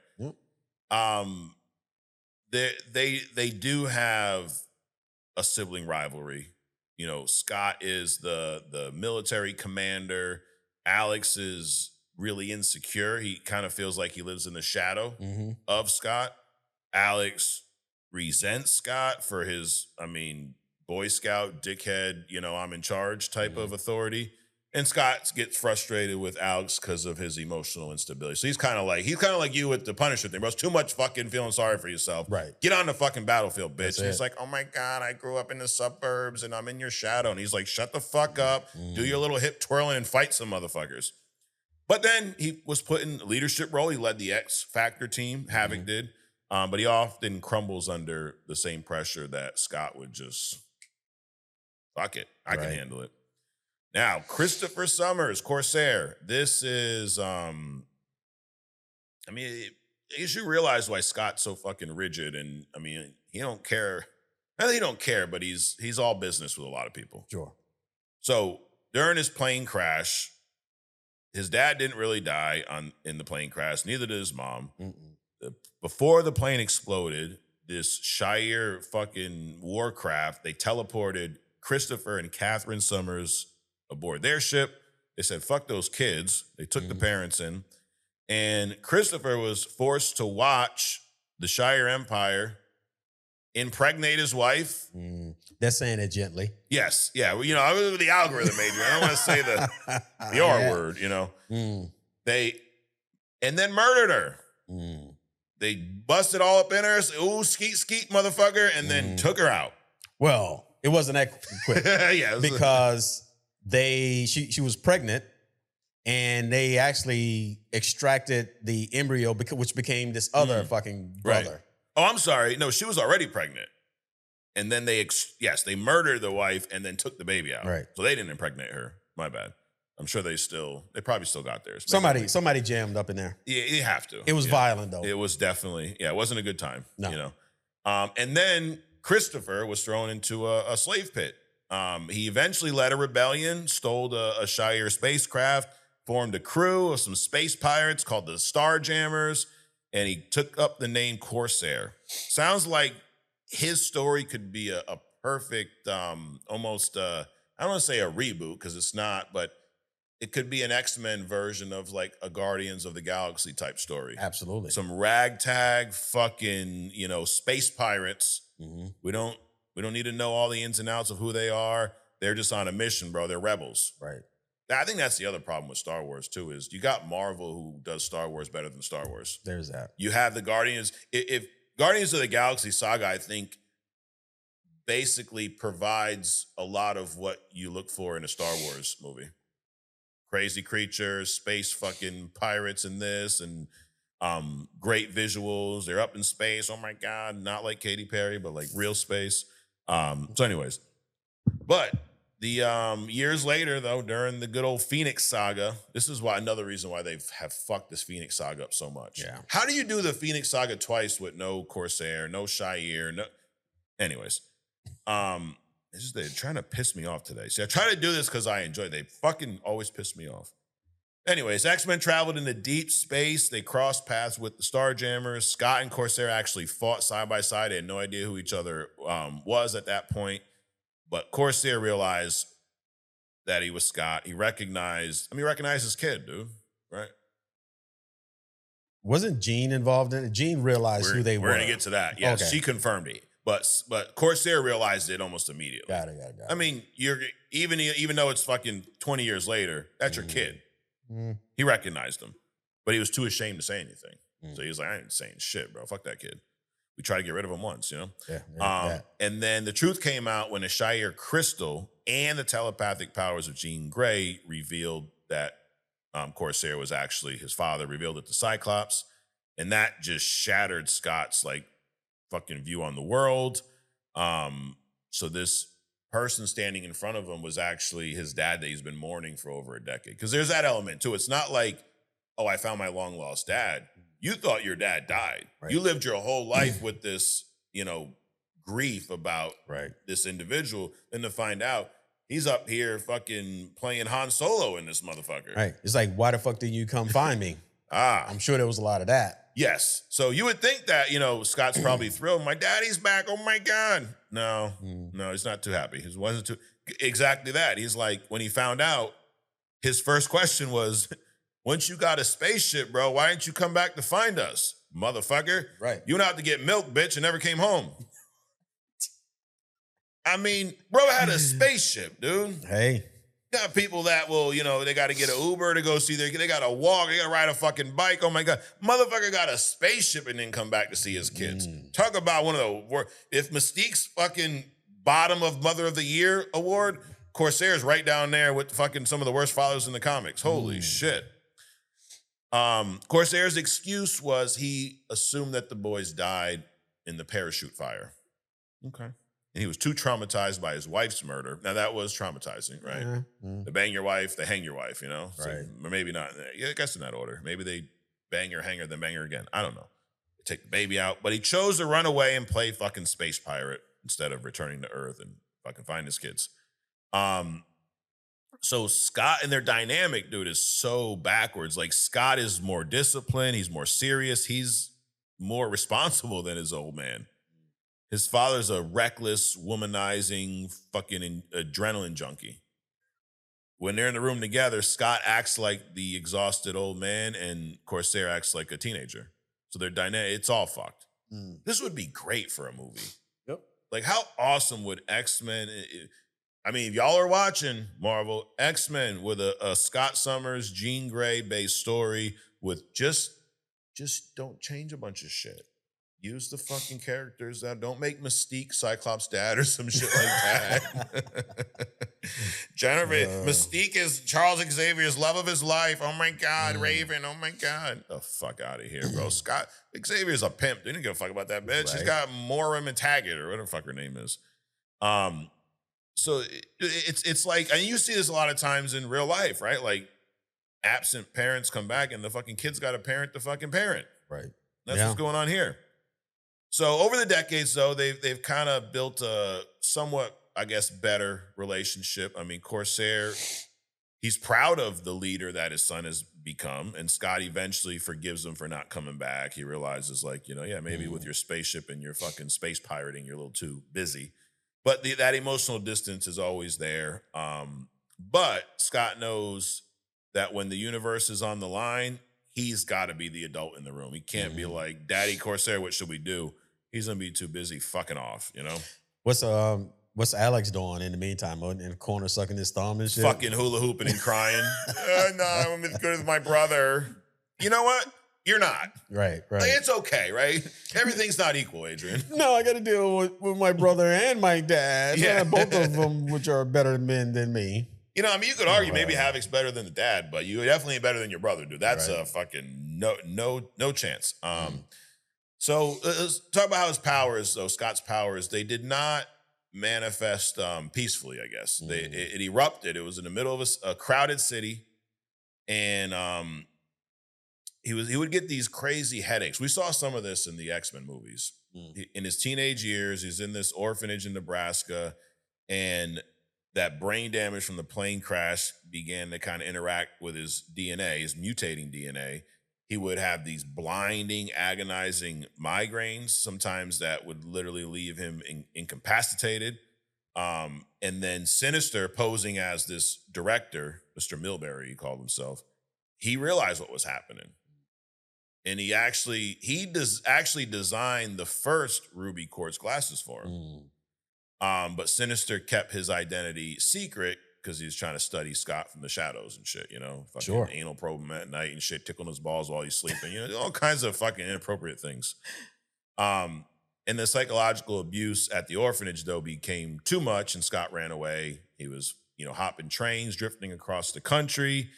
They do have a sibling rivalry. You know, Scott is the military commander. Alex is really insecure. He kind of feels like he lives in the shadow of Scott. Alex resents Scott for his, Boy Scout, dickhead, I'm in charge type of authority. And Scott gets frustrated with Alex because of his emotional instability. So he's kind of like you with the Punisher thing, bro. It's too much fucking feeling sorry for yourself. Right. Get on the fucking battlefield, bitch. And he's like, oh my God, I grew up in the suburbs and I'm in your shadow. And he's like, shut the fuck up, do your little hip twirling and fight some motherfuckers. But then he was put in a leadership role. He led the X Factor team, Havoc did. But he often crumbles under the same pressure that Scott would just, fuck it, I can handle it. Now, Christopher Summers, Corsair. This is, you should realize why Scott's so fucking rigid. And he don't care. I think he don't care, but he's all business with a lot of people. Sure. So during his plane crash, his dad didn't really die in the plane crash. Neither did his mom. Before the plane exploded, this Shire fucking warcraft, they teleported Christopher and Catherine Summers aboard their ship. They said, fuck those kids. They took the parents in. And Christopher was forced to watch the Shire Empire impregnate his wife. They're saying it gently. Yes. Yeah. Well, I was the algorithm major. I don't want to say the R word, and then murdered her. They busted all up in her. Ooh, skeet, motherfucker. And then took her out. Well, it wasn't that quick. Because she was pregnant, and they actually extracted the embryo, which became this other fucking brother. Right. Oh, I'm sorry. No, she was already pregnant, and then they murdered the wife and then took the baby out. Right. So they didn't impregnate her. My bad. I'm sure they probably still got theirs. Somebody jammed up in there. Yeah, you have to. It was violent though. It was definitely, it wasn't a good time. No. And then Christopher was thrown into a slave pit. He eventually led a rebellion, stole a Shire spacecraft, formed a crew of some space pirates called the Starjammers, and he took up the name Corsair. Sounds like his story could be a perfect, almost, I don't want to say a reboot because it's not, but it could be an X-Men version of like a Guardians of the Galaxy type story. Absolutely. Some ragtag fucking, space pirates. We don't need to know all the ins and outs of who they are. They're just on a mission, bro. They're rebels. Right. I think that's the other problem with Star Wars too, is you got Marvel who does Star Wars better than Star Wars. There's that. You have the Guardians. If Guardians of the Galaxy saga, I think, basically provides a lot of what you look for in a Star Wars movie. Crazy creatures, space fucking pirates in this, and great visuals. They're up in space. Oh my God. Not like Katy Perry, but like real space. So anyways, but the years later, though, during the good old Phoenix saga, this is another reason why they have fucked this Phoenix saga up so much. Yeah. How do you do the Phoenix saga twice with no Corsair, no Shire, no? Anyways, they're trying to piss me off today. See, I try to do this because I enjoy it. They fucking always piss me off. Anyways, X-Men traveled into deep space. They crossed paths with the Starjammers. Scott and Corsair actually fought side by side. They had no idea who each other was at that point. But Corsair realized that he was Scott. He recognized his kid, dude, right? Wasn't Jean involved in it? Jean realized who they were. We're going to get to that. Yes, okay. She confirmed it. But Corsair realized it almost immediately. Got it. I mean, you're even though it's fucking 20 years later, that's your kid. He recognized him, but he was too ashamed to say anything. So he was like, I ain't saying shit, bro. Fuck that kid. We tried to get rid of him once, you know? Yeah. And then the truth came out when the Shire crystal and the telepathic powers of Jean Grey revealed that Corsair was actually his father, revealed it to Cyclops. And that just shattered Scott's like fucking view on the world. So this person standing in front of him was actually his dad that he's been mourning for over a decade. Because there's that element too. It's not like, oh, I found my long lost dad. You thought your dad died. Right. You lived your whole life with this, grief about this individual. Then to find out he's up here fucking playing Han Solo in this motherfucker. Right. It's like, why the fuck didn't you come find me? I'm sure there was a lot of that. Yes. So you would think that, Scott's probably thrilled. My daddy's back. Oh my God. No, he's not too happy. He wasn't too, exactly that. He's like, when he found out, his first question was, once you got a spaceship, bro, why didn't you come back to find us? Motherfucker. Right. You went out to get milk, bitch, and never came home. I mean, bro had a spaceship, dude. Hey. Got people that will, they got to get an Uber to go see they got to walk, they got to ride a fucking bike. Oh my God. Motherfucker got a spaceship and then come back to see his kids. Talk about one of the worst. If Mystique's fucking bottom of Mother of the Year award, Corsair's right down there with fucking some of the worst fathers in the comics. Holy shit. Corsair's excuse was he assumed that the boys died in the parachute fire. Okay. And he was too traumatized by his wife's murder. Now, that was traumatizing, right? They bang your wife, they hang your wife, Right. So, or maybe not. Yeah, I guess in that order. Maybe they bang her, hang her, then bang her again. I don't know. They take the baby out. But he chose to run away and play fucking space pirate instead of returning to Earth and fucking find his kids. So Scott and their dynamic, dude, is so backwards. Like, Scott is more disciplined. He's more serious. He's more responsible than his old man. His father's a reckless, womanizing, fucking adrenaline junkie. When they're in the room together, Scott acts like the exhausted old man and Corsair acts like a teenager. So they're dynamic. It's all fucked. This would be great for a movie. Yep. Like, how awesome would X-Men... I mean, if y'all are watching Marvel, X-Men with a Scott Summers, Jean Grey based story with just don't change a bunch of shit. Use the fucking characters that don't make Mystique Cyclops' dad or some shit like that. Mystique is Charles Xavier's love of his life. Oh my God, Raven. Oh my God. The fuck out of here, bro. Xavier's a pimp. They didn't give a fuck about that bitch. Right. She's got Moira Taggart or whatever the fuck her name is. So it's like, and you see this a lot of times in real life, right? Like, absent parents come back and the fucking kid's got to parent the fucking parent. Right. That's what's going on here. So over the decades, though, they've kind of built a somewhat, I guess, better relationship. I mean, Corsair, he's proud of the leader that his son has become, and Scott eventually forgives him for not coming back. He realizes, like, maybe with your spaceship and your fucking space pirating, you're a little too busy. But that emotional distance is always there. But Scott knows that when the universe is on the line, he's got to be the adult in the room. He can't be like, Daddy Corsair, what should we do? He's going to be too busy fucking off, What's Alex doing in the meantime? In the corner sucking his thumb and shit? Fucking hula hooping and crying. No, I'm as good as my brother. You know what? You're not. Right. Like, it's okay, right? Everything's not equal, Adrian. No, I got to deal with my brother and my dad. Yeah. Both of them, which are better men than me. You could argue maybe Havoc's better than the dad, but you're definitely better than your brother, dude. That's a fucking no chance. So let's talk about how his powers, though, Scott's powers, they did not manifest peacefully, I guess. It erupted. It was in the middle of a crowded city, and he would get these crazy headaches. We saw some of this in the X-Men movies. In his teenage years, he's in this orphanage in Nebraska, and that brain damage from the plane crash began to kind of interact with his DNA, his mutating DNA. He would have these blinding, agonizing migraines, sometimes that would literally leave him incapacitated. And then Sinister, posing as this director, Mr. Milbury, he called himself, he realized what was happening. And he does actually designed the first ruby quartz glasses for him. But Sinister kept his identity secret because he was trying to study Scott from the shadows and shit, you know, fucking anal probe him at night and shit, tickling his balls while he's sleeping, you know, all kinds of fucking inappropriate things. And the psychological abuse at the orphanage, though, became too much, and Scott ran away. He was, you know, hopping trains, drifting across the country.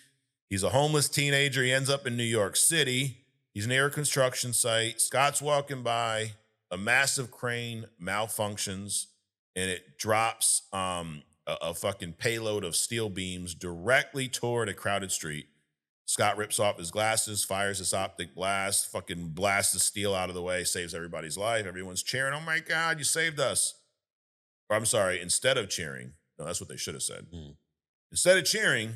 He's a homeless teenager. He ends up in New York City. He's near a construction site. Scott's walking by. A massive crane malfunctions, and it drops a fucking payload of steel beams directly toward a crowded street. Scott rips off his glasses, fires his optic blast, fucking blasts the steel out of the way, saves everybody's life. Everyone's cheering, "Oh my God, you saved us." Or I'm sorry, instead of cheering, no, that's what they should have said. Instead of cheering,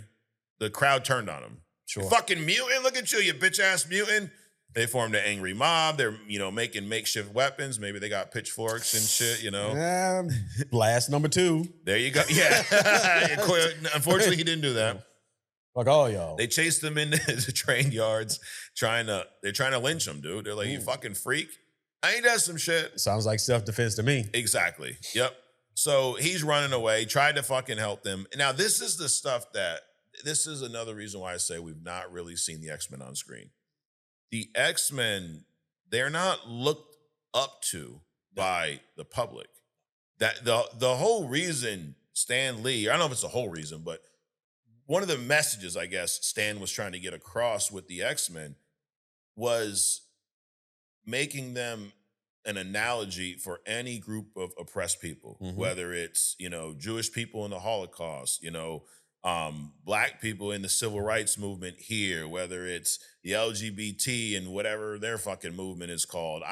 the crowd turned on him. Sure. You fucking mutant, look at you, you bitch ass mutant. They formed an angry mob. They're, you know, making makeshift weapons. Maybe they got pitchforks and shit, you know. Blast number 2. There you go. Yeah. Unfortunately, he didn't do that. Fuck all y'all. They chased him into the train yards, they're trying to lynch him, dude. They're like, "You fucking freak. I ain't that some shit." Sounds like self-defense to me. Exactly. Yep. So he's running away, tried to fucking help them. Now, this is the stuff this is another reason why I say we've not really seen the X-Men on screen. The X-Men, they're not looked up to by the public. That the whole reason Stan Lee, I don't know if it's the whole reason, but one of the messages, I guess, Stan was trying to get across with the X-Men was making them an analogy for any group of oppressed people, whether it's, you know, Jewish people in the Holocaust, you know, Black people in the civil rights movement here, whether it's the LGBT and whatever their fucking movement is called.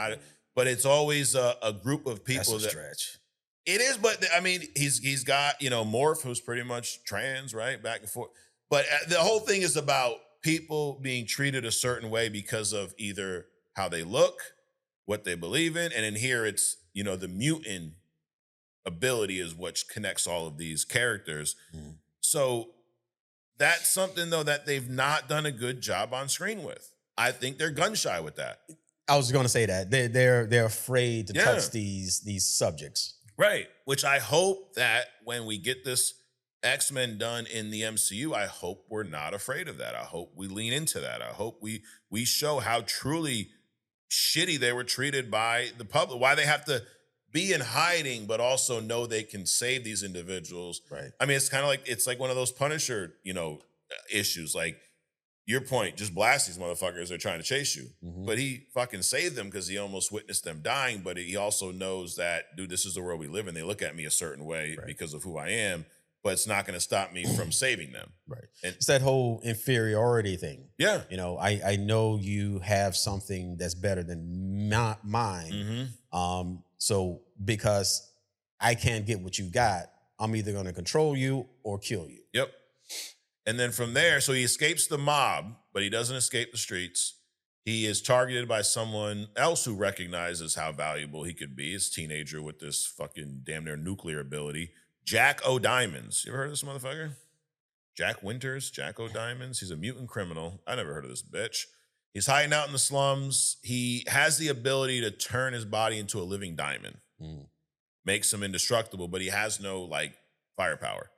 But it's always a group of people. That's a stretch. It is, but I mean, he's got, you know, Morph, who's pretty much trans, right? Back and forth. But the whole thing is about people being treated a certain way because of either how they look, what they believe in. And in here, it's, you know, the mutant ability is what connects all of these characters. So that's something, though, that they've not done a good job on screen with. I think they're gun shy with that. I was going to say that. They're afraid to touch these subjects. Right. Which I hope that when we get this X-Men done in the MCU, I hope we're not afraid of that. I hope we lean into that. I hope we show how truly shitty they were treated by the public, why they have to be in hiding, but also know they can save these individuals. Right. I mean, it's like one of those Punisher, you know, issues. Like, your point, just blast these motherfuckers, they're trying to chase you. But he fucking saved them because he almost witnessed them dying. But he also knows that, dude, this is the world we live in. They look at me a certain way because of who I am, but it's not going to stop me from saving them. Right. And it's that whole inferiority thing. Yeah. You know, I know you have something that's better than mine. So because I can't get what you got, I'm either going to control you or kill you. Yep. And then from there, so he escapes the mob, but he doesn't escape the streets. He is targeted by someone else who recognizes how valuable he could be. This teenager with this fucking damn near nuclear ability. Jack O'Diamonds. You ever heard of this motherfucker? Jack Winters, Jack O'Diamonds. He's a mutant criminal. I never heard of this bitch. He's hiding out in the slums. He has the ability to turn his body into a living diamond. Makes him indestructible, but he has no, like, firepower.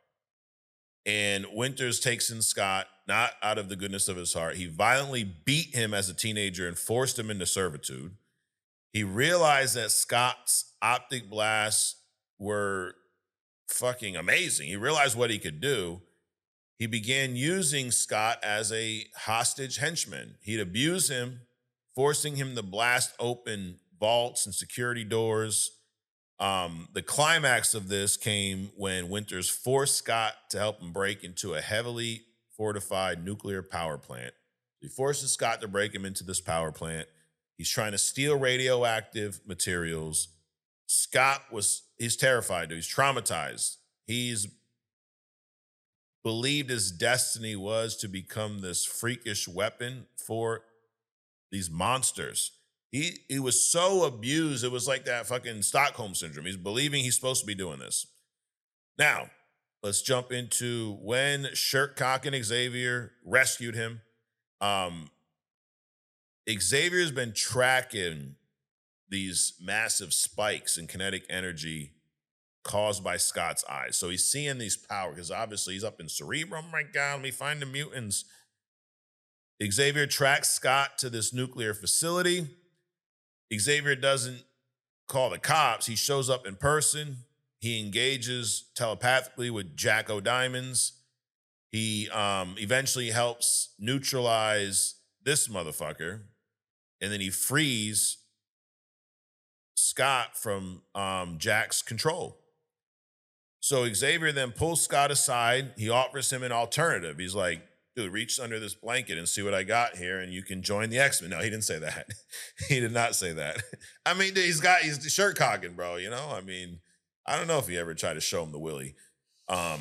And Winters takes in Scott, not out of the goodness of his heart. He violently beat him as a teenager and forced him into servitude. He realized that Scott's optic blasts were fucking amazing. He realized what he could do. He began using Scott as a hostage henchman. He'd abuse him, forcing him to blast open vaults and security doors. The climax of this came when Winters forced Scott to help him break into a heavily fortified nuclear power plant. He forces Scott to break him into this power plant. He's trying to steal radioactive materials. He's terrified, dude. He's traumatized. He's believed his destiny was to become this freakish weapon for these monsters. He was so abused, it was like that fucking Stockholm syndrome. He's believing he's supposed to be doing this. Now, let's jump into when Shirtcock and Xavier rescued him. Xavier's been tracking these massive spikes in kinetic energy caused by Scott's eyes. So he's seeing these powers because obviously he's up in Cerebro. Oh my God, let me find the mutants. Xavier tracks Scott to this nuclear facility. Xavier doesn't call the cops. He shows up in person. He engages telepathically with Jack O'Diamonds. He eventually helps neutralize this motherfucker. And then he frees Scott from Jack's control. So Xavier then pulls Scott aside. He offers him an alternative. He's like, dude, reach under this blanket and see what I got here, and you can join the X-Men. No, he didn't say that. He did not say that. I mean, he's shirt cocking, bro, you know? I mean, I don't know if he ever tried to show him the willy. I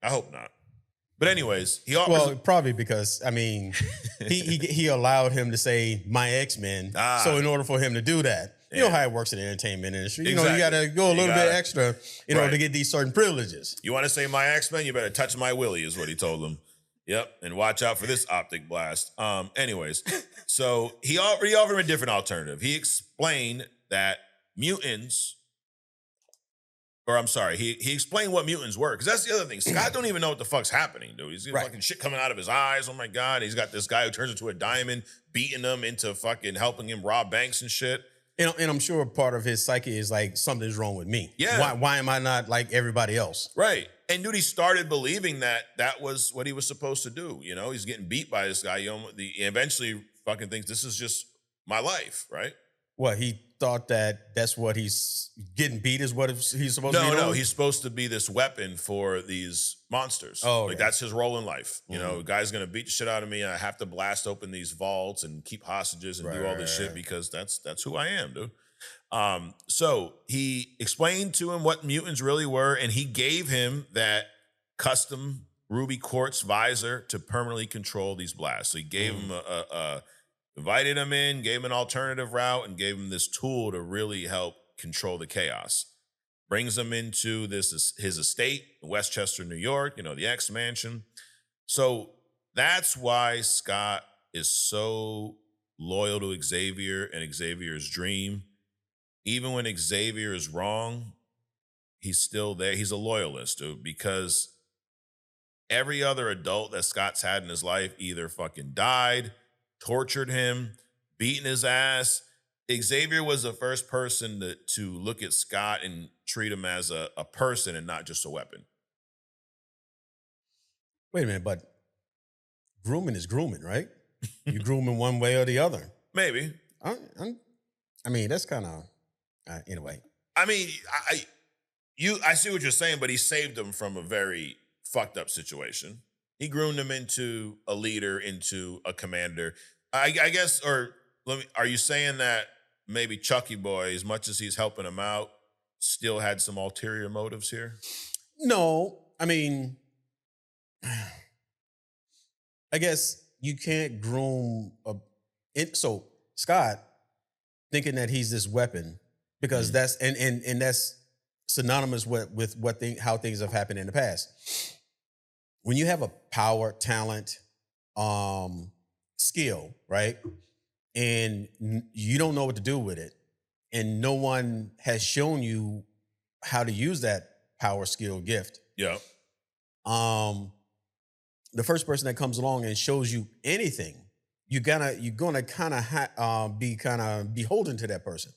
hope not. But anyways, he offers... Well, probably because, I mean, he allowed him to say, my X-Men. So in order for him to do that, you know how it works in the entertainment industry. Exactly. You got to go a little bit extra in order to get these certain privileges. You want to say my X-Men? You better touch my willy, is what he told him. Yep, and watch out for this optic blast. Anyways, so he offered him a different alternative. He explained that mutants... Or I'm sorry, he explained what mutants were. Because that's the other thing. Scott don't even know what the fuck's happening, dude. He's got fucking shit coming out of his eyes. Oh my God. He's got this guy who turns into a diamond, beating him into fucking helping him rob banks and shit. And I'm sure part of his psyche is like, something's wrong with me. Yeah. Why am I not like everybody else? Right. And dude, he started believing that was what he was supposed to do. You know, he's getting beat by this guy. He eventually fucking thinks this is just my life, right? What, he thought that's what he's getting beat is what he's supposed to be doing? No, he's supposed to be this weapon for these monsters. Oh, like that's his role in life. You know, the guy's gonna beat the shit out of me. I have to blast open these vaults and keep hostages and do all this shit because that's who I am, dude. So he explained to him what mutants really were, and he gave him that custom ruby quartz visor to permanently control these blasts. So he gave him invited him in, gave him an alternative route, and gave him this tool to really help control the chaos. Brings him into his estate, Westchester, New York, you know, the X Mansion. So that's why Scott is so loyal to Xavier and Xavier's dream. Even when Xavier is wrong, he's still there. He's a loyalist, dude, because every other adult that Scott's had in his life either fucking died, tortured him, beaten his ass. Xavier was the first person to look at Scott and treat him as a person and not just a weapon. Wait a minute, but grooming is grooming, right? You groom in one way or the other. Maybe. I mean, that's kind of, anyway. I mean, I see what you're saying, but he saved him from a very fucked up situation. He groomed him into a leader, into a commander. I guess, are you saying that maybe Chucky Boy, as much as he's helping him out, still had some ulterior motives here? No, I mean, I guess you can't groom so Scott thinking that he's this weapon because that's and that's synonymous with how things have happened in the past. When you have a power, talent, skill, right? And you don't know what to do with it, and no one has shown you how to use that power, skill, gift. Yeah. The first person that comes along and shows you anything, you're gonna kind of be kind of beholden to that person.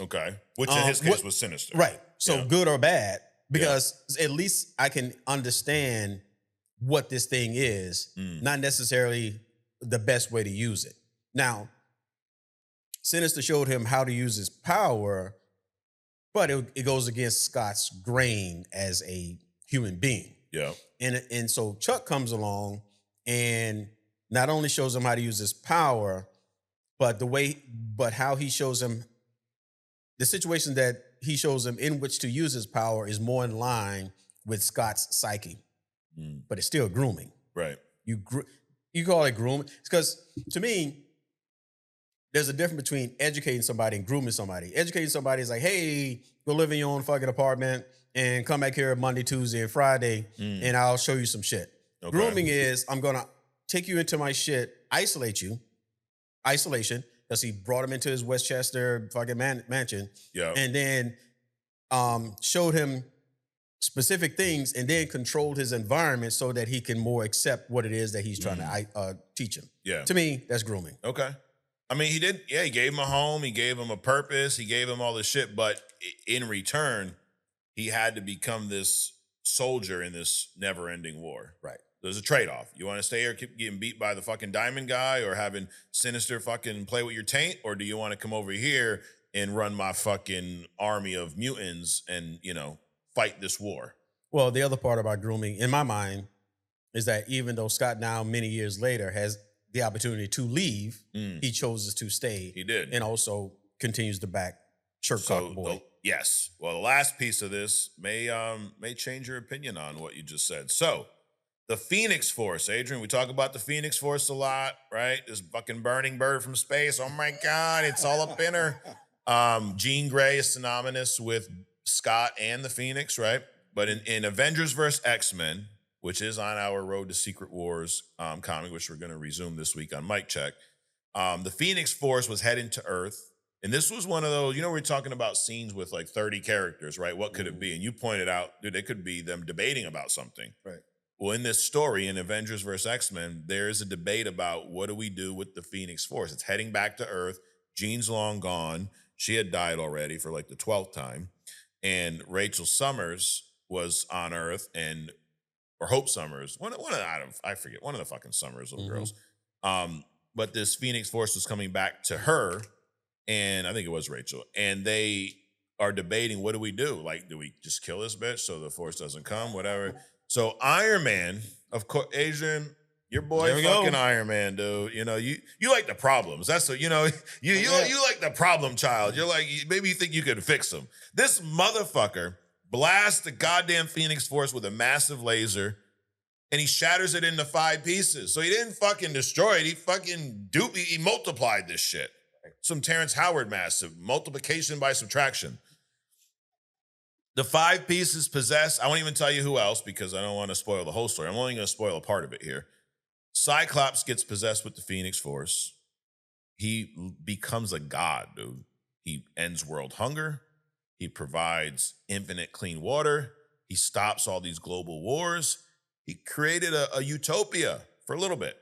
Okay. Which in his case was Sinister. Right. So good or bad, because at least I can understand what this thing is, not necessarily the best way to use it. Now, Sinister showed him how to use his power, but it goes against Scott's grain as a human being. Yeah. And so Chuck comes along and not only shows him how to use his power, but how he shows him the situation that he shows him in which to use his power is more in line with Scott's psyche. But it's still grooming. Right. You call it grooming because to me, there's a difference between educating somebody and grooming somebody. Educating somebody is like, hey, go live in your own fucking apartment and come back here Monday, Tuesday, and Friday, and I'll show you some shit. Okay. Grooming is I'm gonna take you into my shit, isolate you. isolation because he brought him into his Westchester fucking mansion, Yeah. and then showed him specific things, and then controlled his environment so that he can more accept what it is that he's trying to teach him. Yeah. To me, that's grooming. Okay. I mean, he did. Yeah, he gave him a home. He gave him a purpose. He gave him all this shit. But in return, he had to become this soldier in this never-ending war. Right. There's a trade-off. You want to stay here, keep getting beat by the fucking diamond guy, or having Sinister fucking play with your taint, or do you want to come over here and run my fucking army of mutants and, you know, fight this war? Well, the other part about grooming, in my mind, is that even though Scott now, many years later, has the opportunity to leave, he chooses to stay. He did. And also continues to back Shirtcock Boy. Yes. Well, the last piece of this may change your opinion on what you just said. So, the Phoenix Force, Adrian, we talk about the Phoenix Force a lot, right? This fucking burning bird from space. Oh my God, it's all up in her. Jean Grey is synonymous with Scott and the Phoenix, right? But in Avengers vs. X-Men, which is on our Road to Secret Wars comic, which we're going to resume this week on Mic Check, the Phoenix Force was heading to Earth. And this was one of those, you know, we're talking about scenes with like 30 characters, right? What could it be? And you pointed out, dude, it could be them debating about something. Right. Well, in this story, in Avengers vs. X-Men, there is a debate about what do we do with the Phoenix Force. It's heading back to Earth. Jean's long gone. She had died already for like the 12th time. And Rachel Summers was on Earth, or Hope Summers, I forget, one of the fucking Summers little girls. But this Phoenix Force was coming back to her, and I think it was Rachel, and they are debating, what do we do? Like, do we just kill this bitch so the Force doesn't come, whatever? So Iron Man, of course, Adrian, your boy fucking Iron Man, dude. You know, you like the problems. That's what, you know, you like the problem child. You're like, maybe you think you could fix them. This motherfucker blasts the goddamn Phoenix Force with a massive laser, and he shatters it into 5 pieces. So he didn't fucking destroy it. He fucking he multiplied this shit. Some Terrence Howard massive multiplication by subtraction. The 5 pieces possess, I won't even tell you who else because I don't want to spoil the whole story. I'm only going to spoil a part of it here. Cyclops gets possessed with the Phoenix Force. He becomes a god, dude. He ends world hunger. He provides infinite clean water. He stops all these global wars. He created a utopia for a little bit.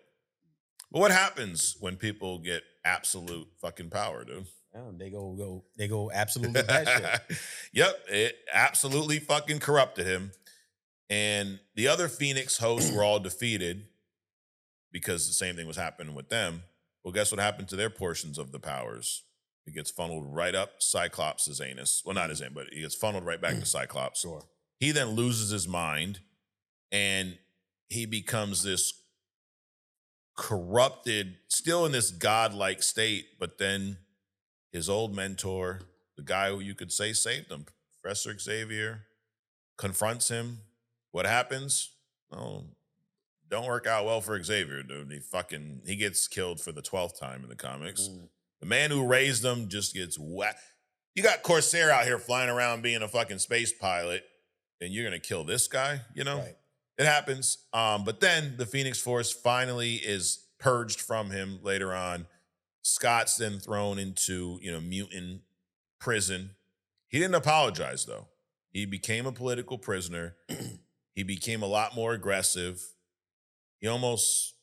But what happens when people get absolute fucking power, dude? Oh, they go absolutely batshit. Yep, it absolutely fucking corrupted him. And the other Phoenix hosts were all defeated because the same thing was happening with them. Well, guess what happened to their portions of the powers? It gets funneled right up Cyclops' anus. Well, not his anus, but he gets funneled right back to Cyclops. Sure. He then loses his mind, and he becomes this corrupted, still in this godlike state, but then his old mentor, the guy who you could say saved him, Professor Xavier, confronts him. What happens? Oh, don't work out well for Xavier, dude. He gets killed for the 12th time in the comics. The man who raised him just gets whacked. You got Corsair out here flying around being a fucking space pilot, and you're gonna kill this guy, you know? Right. It happens. But then the Phoenix Force finally is purged from him later on. Scott's then thrown into, mutant prison. He didn't apologize, though. He became a political prisoner. He became a lot more aggressive. He almost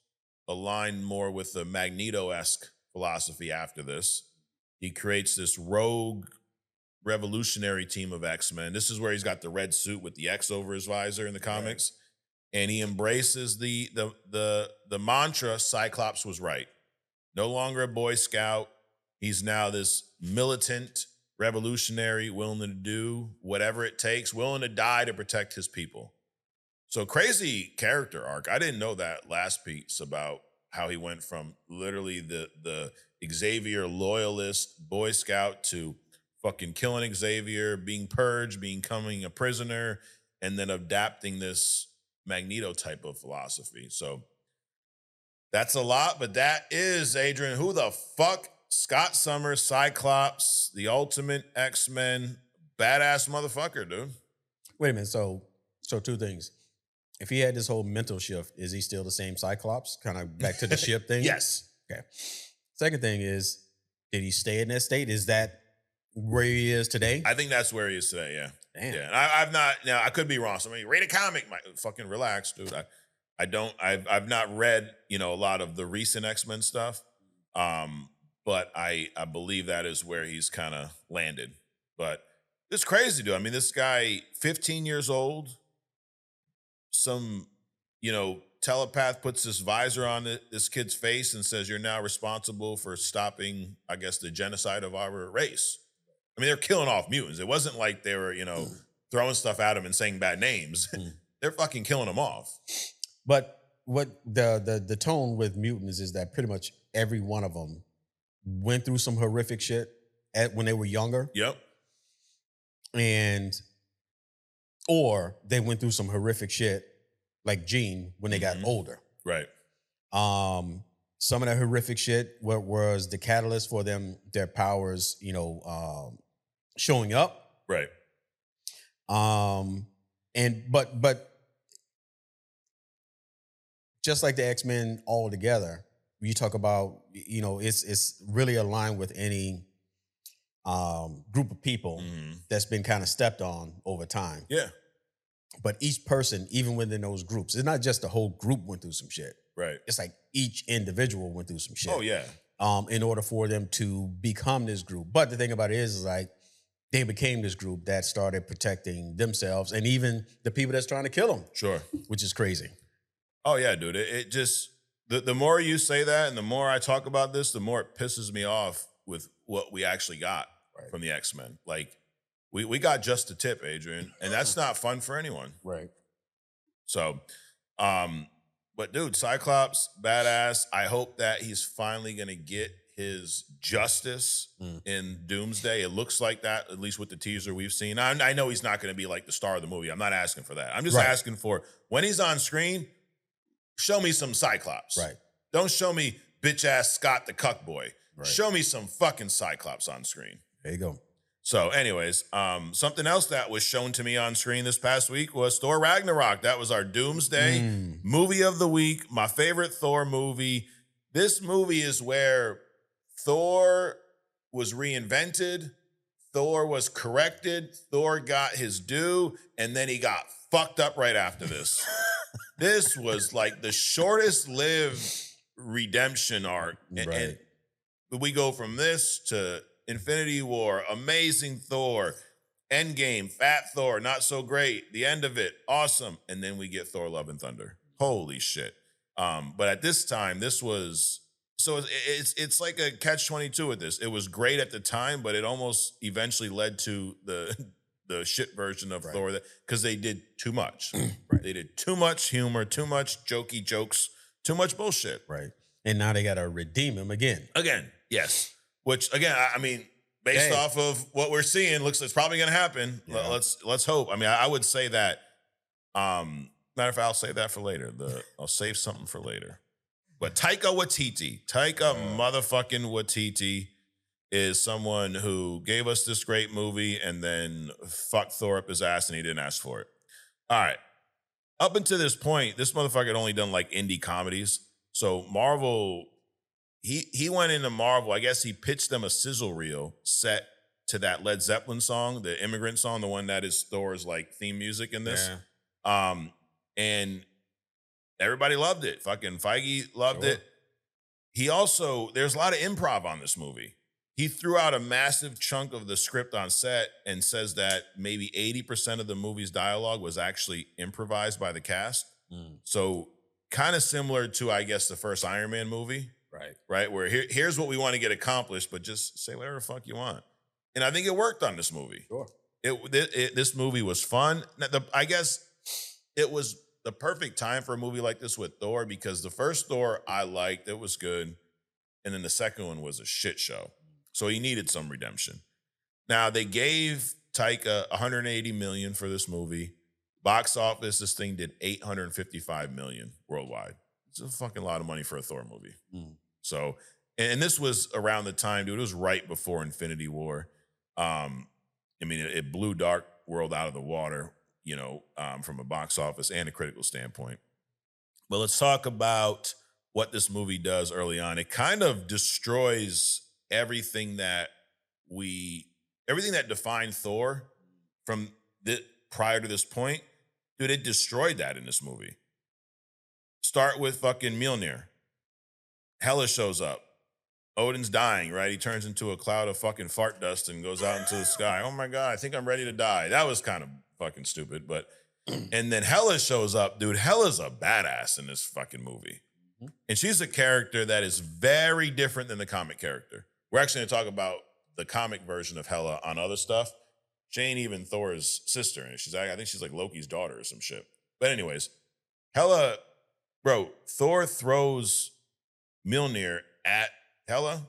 aligned more with the Magneto-esque philosophy after this. He creates this rogue revolutionary team of X-Men. This is where he's got the red suit with the X over his visor in the comics. Right. And he embraces the mantra, Cyclops was right. No longer a Boy Scout. He's now this militant revolutionary, willing to do whatever it takes, willing to die to protect his people. So crazy character arc. I didn't know that last piece about how he went from literally the Xavier loyalist Boy Scout to fucking killing Xavier, being purged, becoming a prisoner, and then adapting this Magneto type of philosophy. So that's a lot, but that is, Adrian, who the fuck? Scott Summers, Cyclops, the ultimate X-Men, badass motherfucker, dude. Wait a minute. So 2 things. If he had this whole mental shift, is he still the same Cyclops? Kind of back to the ship thing? Yes. Okay. Second thing is, did he stay in that state? Is that where he is today? I think that's where he is today. Yeah. Damn. Yeah. And I've not. Now I could be wrong. Somebody read a comic. Fucking relax, dude. I don't. I've not read a lot of the recent X-Men stuff. But I believe that is where he's kind of landed. But it's crazy, dude. I mean, this guy, 15 years old, some, telepath puts this visor on this kid's face and says, "You're now responsible for stopping, I guess, the genocide of our race." I mean, they're killing off mutants. It wasn't like they were, throwing stuff at him and saying bad names. They're fucking killing them off. But what the tone with mutants is that pretty much every one of them went through some horrific shit when they were younger. Yep. Or they went through some horrific shit like Jean when they got older. Right. Some of that horrific shit was the catalyst for their powers, showing up. Right. But just like the X-Men all together, you talk about, it's really aligned with any group of people that's been kind of stepped on over time. Yeah. But each person, even within those groups, it's not just the whole group went through some shit. Right. It's like each individual went through some shit. Oh, yeah. In order for them to become this group. But the thing about it is like, they became this group that started protecting themselves and even the people that's trying to kill them. Sure. Which is crazy. Oh, yeah, dude. It just, the more you say that and the more I talk about this, the more it pisses me off with what we actually got from the X-Men. Like, we got just the tip, Adrian, and that's not fun for anyone. Right. So, but dude, Cyclops, badass. I hope that he's finally going to get his justice in Doomsday. It looks like that, at least with the teaser we've seen. I know he's not going to be like the star of the movie. I'm not asking for that. I'm just asking for, when he's on screen, show me some Cyclops. Right. Don't show me bitch ass Scott the cuck boy. Right. Show me some fucking Cyclops on screen. There you go. So anyways, something else that was shown to me on screen this past week was Thor Ragnarok. That was our Doomsday movie of the week. My favorite Thor movie. This movie is where Thor was reinvented. Thor was corrected. Thor got his due. And then he got fucked up right after this. This was like the shortest lived redemption arc. And we go from this to Infinity War, amazing Thor, Endgame, fat Thor, not so great. The end of it, awesome. And then we get Thor Love and Thunder. Holy shit. But at this time, this was, so it's like a catch-22 with this. It was great at the time, but it almost eventually led to the shit version of Thor, because they did too much. They did too much humor, too much jokey jokes, too much bullshit. Right. And now they got to redeem him again. Again, yes. Which, again, I mean, based off of what we're seeing, looks like it's probably going to happen. Yeah. Let's hope. I mean, I would say that, matter of fact, I'll say that for later. I'll save something for later. But Taika motherfucking Waititi is someone who gave us this great movie and then fucked Thor up his ass and he didn't ask for it. All right. Up until this point, this motherfucker had only done like indie comedies. So Marvel, he went into Marvel. I guess he pitched them a sizzle reel set to that Led Zeppelin song, the Immigrant song, the one that is Thor's like theme music in this. Yeah. And everybody loved it. Fucking Feige loved it. He also, there's a lot of improv on this movie. He threw out a massive chunk of the script on set and says that maybe 80% of the movie's dialogue was actually improvised by the cast. So kind of similar to, I guess, the first Iron Man movie. Right. Where here's what we want to get accomplished, but just say whatever the fuck you want. And I think it worked on this movie. Sure. This movie was fun. I guess it was the perfect time for a movie like this with Thor, because the first Thor I liked, it was good. And then the second one was a shit show. So he needed some redemption. Now they gave Taika $180 million for this movie. Box office, this thing did $855 million worldwide. It's a fucking lot of money for a Thor movie. So, and this was around the time, dude, it was right before Infinity War. I mean, it blew Dark World out of the water, from a box office and a critical standpoint. But let's talk about what this movie does early on. It kind of destroys everything that defined Thor from prior to this point. Dude, it destroyed that in this movie. Start with fucking Mjolnir. Hela shows up. Odin's dying, right? He turns into a cloud of fucking fart dust and goes out into the sky. Oh my God, I think I'm ready to die. That was kind of fucking stupid, but and then Hela shows up, dude. Hela's a badass in this fucking movie. And she's a character that is very different than the comic character. We're actually going to talk about the comic version of Hela on other stuff. She ain't even Thor's sister, and I think she's like Loki's daughter or some shit. But anyways, Hela, bro, Thor throws Mjolnir at Hela.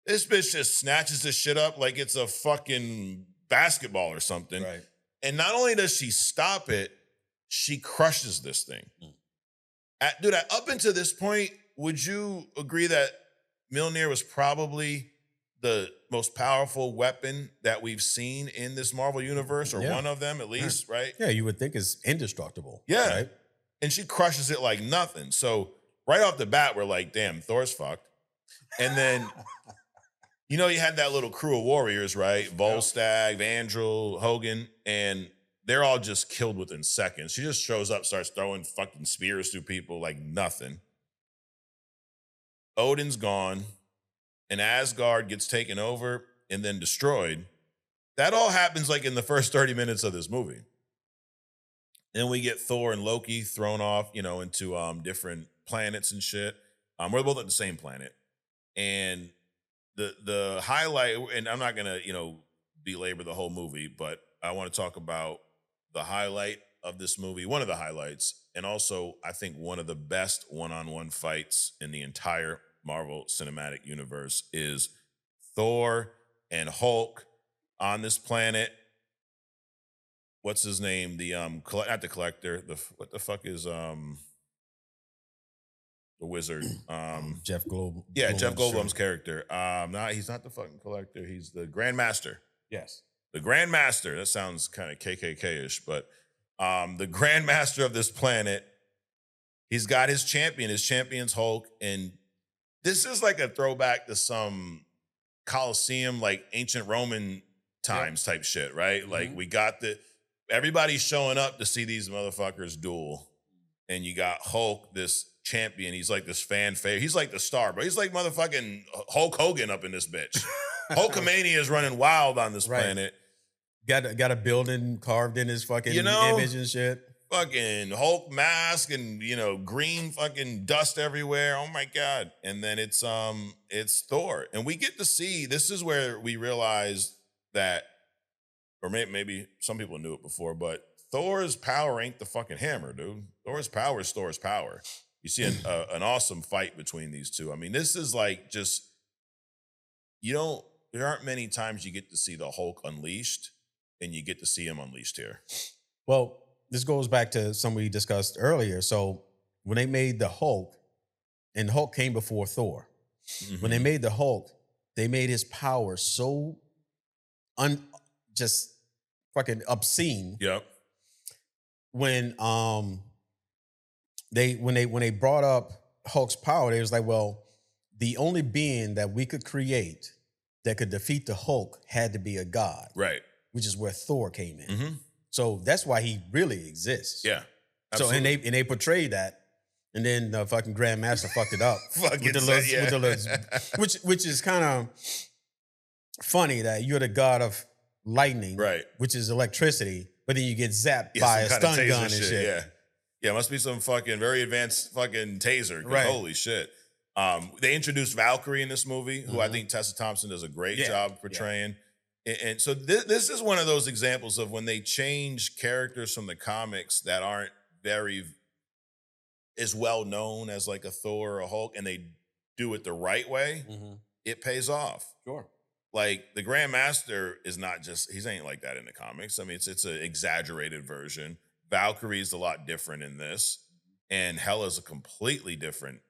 This bitch just snatches this shit up like it's a fucking basketball or something. Right. And not only does she stop it, she crushes this thing. Dude, up until this point, would you agree that Mjolnir was probably the most powerful weapon that we've seen in this Marvel universe, or one of them at least, right? Yeah, you would think it's indestructible. Yeah. Right? And she crushes it like nothing. So right off the bat, we're like, damn, Thor's fucked. And then, you had that little crew of warriors, right? Volstagg, Vandrel, Hogan, and they're all just killed within seconds. She just shows up, starts throwing fucking spears through people like nothing. Odin's gone, and Asgard gets taken over and then destroyed. That all happens like in the first 30 minutes of this movie. Then we get Thor and Loki thrown off, into different planets and shit. We're both at the same planet. And the highlight, and I'm not gonna, belabor the whole movie, but I want to talk about the highlight of this movie, one of the highlights, and also I think one of the best one-on-one fights in the entire Marvel Cinematic Universe is Thor and Hulk on this planet. What's his name? The not the Collector. What the fuck is the Wizard? Jeff Goldblum. Yeah, Jeff Goldblum's character. He's not the fucking Collector. He's the Grandmaster. Yes. The Grandmaster. That sounds kind of KKK-ish, but the Grandmaster of this planet. He's got his champion. His champion's Hulk, and this is like a throwback to some Colosseum, like ancient Roman times type shit, right? Mm-hmm. Like we got everybody's showing up to see these motherfuckers duel, and you got Hulk, this champion. He's like this fan favorite. He's like the star, bro. He's like motherfucking Hulk Hogan up in this bitch. Hulkamania is running wild on this planet. Got a building carved in his fucking image and shit. Fucking Hulk mask and green fucking dust everywhere. Oh my God. And then it's Thor. And we get to see, this is where we realize that, or maybe some people knew it before, but Thor's power ain't the fucking hammer, dude. Thor's power is Thor's power. You see an awesome fight between these two. I mean, this is like just, there aren't many times you get to see the Hulk unleashed, and you get to see him unleashed here. Well, this goes back to something we discussed earlier. So when they made the Hulk, and Hulk came before Thor, when they made the Hulk, they made his power so just fucking obscene. Yep. When they brought up Hulk's power, they was like, well, the only being that we could create that could defeat the Hulk had to be a god. Right. Which is where Thor came in. Mm-hmm. So that's why he really exists. Yeah. Absolutely. So and they portrayed that, and then the fucking Grandmaster fucked it up which is kind of funny that you're the god of lightning, right? Which is electricity, but then you get zapped by a stun gun and shit. Yeah, must be some fucking very advanced fucking taser. Right. Holy shit. They introduced Valkyrie in this movie, who I think Tessa Thompson does a great job portraying. Yeah. And so this is one of those examples of when they change characters from the comics that aren't very as well known as like a Thor or a Hulk, and they do it the right way, it pays off. Sure. Like the Grandmaster is not just, he ain't like that in the comics. I mean, it's an exaggerated version. Valkyrie's a lot different in this, and Hela's a completely different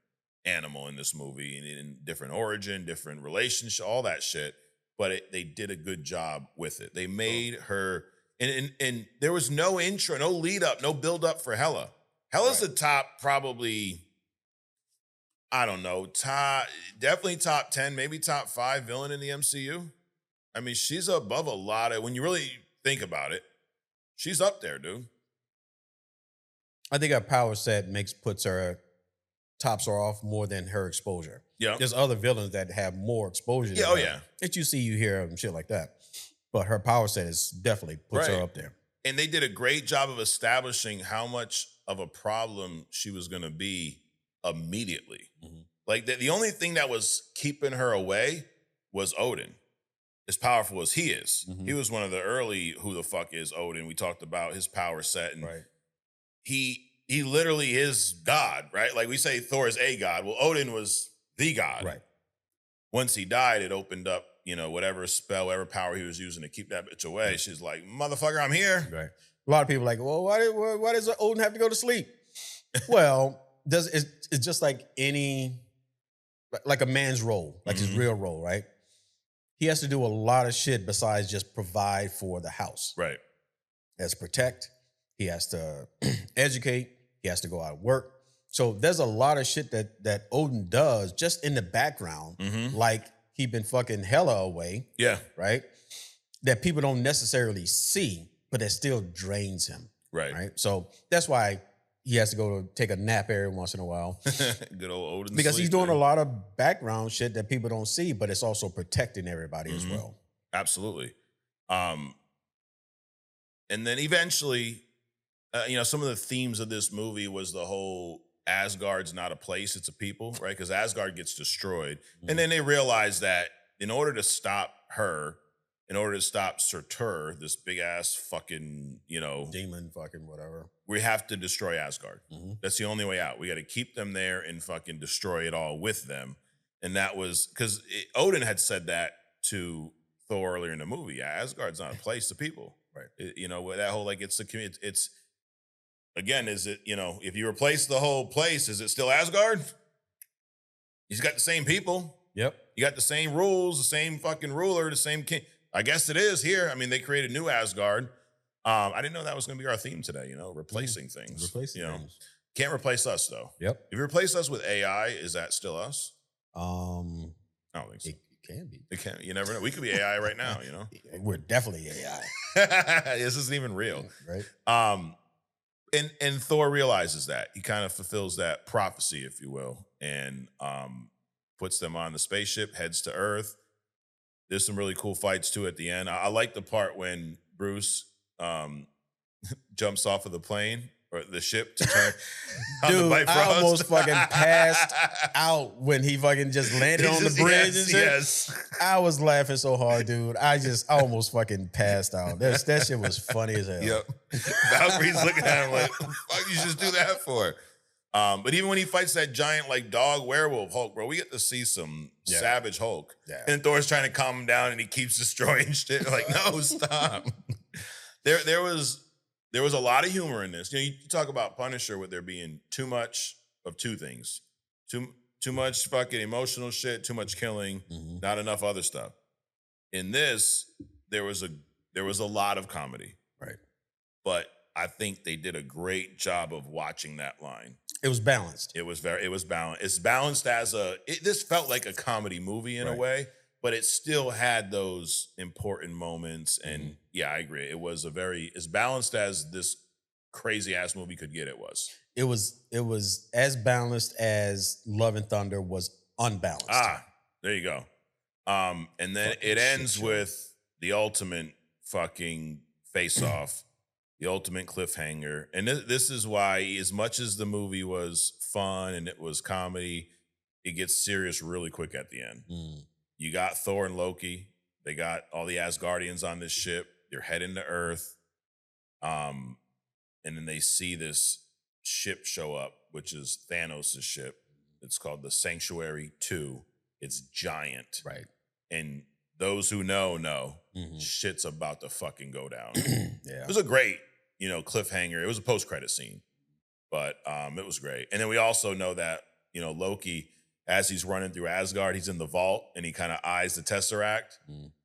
animal in this movie, in different origin, different relationship, all that shit. But they did a good job with it. They made her, and there was no intro, no lead up, no build up for Hela. Hela's the top probably I don't know, definitely top 10, maybe top 5 villain in the MCU. I mean, she's above a lot of, when you really think about it, she's up there, dude. I think her power set puts her tops her off more than her exposure. Yeah. There's other villains that have more exposure. Yeah, than her, that you see, you hear, and shit like that. But her power set is definitely puts her up there. And they did a great job of establishing how much of a problem she was going to be immediately. Mm-hmm. Like the only thing that was keeping her away was Odin. As powerful as he is, he was one of the early who the fuck is Odin. We talked about his power set, and he literally is God, right? Like we say Thor is a god. Well, Odin was the god. Right. Once he died, it opened up, whatever spell, whatever power he was using to keep that bitch away. Right. She's like, motherfucker, I'm here. Right. A lot of people are like, well, why does Odin have to go to sleep? Well, it's just like like a man's role, like his real role, right? He has to do a lot of shit besides just provide for the house. Right. He has to protect. He has to educate. He has to go out and work. So there's a lot of shit that Odin does just in the background, like he been fucking hella away. Yeah. Right? That people don't necessarily see, but that still drains him. Right. So that's why he has to go to take a nap every once in a while. Good old Odin. Because he's doing a lot of background shit that people don't see, but it's also protecting everybody as well. Absolutely. And then eventually, some of the themes of this movie was the whole Asgard's not a place, it's a people, right? Because Asgard gets destroyed. And then they realize that in order to stop her, in order to stop Surtur, this big ass fucking, demon fucking whatever, we have to destroy Asgard. That's the only way out. We got to keep them there and fucking destroy it all with them. And that was because Odin had said that to Thor earlier in the movie. Asgard's not a place, the people. Right. That whole, like, it's the community. It's, again, is it, if you replace the whole place, is it still Asgard? He's got the same people. Yep. You got the same rules, the same fucking ruler, the same king. I guess it is here. I mean, they created new Asgard. I didn't know that was going to be our theme today, replacing things. Replacing things. Can't replace us, though. Yep. If you replace us with AI, is that still us? I don't think so. It can be. It can. You never know. We could be AI right now, We're definitely AI. This isn't even real. Right. And Thor realizes that. He kind of fulfills that prophecy, if you will, and puts them on the spaceship, heads to Earth. There's some really cool fights, too, at the end. I like the part when Bruce jumps off of the plane or the ship to turn on the Bifrost. I almost fucking passed out when he fucking just landed on the bridge and shit. Yes. I was laughing so hard, dude. I almost fucking passed out. That shit was funny as hell. Yep. Valkyrie's looking at him like, what the fuck you just do that for? But even when he fights that giant like dog werewolf Hulk, bro, we get to see some savage Hulk. Yeah. And Thor's trying to calm him down and he keeps destroying shit. Like, no, stop. There was a lot of humor in this. You talk about Punisher with there being too much of two things. Too much fucking emotional shit, too much killing, not enough other stuff. In this, there was a lot of comedy. Right. But I think they did a great job of watching that line. It was balanced. It was balanced. It's balanced this felt like a comedy movie in a way, but it still had those important moments. And yeah, I agree. It was as balanced as this crazy ass movie could get. It was as balanced as Love and Thunder was unbalanced. There you go. And then it ends with the ultimate fucking face-off. The ultimate cliffhanger. And this is why, as much as the movie was fun and it was comedy, it gets serious really quick at the end. You got Thor and Loki. They got all the Asgardians on this ship. They're heading to Earth. And then they see this ship show up, which is Thanos' ship. It's called the Sanctuary 2. It's giant. Right. And those who know, shit's about to fucking go down. Yeah. It was a great, cliffhanger. It was a post-credit scene, but it was great. And then we also know that, Loki, as he's running through Asgard, he's in the vault and he kind of eyes the Tesseract.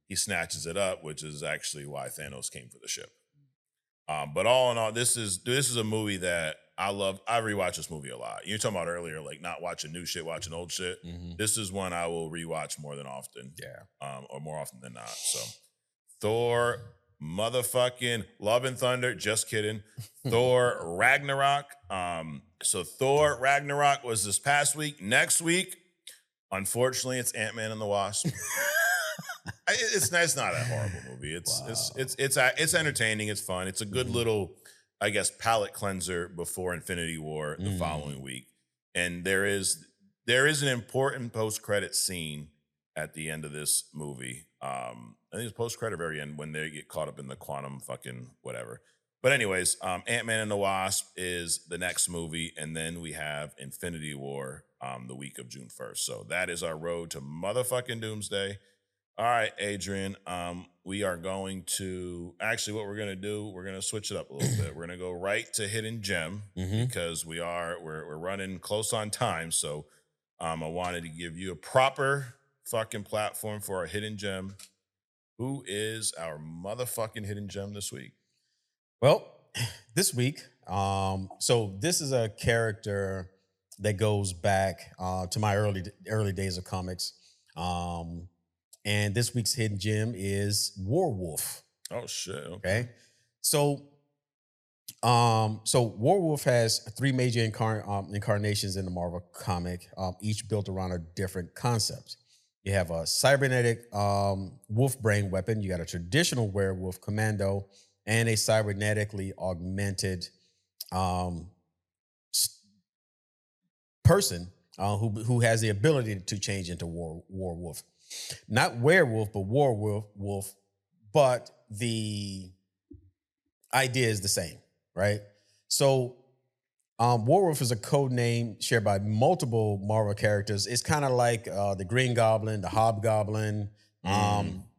He snatches it up, which is actually why Thanos came for the ship. But all in all, this is a movie that I rewatch this movie a lot. You're talking about earlier, like not watching new shit, watching old shit. Mm-hmm. This is one I will rewatch more than often. Yeah. Or more often than not. So Thor, motherfucking Love and Thunder. Just kidding. Thor Ragnarok. So Thor Ragnarok was this past week. Next week, unfortunately, it's Ant-Man and the Wasp. It's not a horrible movie. It's entertaining. It's fun. It's a good little, I guess, palate cleanser before Infinity War the following week. And there is an important post-credit scene at the end of this movie. I think it's post-credit very end when they get caught up in the quantum fucking whatever. But anyways, Ant-Man and the Wasp is the next movie, and then we have Infinity War the week of June 1st. So that is our road to motherfucking Doomsday. All right, Adrian, we are going to, actually what we're going to do, we're going to switch it up a little bit. We're going to go right to Hidden Gem because we're running close on time. So I wanted to give you a proper fucking platform for our Hidden Gem. Who is our motherfucking Hidden Gem this week? Well, this week, so this is a character that goes back to my early days of comics. And this week's Hidden Gem is Warwolf. Oh shit. Okay. So Warwolf has three major incarnations in the Marvel comic, each built around a different concept. You have a cybernetic wolf brain weapon. You got a traditional werewolf commando, and a cybernetically augmented person who has the ability to change into Warwolf. Not werewolf, but Warwolf. But the idea is the same, right? So Warwolf is a code name shared by multiple Marvel characters. It's kind of like the Green Goblin, the Hobgoblin,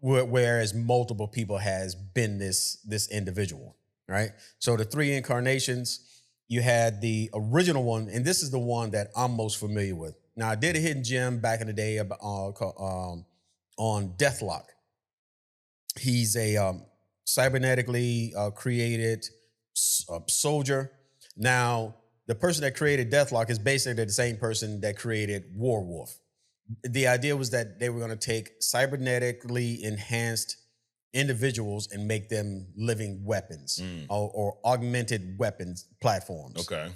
whereas multiple people has been this individual, right? So the three incarnations, you had the original one, and this is the one that I'm most familiar with. Now, I did a Hidden Gem back in the day on Deathlock. He's a cybernetically created soldier. Now, the person that created Deathlock is basically the same person that created Warwolf. The idea was that they were going to take cybernetically enhanced individuals and make them living weapons or augmented weapons platforms. Okay.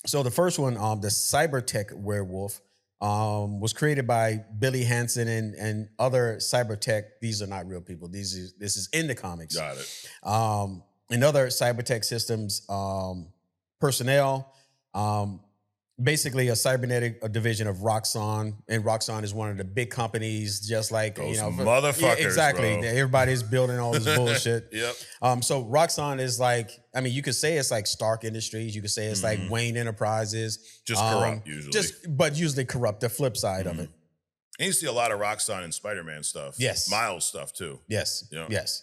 So the first one, the Cybertech Werewolf, was created by Billy Hansen and other Cybertech. These are not real people. This is in the comics. Got it. And other Cybertech systems personnel. Basically a cybernetic division of Roxxon, and Roxxon is one of the big companies, just like those motherfuckers. Yeah, exactly. Bro. Everybody's building all this bullshit. Yep. So Roxxon is like, I mean, you could say it's like Stark Industries. You could say it's like Wayne Enterprises. Just corrupt usually. But usually corrupt. The flip side of it. And you see a lot of Roxxon and Spider-Man stuff. Yes. Miles stuff too. Yes. Yeah. Yes.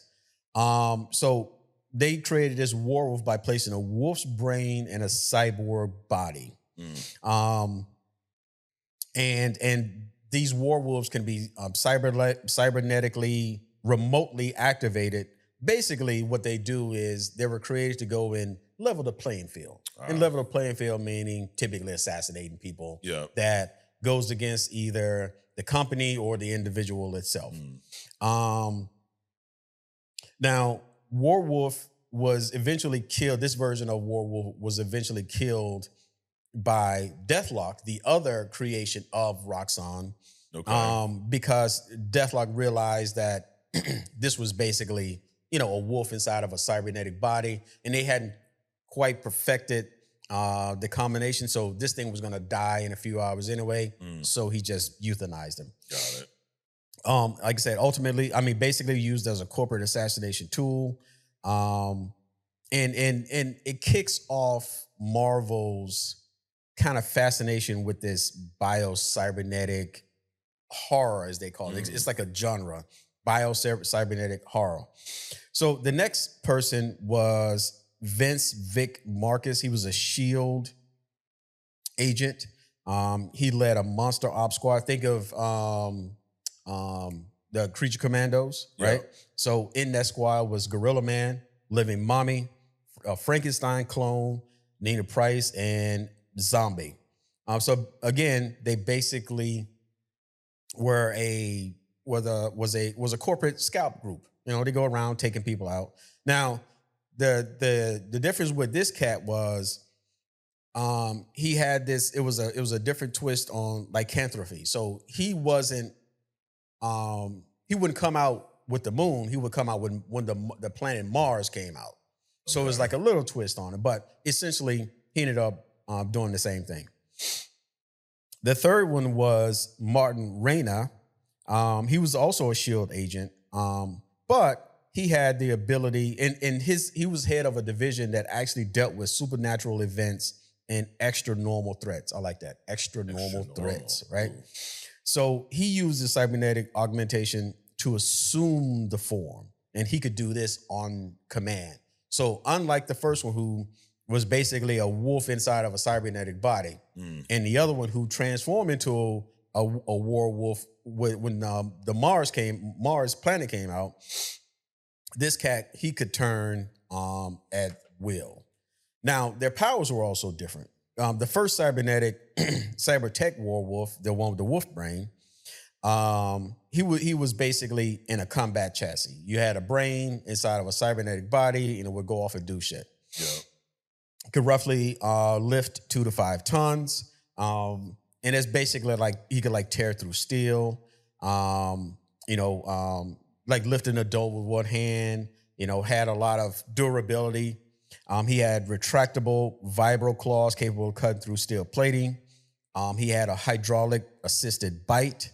So they created this werewolf by placing a wolf's brain in a cyborg body. And these werewolves can be cybernetically remotely activated. Basically, what they do is they were created to go and level the playing field. And level the playing field meaning typically assassinating people. Yep. That goes against either the company or the individual itself. Now, Warwolf was eventually killed. This version of Warwolf was eventually killed by Deathlock, the other creation of Roxxon, because Deathlock realized that this was basically, a wolf inside of a cybernetic body, and they hadn't quite perfected the combination. So this thing was going to die in a few hours anyway. So he just euthanized him. Got it. Like I said, ultimately, basically used as a corporate assassination tool. And it kicks off Marvel's kind of fascination with this bio-cybernetic horror, as they call it. It's like a genre, bio-cybernetic horror. So the next person was Vince Vic Marcus. He was a SHIELD agent. He led a monster op squad. Think of the Creature Commandos, right? Yep. So in that squad was Gorilla Man, Living Mommy, a Frankenstein clone, Nina Price, and Zombie. So again, they basically were was a corporate scalp group. You know, they go around taking people out. Now, the difference with this cat was he had this, it was a different twist on lycanthropy. So he wasn't he wouldn't come out with the moon, he would come out when the planet Mars came out. So it was like a little twist on it, but essentially he ended up doing the same thing. The third one was Martin Reyna. He was also a SHIELD agent, but he had the ability, and he was head of a division that actually dealt with supernatural events and extra normal threats. I like that. Extra normal threats, right? Ooh. So he used the cybernetic augmentation to assume the form, and he could do this on command. So unlike the first one, who was basically a wolf inside of a cybernetic body, and the other one who transformed into a werewolf when the Mars planet came out, this cat, he could turn at will. Now, their powers were also different. The first cybernetic, cybertech werewolf, the one with the wolf brain, he was basically in a combat chassis. You had a brain inside of a cybernetic body, and it would go off and do shit. Yeah. Could roughly lift 2 to 5 tons. And it's basically like he could tear through steel, like lift an adult with one hand, had a lot of durability. He had retractable vibro claws capable of cutting through steel plating. He had a hydraulic assisted bite.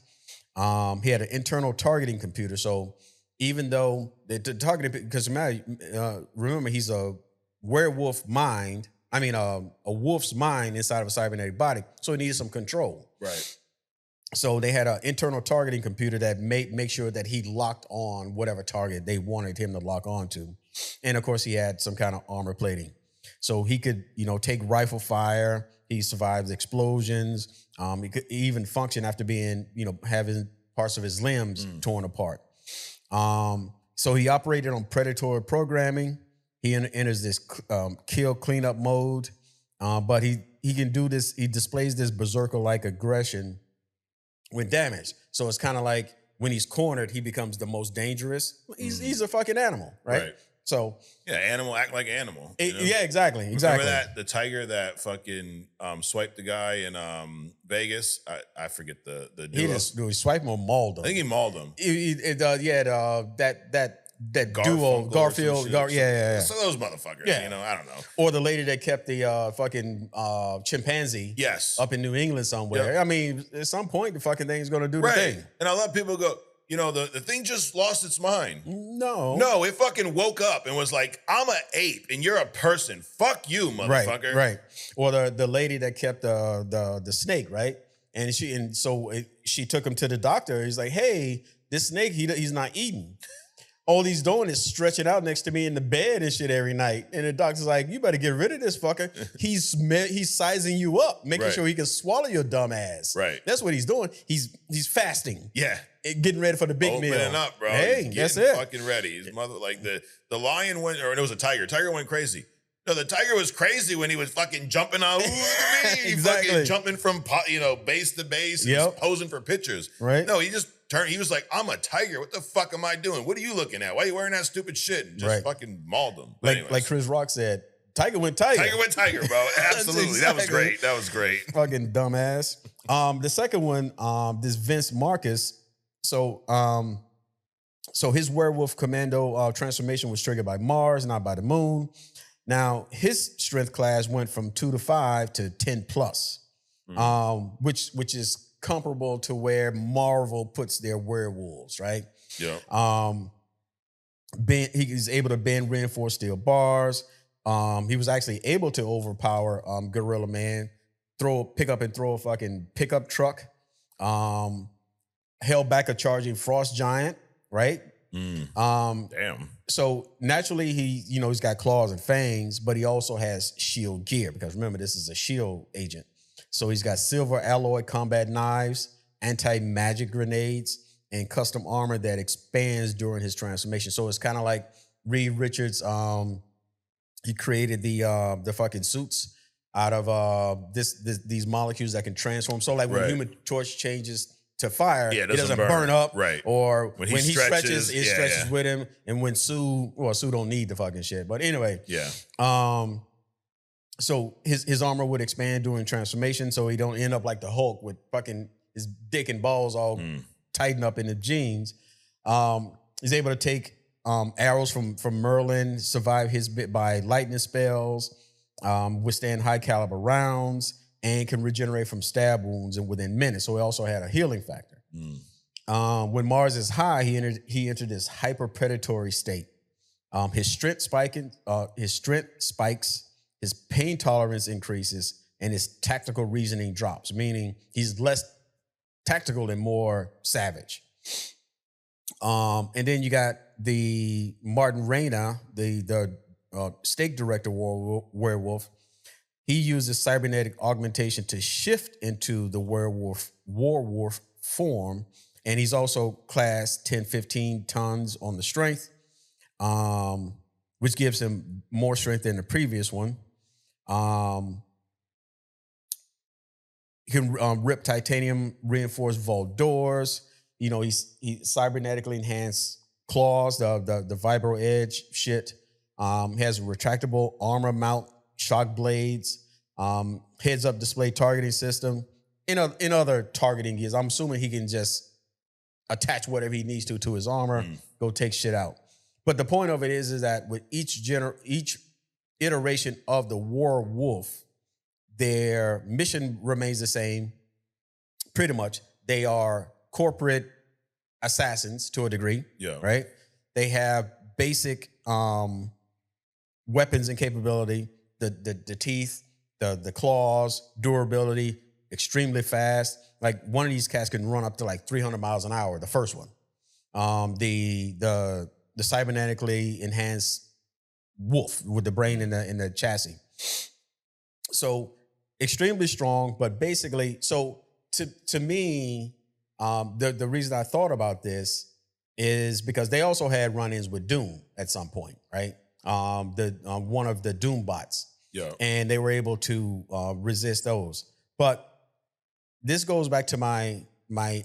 He had an internal targeting computer. So even though the targeting, because remember, he's a werewolf mind. I mean, a wolf's mind inside of a cybernetic body. So he needed some control. Right. So they had an internal targeting computer that make sure that he locked on whatever target they wanted him to lock on to. And of course, he had some kind of armor plating. So he could, take rifle fire. He survived explosions. He could even function after being, having parts of his limbs torn apart. So he operated on predatory programming. He enters this kill cleanup mode, but he can do this. He displays this berserker-like aggression with damage. So it's kind of like when he's cornered, he becomes the most dangerous. He's a fucking animal, right? So yeah, animal act like animal. Yeah, exactly. Remember that the tiger that fucking swiped the guy in Vegas? I forget the duo. He swiped him or mauled him. I think he mauled him. That duo, Garfield, yeah. So those motherfuckers, I don't know. Or the lady that kept the fucking chimpanzee up in New England somewhere. Yep. I mean, at some point, the fucking thing's going to do the thing. And a lot of people go, the thing just lost its mind. No, it fucking woke up and was like, I'm an ape and you're a person. Fuck you, motherfucker. Right. Or the lady that kept the snake, right? And she took him to the doctor. He's like, hey, this snake, he's not eating. All he's doing is stretching out next to me in the bed and shit every night. And the doctor's like, you better get rid of this fucker. He's sizing you up, making sure he can swallow your dumb ass. Right. That's what he's doing. He's fasting. Yeah. Getting ready for the big meal. Opening up, bro. Hey, that's it. Fucking ready. His mother, like the lion went, or it was a tiger. Tiger went crazy. No, the tiger was crazy when he was fucking jumping out. Exactly. Fucking jumping from base to base and just posing for pictures. Right. No, he just turned. He was like, I'm a tiger. What the fuck am I doing? What are you looking at? Why are you wearing that stupid shit? And just fucking mauled him. Like Chris Rock said, Tiger went tiger. Tiger went tiger, bro. Absolutely. Exactly. That was great. Fucking dumbass. The second one, this Vince Marcus. So his werewolf commando transformation was triggered by Mars, not by the moon. Now, his strength class went from 2 to 5 to 10 plus, which is comparable to where Marvel puts their werewolves, right? Yeah. He was able to bend reinforced steel bars. He was actually able to overpower Gorilla Man, pick up and throw a fucking pickup truck, held back a charging frost giant, right? Damn. So naturally, he's got claws and fangs, but he also has shield gear because remember, this is a shield agent. So he's got silver alloy combat knives, anti-magic grenades, and custom armor that expands during his transformation. So it's kind of like Reed Richards. He created the fucking suits out of these molecules that can transform. So like when Human Torch changes to fire, it doesn't burn up. Right. Or when he stretches, it yeah, stretches with him. And when Sue don't need the fucking shit. But anyway. Yeah. So his armor would expand during transformation, so he don't end up like the Hulk with fucking his dick and balls all tightened up in the jeans. He's able to take arrows from Merlin, survive his bit by lightning spells, withstand high caliber rounds, and can regenerate from stab wounds and within minutes. So he also had a healing factor. When Mars is high, he entered this hyper predatory state. His strength spikes, his pain tolerance increases, and his tactical reasoning drops, meaning he's less tactical and more savage. And then you got the Martin Reyna, the stake director werewolf. He uses cybernetic augmentation to shift into the warwolf form, and he's also class 10, 15 tons on the strength, which gives him more strength than the previous one. He can rip titanium reinforced vault doors. You know, he cybernetically enhanced claws, the vibro edge shit. He has a retractable armor mount, shock blades, heads up display targeting system. In other targeting gears, I'm assuming he can just attach whatever he needs to his armor, go take shit out. But the point of it is that with each iteration of the War Wolf, their mission remains the same. Pretty much, they are corporate assassins to a degree. Yeah. Right. They have basic weapons and capability. The teeth, the claws, durability, extremely fast. Like one of these cats can run up to like 300 miles an hour. The first one. The cybernetically enhanced wolf with the brain in the chassis. So extremely strong, but basically, so to me, the reason I thought about this is because they also had run-ins with Doom at some point, right? One of the Doom bots. Yeah. And they were able to resist those. But this goes back to my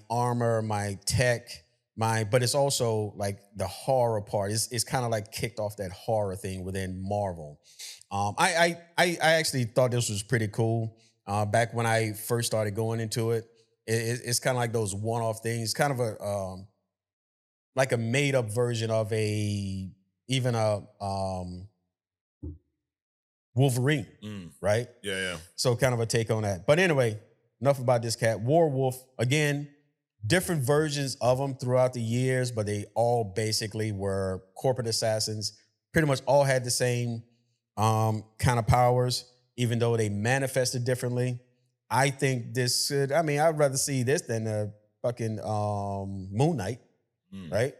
armor, my tech, but it's also like the horror part. It's kind of like kicked off that horror thing within Marvel. I actually thought this was pretty cool. Back when I first started going into it, it's kind of like those one-off things, kind of a like a made-up version of a Wolverine, right? Yeah. So kind of a take on that. But anyway, enough about this cat. Warwolf, again, different versions of them throughout the years, but they all basically were corporate assassins. Pretty much all had the same kind of powers, even though they manifested differently. I think this should, I'd rather see this than a fucking Moon Knight, right?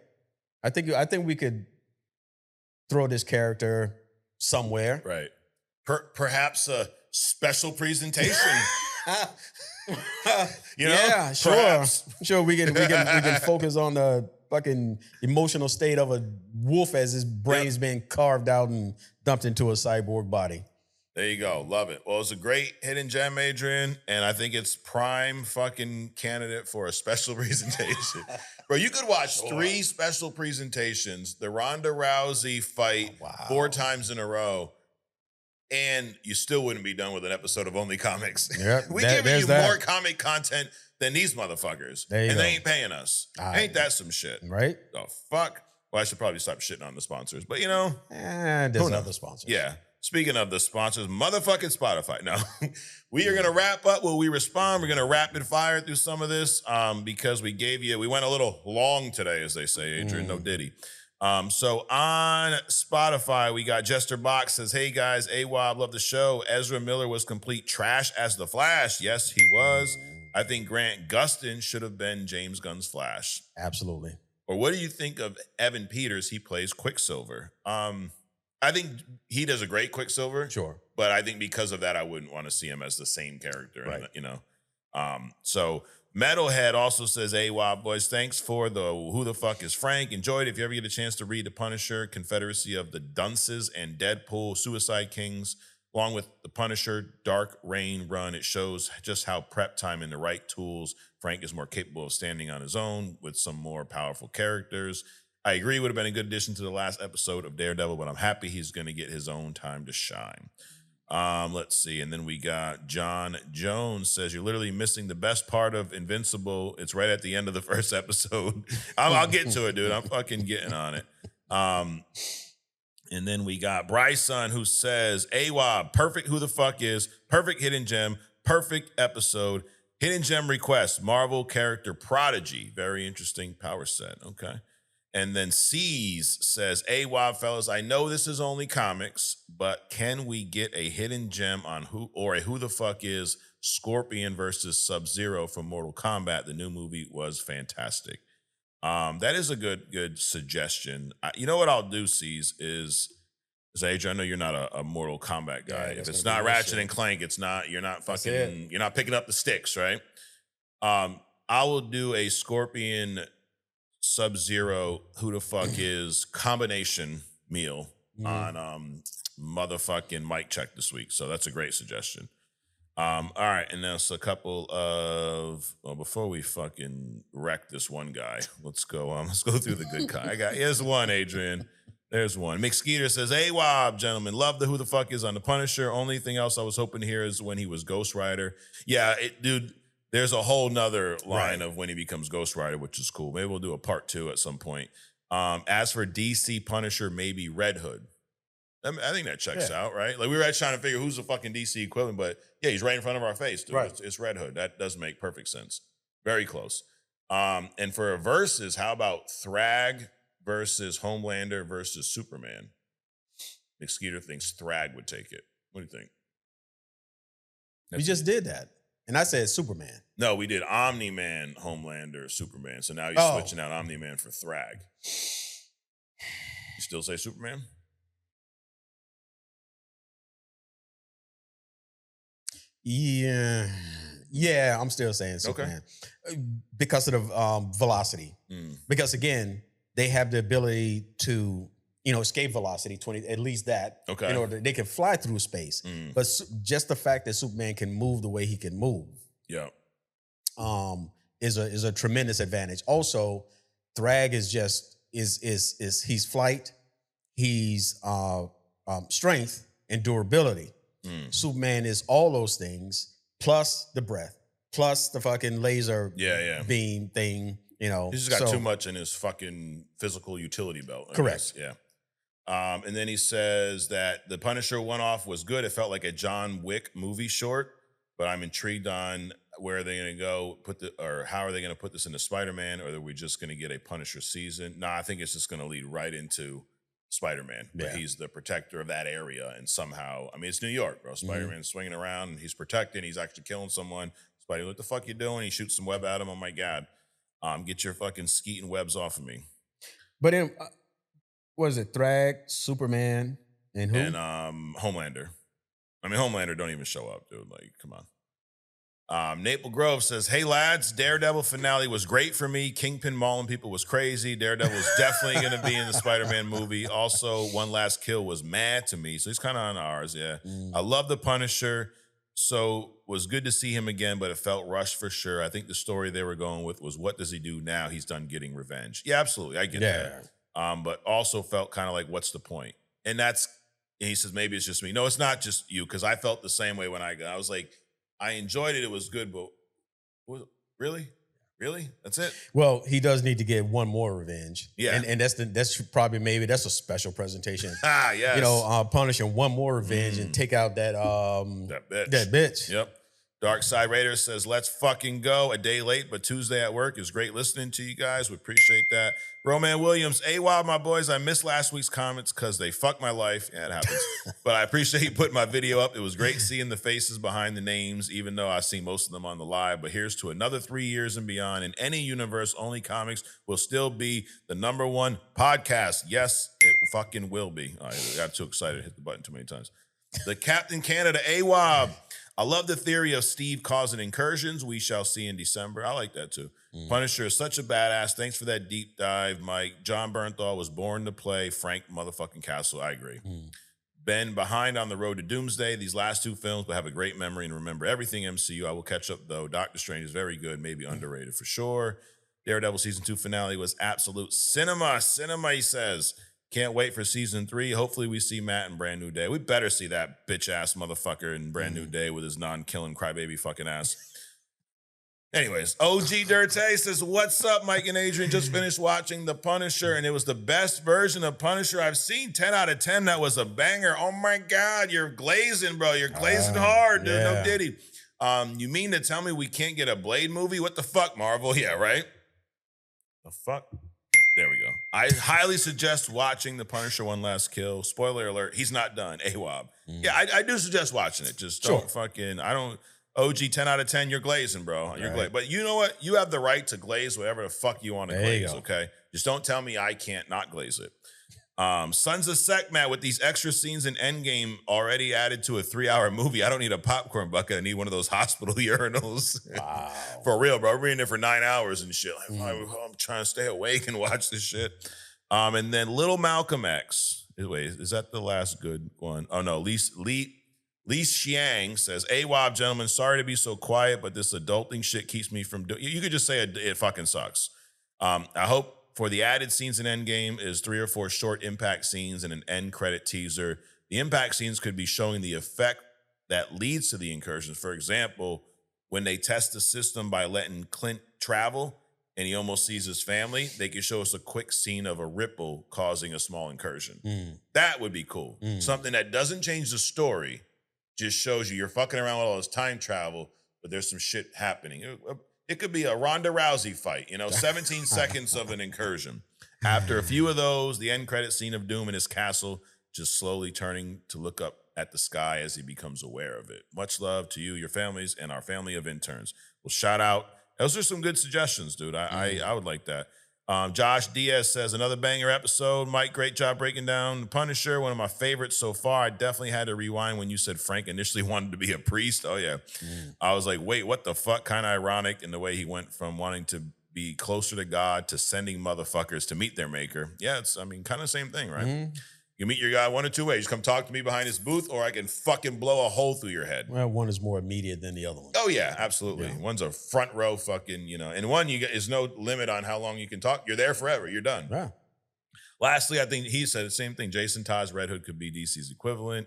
I think we could throw this character somewhere. Right. Perhaps a special presentation. Yeah, sure. Perhaps. Sure, we can focus on the fucking emotional state of a wolf as his brain's being carved out and dumped into a cyborg body. There you go. Love it. Well, it's a great hidden gem, Adrian, and I think it's prime fucking candidate for a special presentation. Bro, you could watch 3 special presentations, the Ronda Rousey fight 4 times in a row, and you still wouldn't be done with an episode of Only Comics. Yep, We giving you more comic content than these motherfuckers, and they ain't paying us. Ain't that some shit? Right? The fuck? Well, I should probably stop shitting on the sponsors, but you know. There's other sponsors. Yeah. Speaking of the sponsors, motherfucking Spotify. No, we are going to wrap up while we respond. We're going to rapid fire through some of this because we went a little long today, as they say, Adrian, no Diddy. So on Spotify, we got Jester Box says, hey guys, AWOB, love the show. Ezra Miller was complete trash as the Flash. Yes, he was. I think Grant Gustin should have been James Gunn's Flash. Absolutely. Or what do you think of Evan Peters? He plays Quicksilver. I think he does a great Quicksilver. Sure. But I think because of that, I wouldn't want to see him as the same character. Right. You know. So Metalhead also says, hey, Wild Boys, thanks for the Who the Fuck is Frank? Enjoyed it. If you ever get a chance to read The Punisher, Confederacy of the Dunces, and Deadpool, Suicide Kings, Along with the Punisher Dark Reign run, it shows just how prep time and the right tools, Frank is more capable of standing on his own with some more powerful characters. I agree it would have been a good addition to the last episode of Daredevil, but I'm happy he's going to get his own time to shine. Let's see. And then we got John Jones says, you're literally missing the best part of Invincible. It's right at the end of the first episode. I'll get to it, dude. I'm fucking getting on it. And then we got Bryson who says, AWOB, perfect who the fuck is, perfect hidden gem, perfect episode, hidden gem request, Marvel character Prodigy. Very interesting power set. Okay. And then C's says, AWOB fellas, I know this is only comics, but can we get a hidden gem on who the fuck is Scorpion versus Sub-Zero from Mortal Kombat? The new movie was fantastic. That is a good suggestion. You know what I'll do, C's, is Adrian, I know you're not a Mortal Kombat guy. Yeah, if it's not Ratchet and Clank, you're not picking up the sticks, right? I will do a Scorpion Sub-Zero who the fuck is combination meal on motherfucking Mike Check this week. So that's a great suggestion. All right, and there's a couple of before we fucking wreck this one guy, let's go through the good guy. Here's one, Adrian. There's one. McSkeeter says, AWOB, gentlemen, love the who the fuck is on the Punisher. Only thing else I was hoping to hear is when he was Ghost Rider. Yeah, dude, there's a whole nother line of when he becomes Ghost Rider, which is cool. Maybe we'll do a part 2 at some point. As for DC Punisher, maybe Red Hood. I think that checks out, right? Like we were trying to figure who's the fucking DC equivalent, but yeah, he's right in front of our face, dude. Right. It's Red Hood. That does make perfect sense. Very close. And for a versus, how about Thrag versus Homelander versus Superman? McSkeeter thinks Thrag would take it. What do you think? We just did that. And I said Superman. No, we did Omni-Man, Homelander, Superman. So now you're switching out Omni-Man for Thrag. You still say Superman? Yeah, I'm still saying Superman. Because of the velocity. Because again, they have the ability to, escape velocity, at least that. Okay. In order, they can fly through space. But just the fact that Superman can move the way he can move. Yeah. Is a tremendous advantage. Also, Thrag is he's flight, he's strength and durability. Superman is all those things, plus the breath, plus the fucking laser beam thing, He's just got too much in his fucking physical utility belt. Correct. Yeah. And then he says that the Punisher one-off was good. It felt like a John Wick movie short, but I'm intrigued on where are they going to go how are they going to put this into Spider-Man, or are we just going to get a Punisher season? No, I think it's just going to lead right into Spider-Man, but he's the protector of that area, and somehow, it's New York, bro. Spider-Man's swinging around, and he's protecting. He's actually killing someone. Spidey, what the fuck you doing? He shoots some web at him. Oh my god, get your fucking skeeting webs off of me. But in what is it? Thrag, Superman, and who? And Homelander. Homelander don't even show up, dude. Like, come on. Maple Grove says, hey lads, Daredevil finale was great for me. Kingpin mauling people was crazy. Daredevil was definitely going to be in the Spider-Man movie. Also, One Last Kill was mad to me. So he's kind of on ours, yeah. I love the Punisher. So was good to see him again, but it felt rushed for sure. I think the story they were going with was, what does he do now? He's done getting revenge. Yeah, absolutely. I get that. But also felt kind of like, what's the point? And he says, maybe it's just me. No, it's not just you, because I felt the same way when I was like, I enjoyed it. It was good, but really? That's it? Well, he does need to get one more revenge. Yeah. And that's probably that's a special presentation. Yes. Punishing one more revenge and take out that bitch. Yep. Dark Side Raider says, let's fucking go. A day late, but Tuesday at work. Is great listening to you guys. We appreciate that. Roman Williams, AWOB, my boys. I missed last week's comments because they fucked my life. Yeah, it happens. But I appreciate you putting my video up. It was great seeing the faces behind the names, even though I see most of them on the live. But here's to another 3 years and beyond. In any universe, Only Comics will still be the #1 podcast. Yes, it fucking will be. I got too excited. Hit the button too many times. The Captain Canada, AWOB. I love the theory of Steve causing incursions. We shall see in December. I like that too. Punisher is such a badass. Thanks for that deep dive, Mike. Jon Bernthal was born to play Frank motherfucking Castle. I agree. Been behind on the road to Doomsday these last 2 films, but have a great memory and remember everything MCU. I will catch up, though. Doctor Strange is very good, maybe underrated for sure. Daredevil Season 2 finale was absolute cinema. Cinema, he says. Can't wait for Season 3. Hopefully we see Matt in Brand New Day. We better see that bitch-ass motherfucker in Brand New Day with his non-killing crybaby fucking ass. Anyways, OG Dirte says, what's up, Mike and Adrian? Just finished watching The Punisher, and it was the best version of Punisher I've seen. 10 out of 10. That was a banger. Oh, my God. You're glazing, bro. You're glazing hard, dude. Yeah. No diddy. You mean to tell me we can't get a Blade movie? What the fuck, Marvel? Yeah, right? The fuck? There we go. I highly suggest watching The Punisher One Last Kill. Spoiler alert, he's not done. AWOB. Yeah, I do suggest watching it. Just don't OG 10 out of 10, you're glazing, bro. You're glazing. But you know what? You have the right to glaze whatever the fuck you want to glaze, okay? Just don't tell me I can't not glaze it. Sons of Sekhmet with these extra scenes in Endgame already added to a 3-hour movie. I don't need a popcorn bucket. I need one of those hospital urinals. Wow. For real, bro. I'm reading it for 9 hours and shit. Like, I'm trying to stay awake and watch this shit. And then Little Malcolm X. Wait, is that the last good one? Oh, no. Lee Xiang says, AWOB, gentlemen, sorry to be so quiet, but this adulting shit keeps me from doing. You could just say it fucking sucks. I hope for the added scenes in Endgame is 3 or 4 short impact scenes and an end credit teaser. The impact scenes could be showing the effect that leads to the incursions. For example, when they test the system by letting Clint travel and he almost sees his family, they could show us a quick scene of a ripple causing a small incursion. That would be cool. Something that doesn't change the story, just shows you're fucking around with all this time travel, but there's some shit happening. It could be a Ronda Rousey fight, 17 seconds of an incursion. After a few of those, the end credit scene of Doom in his castle, just slowly turning to look up at the sky as he becomes aware of it. Much love to you, your families, and our family of interns. Well, shout out. Those are some good suggestions, dude. I would like that. Josh Diaz says, another banger episode. Mike, great job breaking down The Punisher. One of my favorites so far. I definitely had to rewind when you said Frank initially wanted to be a priest. Oh, yeah. I was like, wait, what the fuck? Kind of ironic in the way he went from wanting to be closer to God to sending motherfuckers to meet their maker. Yeah, it's, kind of same thing, right? You meet your guy one of 2 ways. Come talk to me behind his booth, or I can fucking blow a hole through your head. Well, one is more immediate than the other one. Oh, yeah, absolutely. Yeah. One's a front row fucking, and one, is no limit on how long you can talk. You're there forever. You're done. Yeah. Lastly, I think he said the same thing. Jason Todd's Red Hood could be DC's equivalent.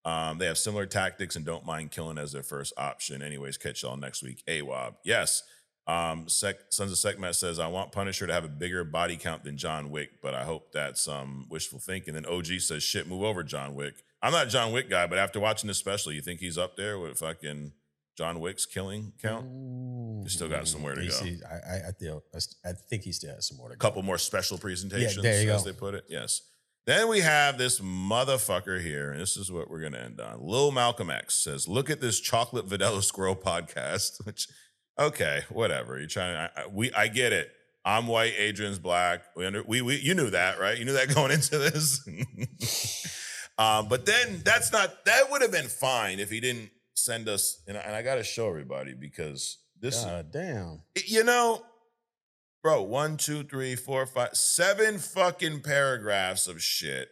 They have similar tactics and don't mind killing as their first option. Anyways, catch y'all next week. AWOB. Yes. Sons of Sekhmet says, I want Punisher to have a bigger body count than John Wick, but I hope that's wishful thinking. Then OG says, shit, move over John Wick. I'm not a John Wick guy, but after watching this special, you think he's up there with fucking John Wick's killing count? He's still got somewhere to go. I think he still has some more to go. Couple more special presentations, there you as go. they put it. Yes. Then we have this motherfucker here, and this is what we're going to end on. Lil Malcolm X says, look at this Chocolate Vanilla Squirrel podcast, which... Okay, whatever. You're trying to. I get it. I'm white. Adrian's black. You knew that, right? You knew that going into this. But then that would have been fine if he didn't send us. And I got to show everybody because this. God damn. Bro. 1, 2, 3, 4, 5, 7 fucking paragraphs of shit.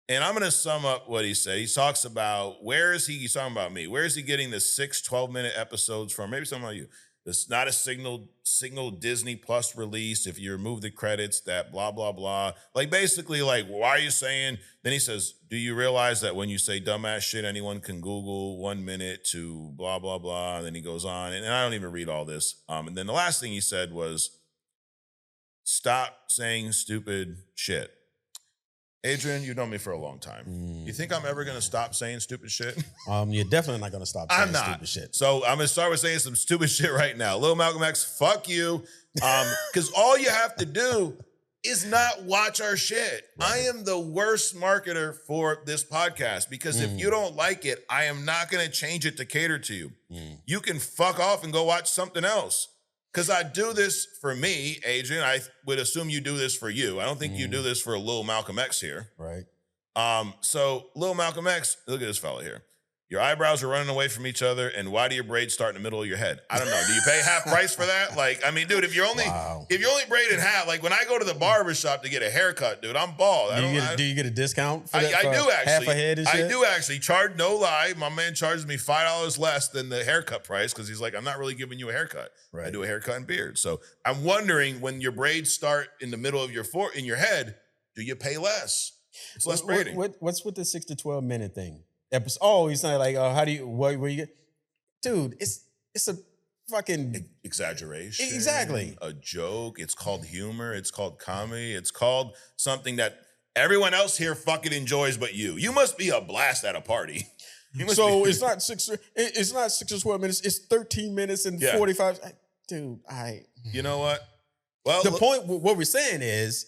And I'm going to sum up what he said. He talks about he's talking about me. Where is he getting the 6 12-minute episodes from? Maybe something like you. It's not a single Disney Plus release. If you remove the credits, that blah, blah, blah. Like, basically, like, why are you saying? Then he says, do you realize that when you say dumbass shit, anyone can Google 1 minute to blah, blah, blah. And then he goes on. And I don't even read all this. And then the last thing he said was, stop saying stupid shit. Adrian, you've known me for a long time. You think I'm ever going to stop saying stupid shit? You're definitely not going to stop saying stupid shit. So I'm going to start with saying some stupid shit right now. Lil Malcolm X, fuck you. Because all you have to do is not watch our shit. Right. I am the worst marketer for this podcast because if you don't like it, I am not going to change it to cater to you. You can fuck off and go watch something else. Because I do this for me, Adrian. I would assume you do this for you. I don't think you do this for Lil Malcolm X here. Right. So Lil Malcolm X, look at this fella here. Your eyebrows are running away from each other, and why do your braids start in the middle of your head? I don't know. Do you pay half price for that? Like, I mean, dude, if you're only braided half, like when I go to the barber shop to get a haircut, dude, I'm bald. Do you get a discount for that? I do actually. Half a head and shit? I do actually. No lie, my man charges me $5 less than the haircut price because he's like, I'm not really giving you a haircut. Right. I do a haircut and beard. So I'm wondering, when your braids start in the middle of in your head, do you pay less? It's less braiding. What's with the 6 to 12 minute thing? He's not like, how do you, where you get? Dude, it's a fucking exaggeration. Exactly. A joke. It's called humor. It's called comedy. It's called something that everyone else here fucking enjoys but you. You must be a blast at a party. It's not 6 to 12 minutes. It's 13 minutes and 45. Dude, You know what? Well, the point, what we're saying is,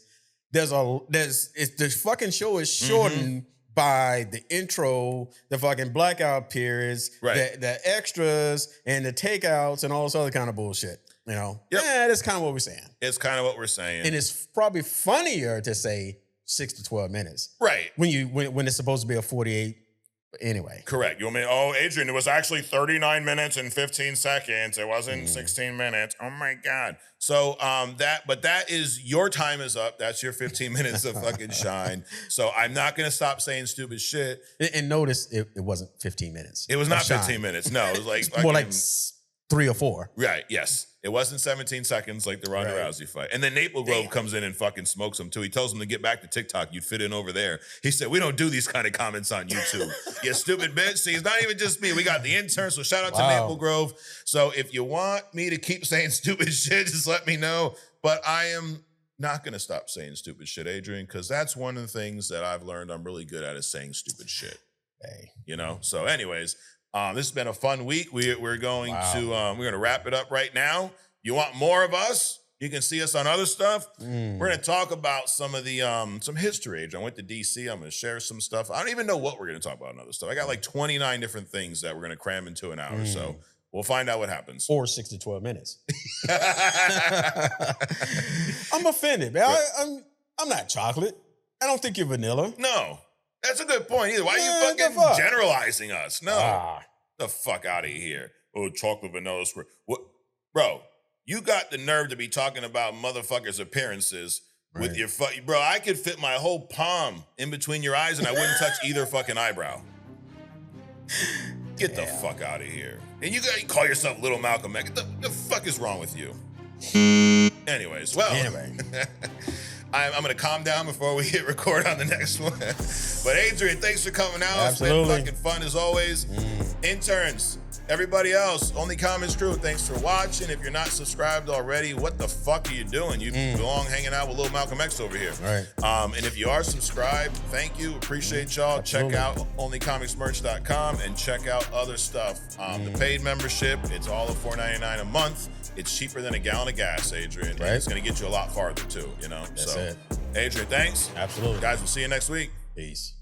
the fucking show is shortened by the intro, the fucking blackout periods, the extras, and the takeouts, and all this other kind of bullshit. You know? Yep. Yeah, that's kind of what we're saying. It's kind of what we're saying. And it's probably funnier to say 6 to 12 minutes. Right. When it's supposed to be a 48. Anyway. Correct. You want me? Adrian, it was actually 39 minutes and 15 seconds. It wasn't 16 minutes. Oh my God. So that is, your time is up. That's your 15 minutes of fucking shine. So I'm not going to stop saying stupid shit. And notice it wasn't 15 minutes. It was not 15 minutes. No, it was like more like 3 or 4. Right. Yes. It wasn't 17 seconds like the Ronda Rousey fight. And then Maple Grove comes in and fucking smokes him too. He tells him to get back to TikTok. You'd fit in over there. He said, we don't do these kind of comments on YouTube. You stupid bitch. See, it's not even just me. We got the interns. So shout out to Maple Grove. So if you want me to keep saying stupid shit, just let me know. But I am not going to stop saying stupid shit, Adrian, because that's one of the things that I've learned I'm really good at, is saying stupid shit. Hey. You know? So anyways, this has been a fun week. We're going to wrap it up right now. You want more of us? You can see us on other stuff. We're going to talk about some of the some history. I went to DC. I'm going to share some stuff. I don't even know what we're going to talk about in other stuff. I got like 29 different things that we're going to cram into an hour. So we'll find out what happens. Or 6 to 12 minutes. I'm offended, man. I'm not chocolate. I don't think you're vanilla. No. That's a good point either. Why are you fucking generalizing us? No. The fuck out of here. Oh, chocolate, vanilla, square. What? Bro, you got the nerve to be talking about motherfuckers' appearances with your bro, I could fit my whole palm in between your eyes and I wouldn't touch either fucking eyebrow. Get the fuck out of here. And you call yourself Little Malcolm X. The fuck is wrong with you? Anyways, I'm going to calm down before we hit record on the next one. But Adrian, thanks for coming out. Absolutely. It's been fucking fun as always. Interns, everybody else, Only Comments Crew, thanks for watching. If you're not subscribed already, what the fuck are you doing? You belong hanging out with Little Malcolm X over here. Right. And if you are subscribed, thank you. Appreciate y'all. Absolutely. Check out onlycomicsmerch.com and check out other stuff. The paid membership, it's all of $4.99 a month. It's cheaper than a gallon of gas, Adrian. Right. And it's going to get you a lot farther, too, you know? That's it. Adrian, thanks. Absolutely. Guys, we'll see you next week. Peace.